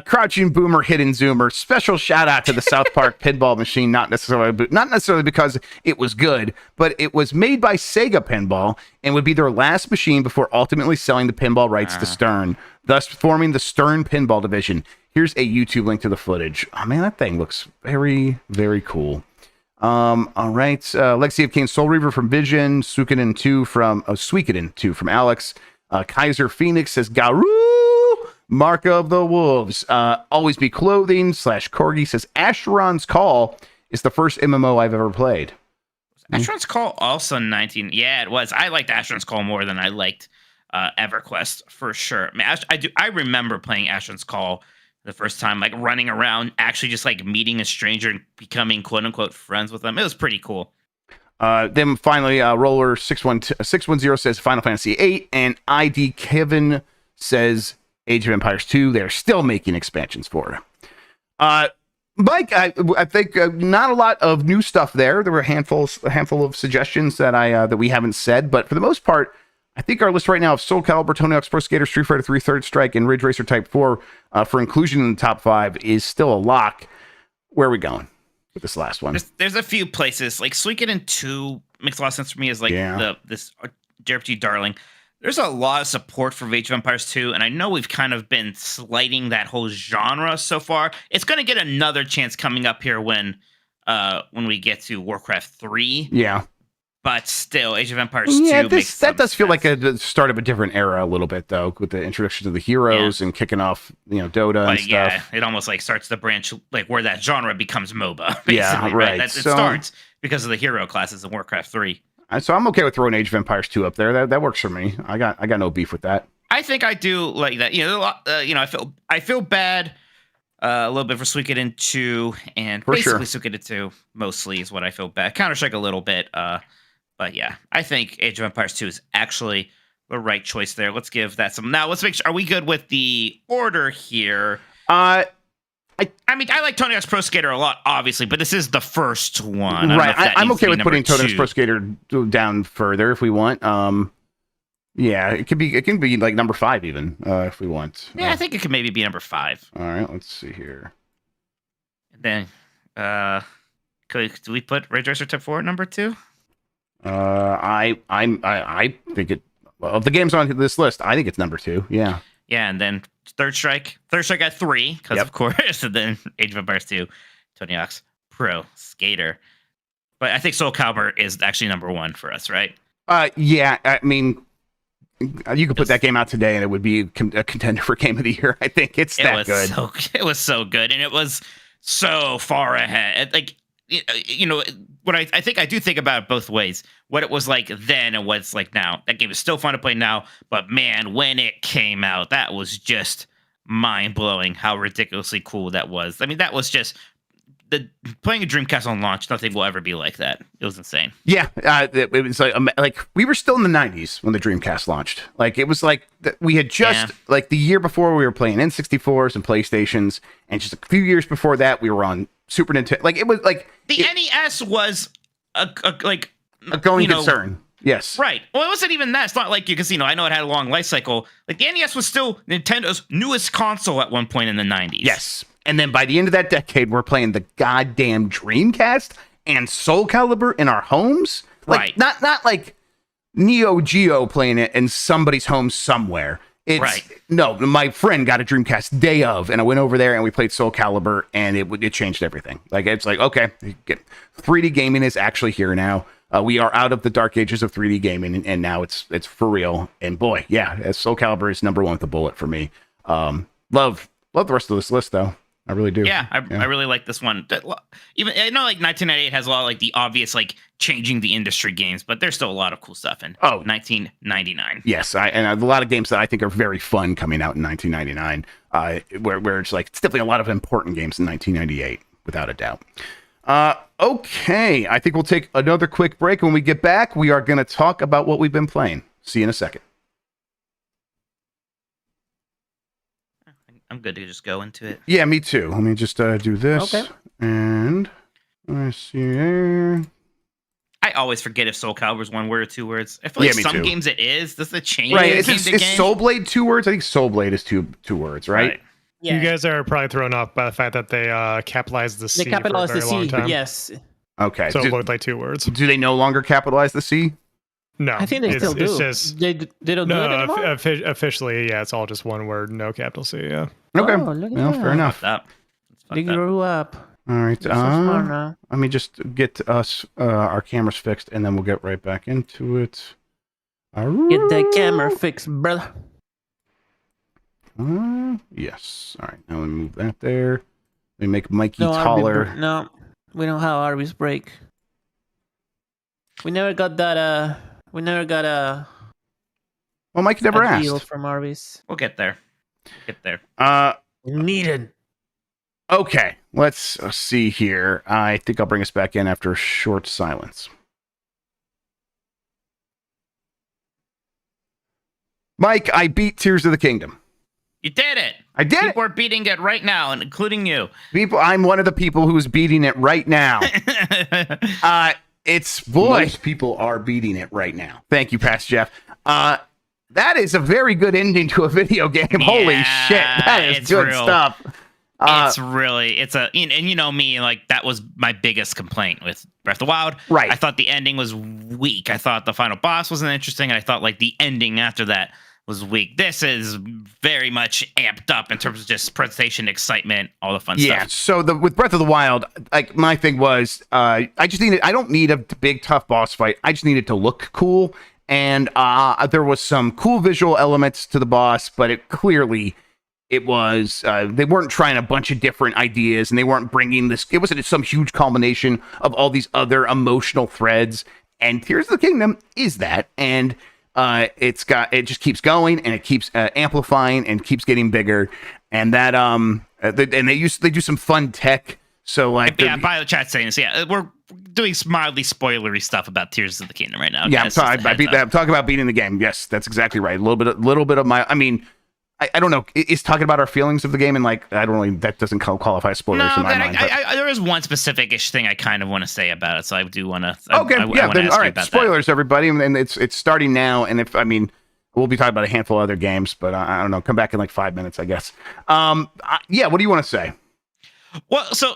Speaker 1: Crouching Boomer, Hidden Zoomer. Special shout out to the South Park pinball machine. Not necessarily because it was good, but it was made by Sega Pinball and would be their last machine before ultimately selling the pinball rights to Stern, thus forming the Stern Pinball division. Here's a YouTube link to the footage. Oh man, that thing looks very, very cool. All right. Legacy of Kain Soul Reaver from Vision. Suikoden 2 from Alex. Kaiser Phoenix says Garou, Mark of the Wolves. Always Be Clothing / Corgi says Asheron's Call is the first MMO I've ever played.
Speaker 4: Asheron's Call also 19. Yeah, it was. I liked Asheron's Call more than I liked EverQuest for sure. I mean, I remember playing Asheron's Call the first time, like running around, actually just like meeting a stranger and becoming quote unquote friends with them. It was pretty cool.
Speaker 1: Then finally, Roller 610 says Final Fantasy VIII, and ID Kevin says Age of Empires 2. They're still making expansions for it. Mike, I think not a lot of new stuff there. There were a handful of suggestions that we haven't said, but for the most part, I think our list right now of Soul Calibur, Tony Hawk's Pro Skater, Street Fighter 3 Third Strike, and Ridge Racer Type 4 for inclusion in the top 5 is still a lock. Where are we going with this last one?
Speaker 4: There's a few places like Suikoden 2 makes a lot of sense for me as like this JRPG darling. There's a lot of support for Age of Empires 2, and I know we've kind of been slighting that whole genre so far. It's going to get another chance coming up here when we get to Warcraft 3.
Speaker 1: Yeah.
Speaker 4: But still, Age of Empires 2
Speaker 1: that does feel like the start of a different era a little bit, though, with the introduction of the heroes and kicking off, Dota and stuff.
Speaker 4: Yeah, it almost like starts the branch, like where that genre becomes MOBA, basically.
Speaker 1: Yeah, right.
Speaker 4: It starts because of the hero classes in Warcraft 3.
Speaker 1: So I'm okay with throwing Age of Empires 2 up there. That works for me. I got no beef with that.
Speaker 4: I think I do like that. I feel bad a little bit for Suikoden 2, and
Speaker 1: For
Speaker 4: basically Suikoden 2 mostly is what I feel bad. Counter-Strike a little bit, but yeah, I think Age of Empires 2 is actually the right choice there. Let's give that some. Now let's make sure. Are we good with the order here?
Speaker 1: I
Speaker 4: mean, I like Tony Hawk's Pro Skater a lot, obviously, but this is the first one.
Speaker 1: Right. I'm okay with putting Tony Hawk's Pro Skater down further if we want. Yeah, it can be like number 5 even if we want.
Speaker 4: Yeah, I think it could maybe be number 5.
Speaker 1: All right, let's see here.
Speaker 4: And then, do we put Ridge Racer Type 4 at number 2?
Speaker 1: I think of the games on this list, I think it's number 2. Yeah.
Speaker 4: Yeah, and then Third Strike at 3, because of course, and then Age of Empires 2, Tony Hawk's Pro Skater. But I think Soul Calibur is actually number 1 for us, right?
Speaker 1: Yeah, I mean, you could put that game out today and it would be a contender for Game of the Year. I think it's that good.
Speaker 4: It was so good, and it was so far ahead. Like, what I think I do think about it both ways. What it was like then and what it's like now. That game is still fun to play now, but man, when it came out, that was just mind-blowing how ridiculously cool that was. I mean, that was just playing a Dreamcast on launch. Nothing will ever be like that. It was insane.
Speaker 1: Yeah, it was like we were still in the 90s when the Dreamcast launched. Like it was like we had just like the year before we were playing N64s and PlayStations, and just a few years before that we were on Super Nintendo. Like it was like
Speaker 4: the NES was a
Speaker 1: going concern. Yes.
Speaker 4: Right. Well, it wasn't even that. It's not like I know it had a long life cycle. Like the NES was still Nintendo's newest console at one point in the 90s.
Speaker 1: Yes. And then by the end of that decade, we're playing the goddamn Dreamcast and Soul Calibur in our homes. Like,
Speaker 4: Right.
Speaker 1: Not like Neo Geo playing it in somebody's home somewhere. It's
Speaker 4: Right.
Speaker 1: No, my friend got a Dreamcast day of, and I went over there and we played Soul Calibur, and it changed everything. Like, it's like, okay, 3D gaming is actually here now. We are out of the dark ages of 3D gaming, and now it's for real. And boy, yeah, Soul Calibur is number one with the bullet for me. Love the rest of this list though. I really do.
Speaker 4: Yeah, I really like this one. Even I know like 1998 has a lot of like the obvious like changing the industry games, but there's still a lot of cool stuff in 1999.
Speaker 1: Yes, and a lot of games that I think are very fun coming out in 1999. Where it's like it's definitely a lot of important games in 1998, without a doubt. Okay, I think we'll take another quick break. When we get back, we are going to talk about what we've been playing. See you in a second.
Speaker 4: I'm good to just go into it.
Speaker 1: Yeah, me too. Let me just do this.
Speaker 2: Okay.
Speaker 1: And let's see here.
Speaker 4: I always forget if Soul Calibur is one word or two words. I feel
Speaker 1: Yeah,
Speaker 4: like
Speaker 1: me
Speaker 4: some
Speaker 1: too.
Speaker 4: games it is. Does it change?
Speaker 1: Right,
Speaker 4: game
Speaker 1: is
Speaker 4: to game?
Speaker 1: Soul Blade 2 words? I think Soul Blade is two words, right?
Speaker 2: Yeah.
Speaker 3: You guys are probably thrown off by the fact that they capitalized the C
Speaker 2: They capitalized
Speaker 3: for a
Speaker 2: the
Speaker 3: very long
Speaker 2: C.
Speaker 3: time.
Speaker 2: Yes.
Speaker 1: Okay.
Speaker 3: So it
Speaker 1: do,
Speaker 3: looked like 2 words.
Speaker 1: do they no longer capitalize the C?
Speaker 3: No,
Speaker 2: I think they still do.
Speaker 3: It's just
Speaker 2: They don't do it
Speaker 3: no.
Speaker 2: anymore?
Speaker 3: Officially, yeah, it's all just one word, no capital C. Yeah.
Speaker 1: Okay.
Speaker 2: Oh, look at
Speaker 1: Well,
Speaker 2: that.
Speaker 1: fair enough.
Speaker 4: That's
Speaker 2: They
Speaker 4: fucked up.
Speaker 2: grew up.
Speaker 1: All right.
Speaker 2: They're so smart now.
Speaker 1: Let me just get us our cameras fixed, and then we'll get right back into it.
Speaker 2: Get that camera fixed, brother.
Speaker 1: Yes. All right. Now let me move that there. Let me make Mikey
Speaker 2: No,
Speaker 1: taller.
Speaker 2: no, we don't have Arby's break. We never got that. We never got a
Speaker 1: Well, Mikey never
Speaker 2: deal
Speaker 1: asked.
Speaker 2: from Arby's.
Speaker 4: We'll get there.
Speaker 2: Needed.
Speaker 1: Okay. Let's see here. I think I'll bring us back in after a short silence. Mike, I beat Tears of the Kingdom.
Speaker 4: You did it.
Speaker 1: I did it.
Speaker 4: People are beating it right now, and including you.
Speaker 1: People, I'm one of the people who's beating it right now. It's boy. Most people are beating it right now. Thank you, Past Jeff. That is a very good ending to a video game. Holy shit, that is
Speaker 4: it's
Speaker 1: good
Speaker 4: real.
Speaker 1: stuff.
Speaker 4: It's a, and you know me, like that was my biggest complaint with Breath of the Wild.
Speaker 1: Right.
Speaker 4: I thought the ending was weak. I thought the final boss wasn't interesting, and I thought like the ending after that was weak. This is very much amped up in terms of just presentation, excitement, all the fun
Speaker 1: Yeah.
Speaker 4: stuff.
Speaker 1: So with Breath of the Wild, like my thing was, I don't need a big tough boss fight. I just need it to look cool. And there was some cool visual elements to the boss, but it was they weren't trying a bunch of different ideas, and they weren't bringing this. It wasn't some huge culmination of all these other emotional threads. And Tears of the Kingdom is that, and it just keeps going, and it keeps amplifying and keeps getting bigger. And that they do some fun tech. So like
Speaker 4: Yeah, by the chat saying this, yeah, we're doing mildly spoilery stuff about Tears of the Kingdom right now.
Speaker 1: Yeah,
Speaker 4: guys, just a
Speaker 1: I'm
Speaker 4: heads up.
Speaker 1: talking about beating the game. Yes, that's exactly right. A little bit of my. I mean, I don't know. Is talking about our feelings of the game, and like I don't really. That doesn't qualify as spoilers
Speaker 4: No,
Speaker 1: in my
Speaker 4: but
Speaker 1: mind. But,
Speaker 4: there is one specific-ish thing I kind of want to say about it, so I do want to.
Speaker 1: okay,
Speaker 4: I
Speaker 1: yeah.
Speaker 4: wanna
Speaker 1: Then
Speaker 4: ask
Speaker 1: all
Speaker 4: you
Speaker 1: right.
Speaker 4: about
Speaker 1: Spoilers, everybody, and it's starting now. And we'll be talking about a handful of other games, but I don't know. Come back in like 5 minutes, I guess. Yeah. What do you want to say?
Speaker 4: that. Well, so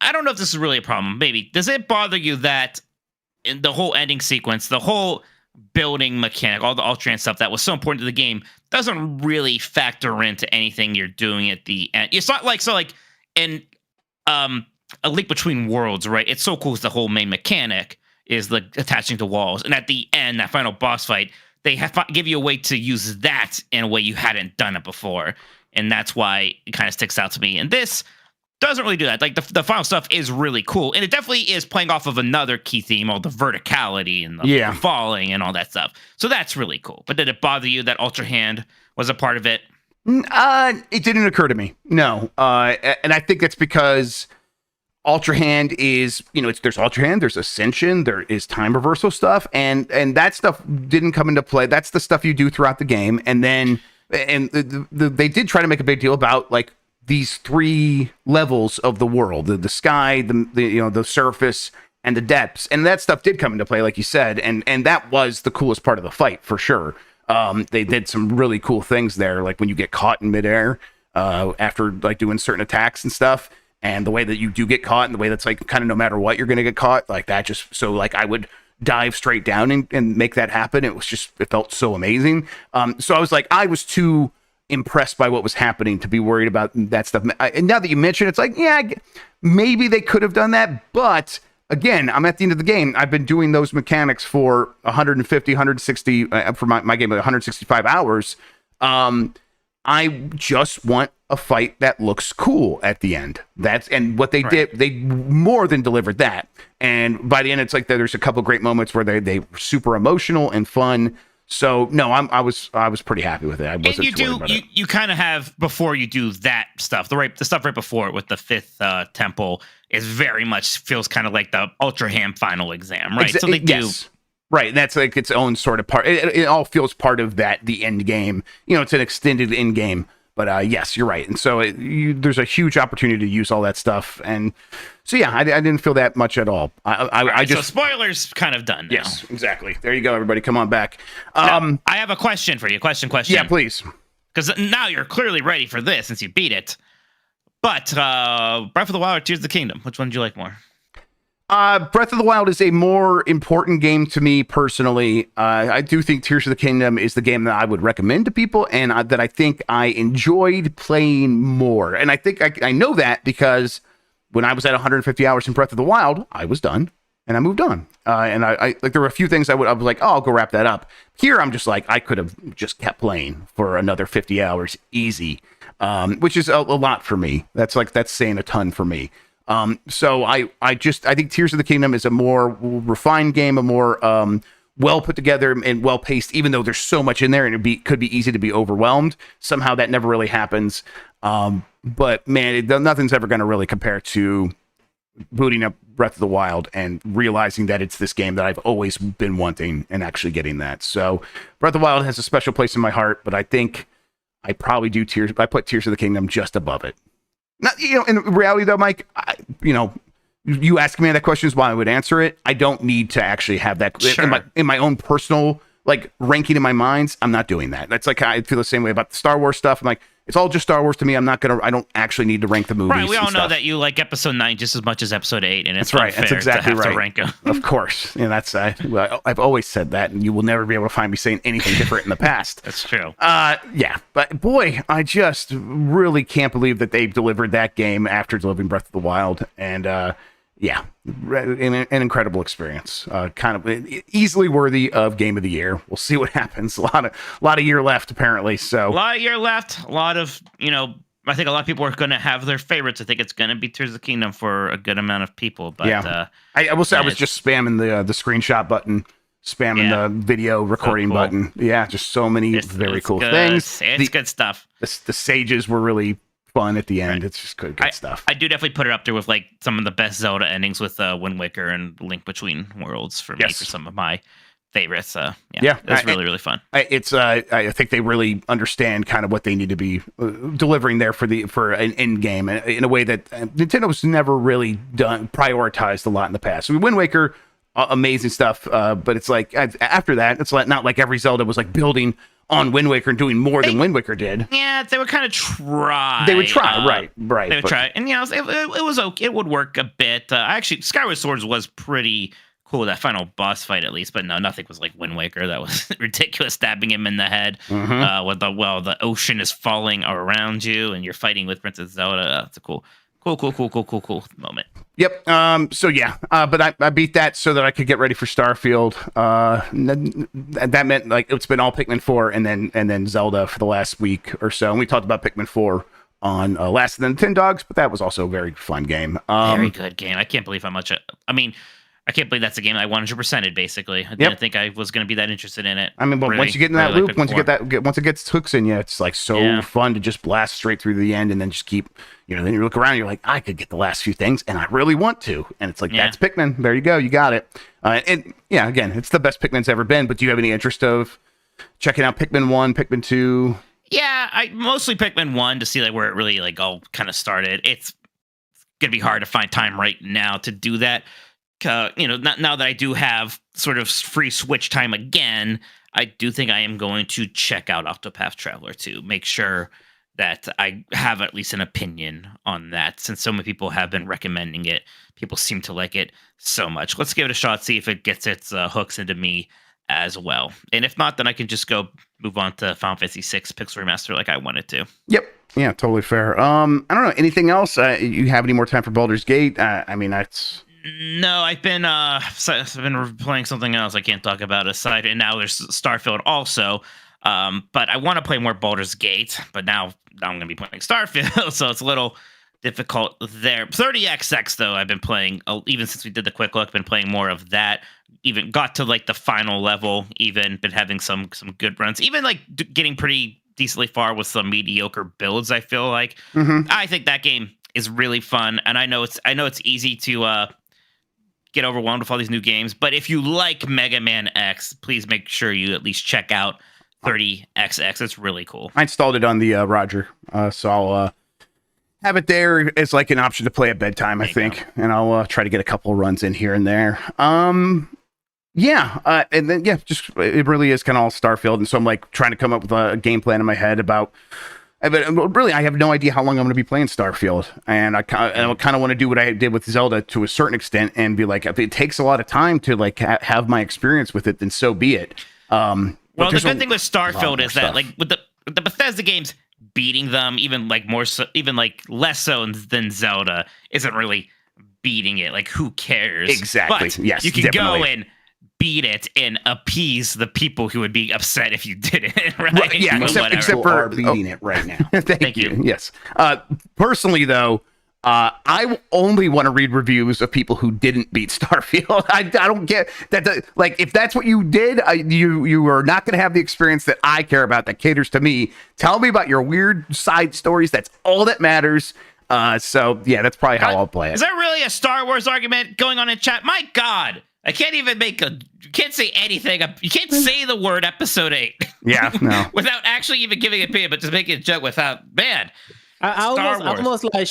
Speaker 4: I don't know if this is really a problem. Maybe does it bother you that in the whole ending sequence, the whole building mechanic, all the Ultraman stuff that was so important to the game doesn't really factor into anything you're doing at the end. It's not like in A Link Between Worlds, right? It's so cool. It's the whole main mechanic is the attaching to walls, and at the end, that final boss fight, they give you a way to use that in a way you hadn't done it before, and that's why it kind of sticks out to me. And this doesn't really do that. Like the final stuff is really cool, and it definitely is playing off of another key theme, all the verticality and the falling and all that stuff. So that's really cool. But did it bother you that Ultra Hand was a part of it?
Speaker 1: It didn't occur to me. No. And I think that's because Ultra Hand is, there's Ultra Hand, there's Ascension, there is time reversal stuff, and that stuff didn't come into play. That's the stuff you do throughout the game. And then they did try to make a big deal about like these 3 levels of the world, the sky, the surface, and the depths. And that stuff did come into play, like you said, and that was the coolest part of the fight for sure. They did some really cool things there, like when you get caught in midair. after like doing certain attacks and stuff. And the way that you do get caught, and the way that's like kind of no matter what you're going to get caught, like that just so like I would dive straight down and make that happen. It felt so amazing. So I was too impressed by what was happening to be worried about that stuff. And now that you mention it, it's like, yeah, maybe they could have done that. But again, I'm at the end of the game. I've been doing those mechanics for 150, 160, for my game, 165 hours. I just want a fight that looks cool at the end. And what they did, they more than delivered that. And by the end, it's like there's a couple great moments where they were super emotional and fun. So no, I was pretty happy with it. I wasn't
Speaker 4: and
Speaker 1: too worried about it.
Speaker 4: You kind of have, before you do that stuff, the stuff right before it with the fifth temple is very much feels kind of like the Ultra Ham final exam, right? So they do.
Speaker 1: Yes. Right, that's like its own sort of part. It all feels part of the end game. It's an extended end game. But yes, you're right. And so there's a huge opportunity to use all that stuff. And so, yeah, I didn't feel that much at all. I just...
Speaker 4: So spoilers kind of done now.
Speaker 1: Yes, exactly. There you go, everybody. Come on back.
Speaker 4: I have a question for you. Question.
Speaker 1: Yeah, please.
Speaker 4: Because now you're clearly ready for this since you beat it. But Breath of the Wild or Tears of the Kingdom? Which one do you like more?
Speaker 1: Breath of the Wild is a more important game to me personally. I do think Tears of the Kingdom is the game that I would recommend to people, and that I think I enjoyed playing more. And I think I know that because when I was at 150 hours in Breath of the Wild, I was done and I moved on. And I like there were a few things I was like, oh, I'll go wrap that up. Here, I'm just like I could have just kept playing for another 50 hours easy, which is a lot for me. That's saying a ton for me. So I think Tears of the Kingdom is a more refined game, a more well put together and well paced, even though there's so much in there and could be easy to be overwhelmed. Somehow that never really happens. But man, nothing's ever going to really compare to booting up Breath of the Wild and realizing that it's this game that I've always been wanting and actually getting that. So Breath of the Wild has a special place in my heart, but I think I probably do I put Tears of the Kingdom just above it. Not, in reality though, Mike, you asking me that question is why I would answer it. I don't need to actually have that in my own personal ranking in my mind. I'm not doing that. That's like, I feel the same way about the Star Wars stuff. I'm like, it's all just Star Wars to me. I don't actually need to rank the movies.
Speaker 4: Right. We all know that you like episode 9 just as much as episode 8. And it's
Speaker 1: that's right. That's exactly
Speaker 4: to have
Speaker 1: right.
Speaker 4: To rank them.
Speaker 1: Of course. And that's, I've always said that, and you will never be able to find me saying anything different in the past.
Speaker 4: That's true.
Speaker 1: Yeah. But boy, I just really can't believe that they delivered that game after delivering Breath of the Wild. And, yeah, an incredible experience. Kind of easily worthy of Game of the Year. We'll see what happens. A lot of year left, apparently. So
Speaker 4: a lot of year left. A lot of I think a lot of people are going to have their favorites. I think it's going to be Tears of the Kingdom for a good amount of people. But yeah,
Speaker 1: I will say I was just spamming the screenshot button, spamming the video recording button. Yeah, just so many very cool things.
Speaker 4: It's good stuff.
Speaker 1: The sages were really fun at the end. Right. It's just good stuff.
Speaker 4: I do definitely put it up there with like some of the best Zelda endings with Wind Waker and Link Between Worlds for me, for some of my favorites. It's really, really fun.
Speaker 1: I think they really understand kind of what they need to be delivering there for an end game in a way that Nintendo's never really prioritized a lot in the past. I mean, Wind Waker, amazing stuff, but it's like after that, it's not like every Zelda was like building on Wind Waker and doing more than Wind Waker did.
Speaker 4: Yeah, they would kind of try.
Speaker 1: They would try, right.
Speaker 4: They would try, and it was okay. It would work a bit. Actually, Skyward Swords was pretty cool, that final boss fight at least. But no, nothing was like Wind Waker. That was ridiculous, stabbing him in the head. With the ocean is falling around you, and you're fighting with Princess Zelda. It's a cool moment.
Speaker 1: Yep. So yeah. But I beat that so that I could get ready for Starfield. That meant like it's been all Pikmin 4 and then Zelda for the last week or so. And we talked about Pikmin 4 on Last of the Nintendo Dogs, but that was also a very fun game.
Speaker 4: Very good game. I can't believe how much. I can't believe that's a game I 100%ed, basically. I didn't think I was going to be that interested in it.
Speaker 1: I mean, but really, once you get in that loop, once it gets hooks in you, it's like so fun to just blast straight through the end and then just keep, then you look around and you're like, I could get the last few things and I really want to. And it's like, that's Pikmin. There you go. You got it. And yeah, again, it's the best Pikmin's ever been, but do you have any interest of checking out Pikmin 1, Pikmin 2?
Speaker 4: Yeah, I mostly Pikmin 1 to see like where it really like all kind of started. It's going to be hard to find time right now to do that. Now that I do have sort of free Switch time again, I do think I am going to check out Octopath Traveler 2. Make sure, that I have at least an opinion on that, since so many people have been recommending it. People seem to like it so much. Let's give it a shot, see if it gets its hooks into me as well. And if not, then I can just go move on to Final Fantasy VI Pixel Remaster like I wanted to.
Speaker 1: Yep. Yeah, totally fair. I don't know. Anything else? You have any more time for Baldur's Gate? I mean, that's...
Speaker 4: No, I've been playing something else I can't talk about aside, and now there's Starfield also. But I want to play more Baldur's Gate, but now I'm going to be playing Starfield, so it's a little difficult there. 30XX though, I've been playing even since we did the quick look. Been playing more of that. Even got to like the final level. Even been having some good runs. Even like getting pretty decently far with some mediocre builds. I feel like I think that game is really fun, and I know it's easy to get overwhelmed with all these new games. But if you like Mega Man X, please make sure you at least check out 30XX. It's really cool.
Speaker 1: I installed it on the Roger, so I'll have it there as like an option to play at bedtime, I think, and I'll try to get a couple runs in here and there. And then just it really is kind of all Starfield, and so I'm like trying to come up with a game plan in my head about. But really, I have no idea how long I'm going to be playing Starfield, and I kind of want to do what I did with Zelda to a certain extent, and be like, if it takes a lot of time to like have my experience with it, then so be it.
Speaker 4: Well, the good thing with Starfield is that like with the Bethesda games, beating them even like more so, even like less so than Zelda isn't really beating it. Like who cares?
Speaker 1: Exactly.
Speaker 4: But
Speaker 1: yes.
Speaker 4: You can
Speaker 1: definitely.
Speaker 4: go and beat it and appease the people who would be upset if you didn't. Right?
Speaker 1: Well, yeah. Except for
Speaker 6: beating it right now.
Speaker 1: Thank you. Yes. Personally, though. I only want to read reviews of people who didn't beat Starfield. I don't get that. Like, if that's what you did, you are not going to have the experience that I care about that caters to me. Tell me about your weird side stories. That's all that matters. So yeah, that's probably how I'll play it.
Speaker 4: Is that really a Star Wars argument going on in chat? My God, I can't even you can't say anything. You can't say the word episode 8.
Speaker 1: Yeah, no.
Speaker 4: Without actually even giving it opinion, but just making a joke without, man.
Speaker 2: I almost like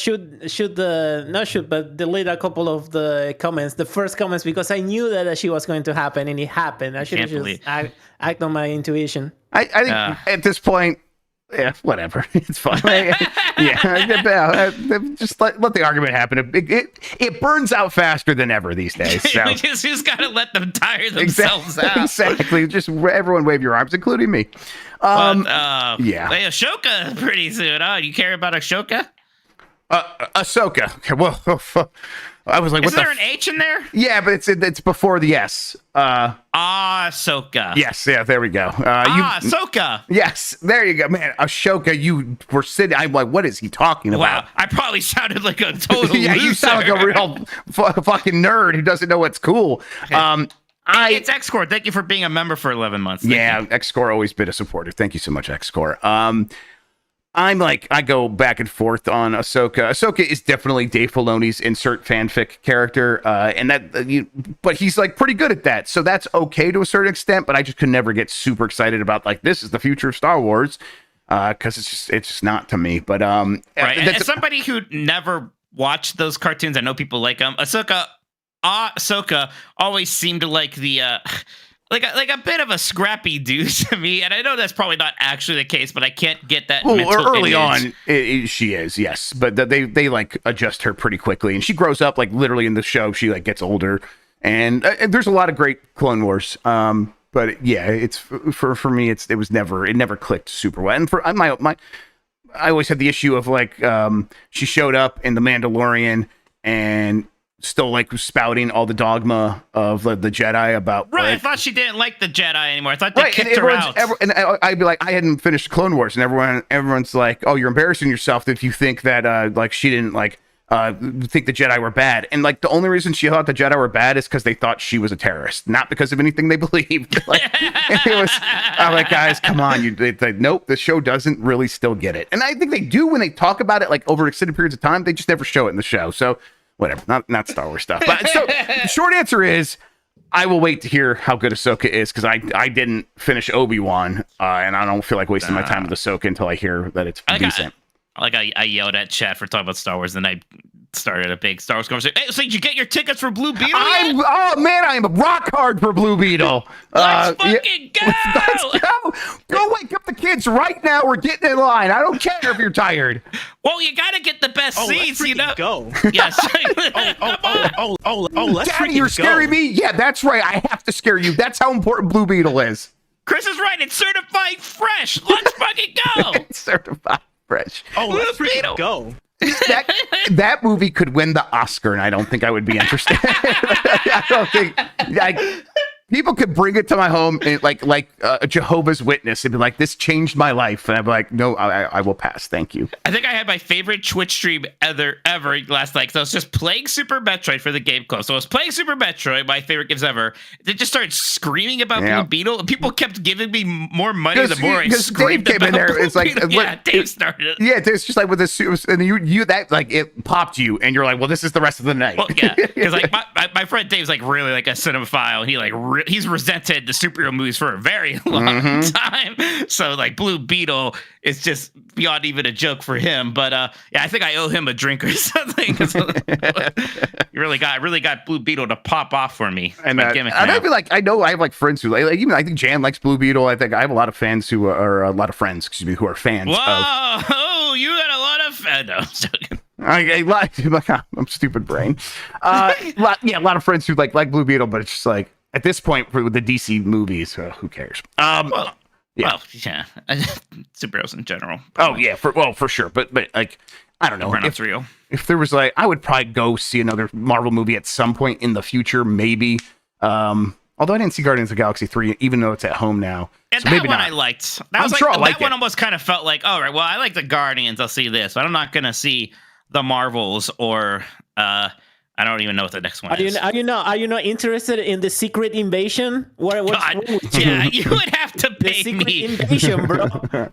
Speaker 2: but delete a couple of the comments, the first comments, because I knew that she was going to happen, and it happened. I should have just act on my intuition.
Speaker 1: I think at this point, yeah, whatever. It's fine. Just let the argument happen. It burns out faster than ever these days. So.
Speaker 4: We just gotta let them tire themselves out.
Speaker 1: Exactly. Just everyone wave your arms, including me. Yeah.
Speaker 4: Hey, Ashoka pretty soon. Oh, you care about Ashoka?
Speaker 1: Ahsoka. Okay, well, I was like,
Speaker 4: is there an H in there?
Speaker 1: Yeah, but it's before the S.
Speaker 4: Ahsoka.
Speaker 1: Yes, yeah, there we go.
Speaker 4: Ahsoka.
Speaker 1: Yes, there you go, man. Ashoka, you were sitting. I'm like, what is he talking about?
Speaker 4: Wow, I probably sounded like a total
Speaker 1: yeah,
Speaker 4: loser.
Speaker 1: You sound like a real fucking nerd who doesn't know what's cool.
Speaker 4: Okay. It's X-Core. Thank you for being a member for 11 months.
Speaker 1: Thank you. X-Core always been a supporter. Thank you so much, X-Core. I'm like, I go back and forth on Ahsoka. Ahsoka is definitely Dave Filoni's insert fanfic character, but he's like pretty good at that, so that's okay to a certain extent. But I just could never get super excited about like this is the future of Star Wars, because it's just not to me. But
Speaker 4: right. As somebody who never watched those cartoons, I know people like them. Ahsoka always seemed like the like a bit of a scrappy dude to me, and I know that's probably not actually the case, but I can't get that.
Speaker 1: Well, early on, she is, yes, but they like adjust her pretty quickly, and she grows up like literally in the show. She like gets older, and there's a lot of great Clone Wars. But yeah, it's for me, it never clicked super well, and for my I always had the issue of like she showed up in The Mandalorian and still like spouting all the dogma of the Jedi about
Speaker 4: right. I thought she didn't like the Jedi anymore. I thought they kicked her out.
Speaker 1: And I'd be like, I hadn't finished Clone Wars, and everyone's like, oh, you're embarrassing yourself if you think that like she didn't like think the Jedi were bad. And like the only reason she thought the Jedi were bad is because they thought she was a terrorist, not because of anything they believed. Like I'm like, guys, come on, nope, the show doesn't really still get it. And I think they do when they talk about it like over extended periods of time. They just never show it in the show. So whatever, not Star Wars stuff. But so the short answer is, I will wait to hear how good Ahsoka is, because I didn't finish Obi-Wan, and I don't feel like wasting my time with Ahsoka until I hear that it's decent.
Speaker 4: I yelled at chat for talking about Star Wars, and I started a big Star Wars conversation. Hey, so did you get your tickets for Blue Beetle yet?
Speaker 1: Oh man, I am rock hard for Blue Beetle.
Speaker 4: Let's fucking go!
Speaker 1: Let's go! Go wake up the kids right now. We're getting in line. I don't care if you're tired.
Speaker 4: Well, you gotta get the best seats, you know.
Speaker 6: Go.
Speaker 4: Yes.
Speaker 6: Let's
Speaker 1: Daddy, you're scaring me. Yeah, that's right. I have to scare you. That's how important Blue Beetle is.
Speaker 4: Chris is right. It's certified fresh. Let's fucking go.
Speaker 1: It's certified fresh.
Speaker 6: Let's
Speaker 4: Blue Beetle.
Speaker 6: go.
Speaker 1: That movie could win the Oscar, and I don't think I would be interested. I don't think people could bring it to my home and like a Jehovah's Witness and be like, "This changed my life," and I'd be like, "No, I will pass. Thank you."
Speaker 4: I think I had my favorite Twitch stream ever last night. So I was just playing Super Metroid for the Game Club. So I was playing Super Metroid, my favorite games ever. They just started screaming about Blue Beetle, and people kept giving me more money the more I screamed
Speaker 1: Dave came in
Speaker 4: about
Speaker 1: there.
Speaker 4: Blue
Speaker 1: It's like,
Speaker 4: Beetle. Dave started it.
Speaker 1: Yeah, it's just like with this, and you that like it popped you, and you're like, "Well, this is the rest of the night."
Speaker 4: Well, yeah, because like my friend Dave's like really like a cinephile, and he like he's resented the superhero movies for a very long time. So like Blue Beetle is just beyond even a joke for him. But yeah, I think I owe him a drink or something. You really got Blue Beetle to pop off for me.
Speaker 1: And I'd be like, I know I have like friends who like even I think Jan likes Blue Beetle. I think I have a lot of fans who are a lot of friends, who are fans.
Speaker 4: Whoa, you got a lot of fans. No, I'm joking.
Speaker 1: I'm stupid brain. A lot of friends who like Blue Beetle, but it's just like at this point for the DC movies, who cares?
Speaker 4: Well, superheroes in general.
Speaker 1: For sure. But like I don't know
Speaker 4: if real.
Speaker 1: If there was like, I would probably go see another Marvel movie at some point in the future, maybe. Although I didn't see Guardians of the Galaxy 3, even though it's at home now.
Speaker 4: And
Speaker 1: so
Speaker 4: that
Speaker 1: maybe
Speaker 4: one
Speaker 1: not.
Speaker 4: I liked. That one almost kind of felt like, all right, well, I like the Guardians. I'll see this, but I'm not gonna see the Marvels or I don't even know what the next one is.
Speaker 2: Are you not interested in the Secret Invasion?
Speaker 4: Yeah, you would have to pay
Speaker 2: Secret
Speaker 4: me.
Speaker 2: Invasion, bro.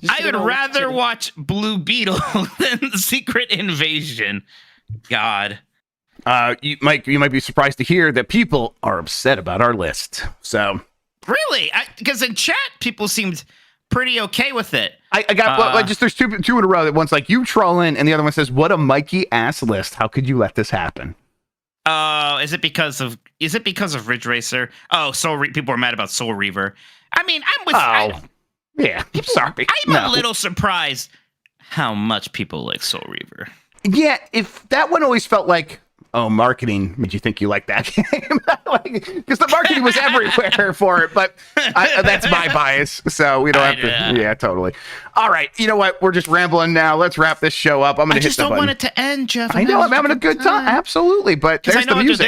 Speaker 4: I would rather watch Blue Beetle than Secret Invasion. God.
Speaker 1: You might be surprised to hear that people are upset about our list. So
Speaker 4: really, because in chat people seemed pretty okay with it.
Speaker 1: I got there's two in a row. That one's like you trolling, and the other one says, "What a Mikey ass list! How could you let this happen?"
Speaker 4: Is it because of Ridge Racer? Oh, people are mad about Soul Reaver. I mean, I'm with.
Speaker 1: Sorry.
Speaker 4: I'm a little surprised how much people like Soul Reaver.
Speaker 1: Yeah, if that one always felt like, oh, marketing made you think you liked that game, because the marketing was everywhere for it. But that's my bias, so we don't have to. Yeah, totally. All right, you know what? We're just rambling now. Let's wrap this show up. I'm gonna hit the button. I just don't
Speaker 4: want it to end, Jeff.
Speaker 1: I know I'm having a good time. Absolutely, but there's the music.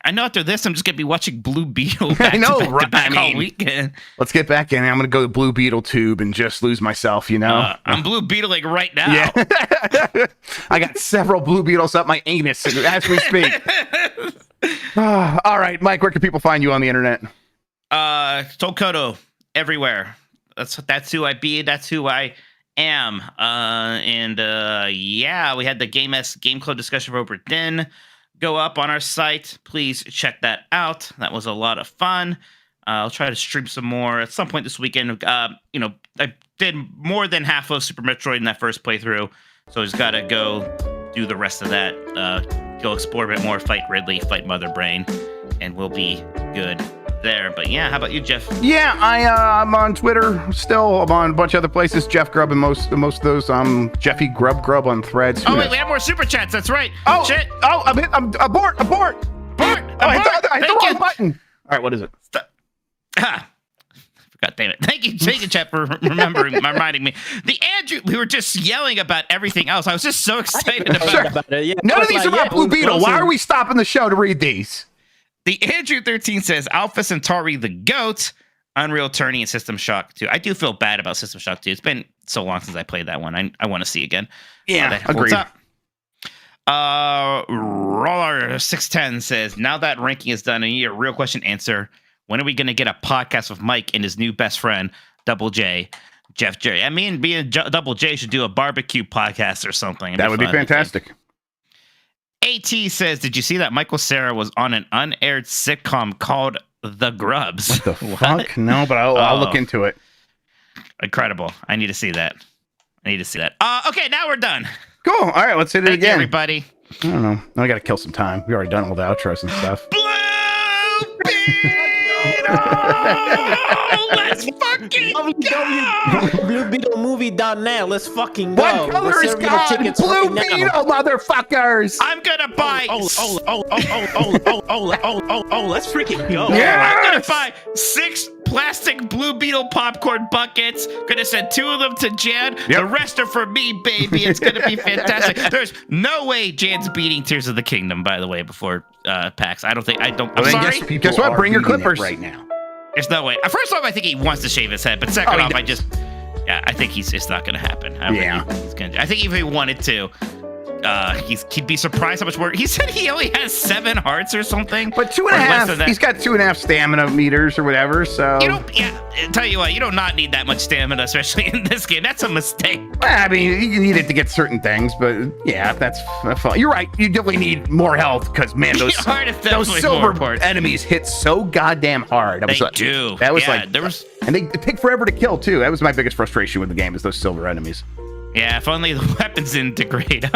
Speaker 4: After this, I'm just gonna be watching Blue Beetle.
Speaker 1: I know, right?
Speaker 4: All weekend.
Speaker 1: Let's get back in. I'm gonna go to Blue Beetle Tube and just lose myself. You know,
Speaker 4: I'm Blue Beetling right now.
Speaker 1: Yeah, I got several Blue Beetles up my anus as we speak. All right, Mike, where can people find you on the internet?
Speaker 4: Tolkoto everywhere. That's who I be. That's who I am. We had the Game Club discussion over then go up on our site. Please check that out. That was a lot of fun. I'll try to stream some more at some point this weekend. I did more than half of Super Metroid in that first playthrough, so I just gotta go do the rest of that. Go explore a bit more, fight Ridley, fight Mother Brain, and we'll be good there. But yeah, how about you, Jeff?
Speaker 1: Yeah, I'm on Twitter still. I'm on a bunch of other places. Jeff Grubb and most of those. Jeffy Grubb on Threads.
Speaker 4: Oh wait, we have more super chats. That's right.
Speaker 1: Oh
Speaker 4: shit.
Speaker 1: Oh, I'm abort. I hit the wrong button. All right, what is it?
Speaker 4: God damn it. Thank you, chat, for reminding me. The Andrew, we were just yelling about everything else. I was just so excited about it.
Speaker 2: Yeah.
Speaker 1: None of these are about Blue Beetle. Why are we stopping the show to read these?
Speaker 4: The Andrew 13 says, Alpha Centauri the GOAT, Unreal Tourney, and System Shock 2. I do feel bad about System Shock 2. It's been so long since I played that one. I want to see again.
Speaker 1: Yeah, agreed.
Speaker 4: Roller 610 says, now that ranking is done, I need a real question answer. When are we going to get a podcast with Mike and his new best friend, Double J, Jeff Jerry? I mean, Double J should do a barbecue podcast or something.
Speaker 1: That would be fantastic.
Speaker 4: AT says, did you see that Michael Cera was on an unaired sitcom called The Grubbs?
Speaker 1: What the fuck? No, but I'll look into it.
Speaker 4: Incredible. I need to see that. Okay, now we're done.
Speaker 1: Cool. All right, let's hit it again.
Speaker 4: Everybody.
Speaker 1: I don't know. I got to kill some time. We already done all the outros and stuff.
Speaker 4: Blue Beetle! Let's fucking go!
Speaker 2: BlueBeetleMovie.net. Let's fucking go.
Speaker 1: What color
Speaker 2: We're
Speaker 1: is
Speaker 2: serving
Speaker 1: God?
Speaker 2: tickets
Speaker 1: Blue
Speaker 2: right now.
Speaker 1: Beetle, motherfuckers!
Speaker 4: I'm gonna buy.
Speaker 5: Let's freaking go.
Speaker 1: Yeah.
Speaker 4: I'm gonna buy 6 plastic Blue Beetle popcorn buckets. Gonna send 2 of them to Jan. The rest are for me, baby. It's gonna be fantastic. There's no way Jan's beating Tears of the Kingdom, by the way, before PAX. I'm sorry.
Speaker 1: Guess what? Bring your clippers
Speaker 6: right now.
Speaker 4: There's no way. First off, I think he wants to shave his head, but second off, I think it's not gonna happen. I think if he wanted to, he'd be surprised how much work. He said he only has 7 hearts or something.
Speaker 1: But 2.5. He's got 2.5 stamina meters or whatever. So
Speaker 4: you don't. Yeah, tell you what, you do not need that much stamina, especially in this game. That's a mistake.
Speaker 1: I mean, you need it to get certain things, but yeah, that's fine. You're right. You definitely need more health because man, those silver enemies hit so goddamn hard.
Speaker 4: They do.
Speaker 1: That was
Speaker 4: and
Speaker 1: they take forever to kill too. That was my biggest frustration with the game is those silver enemies.
Speaker 4: Yeah, if only the weapons didn't degrade.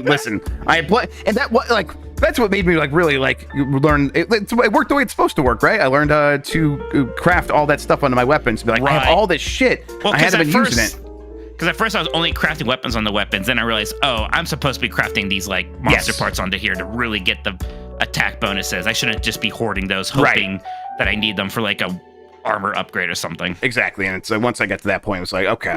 Speaker 1: Listen, I play, and that's what made me really learn. It worked the way it's supposed to work, right? I learned to craft all that stuff onto my weapons. Be like, I have all this shit. I haven't been using it.
Speaker 4: Because at first I was only crafting weapons on the weapons, then I realized, I'm supposed to be crafting these monster parts onto here to really get the attack bonuses. I shouldn't just be hoarding those, hoping that I need them for a armor upgrade or something.
Speaker 1: Exactly, and so once I got to that point, it was like, okay,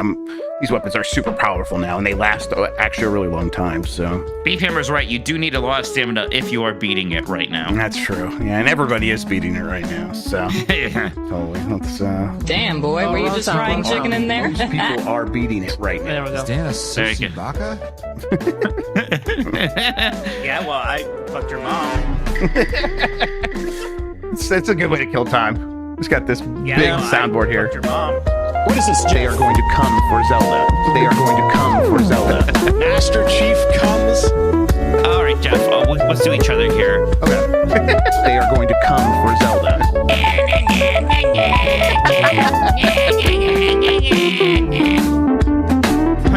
Speaker 1: these weapons are super powerful now, and they last actually a really long time. So
Speaker 4: Beefhammer's right. You do need a lot of stamina if you are beating it right now.
Speaker 1: That's true. Yeah, and everybody is beating it right now. So totally. Let's,
Speaker 7: damn, boy, were you just frying chicken in there?
Speaker 1: Most people are beating it right now.
Speaker 2: There we go.
Speaker 8: Is Dan a sissy baka?
Speaker 2: Yeah, well, I fucked your mom.
Speaker 1: It's a good way to kill time. It's got this big soundboard here.
Speaker 2: Your mom.
Speaker 6: What is this,
Speaker 1: They are going to come for Zelda. They are going to come for Zelda.
Speaker 6: Master Chief comes.
Speaker 4: All right, Jeff. Let's do each other here.
Speaker 1: Okay. They are going to come for Zelda.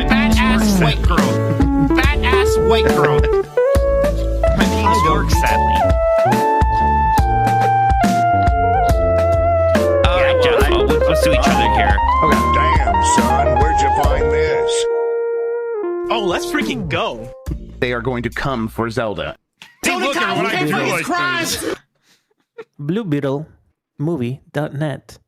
Speaker 4: Fat ass white girl. Fat ass white girl. My name's York, sadly. Let's do each other here.
Speaker 1: Okay.
Speaker 9: Damn, son, where'd you find this?
Speaker 5: Oh, let's freaking go.
Speaker 1: They are going to come for Zelda.
Speaker 5: Hey, look at what I do.
Speaker 2: BlueBeetleMovie.net.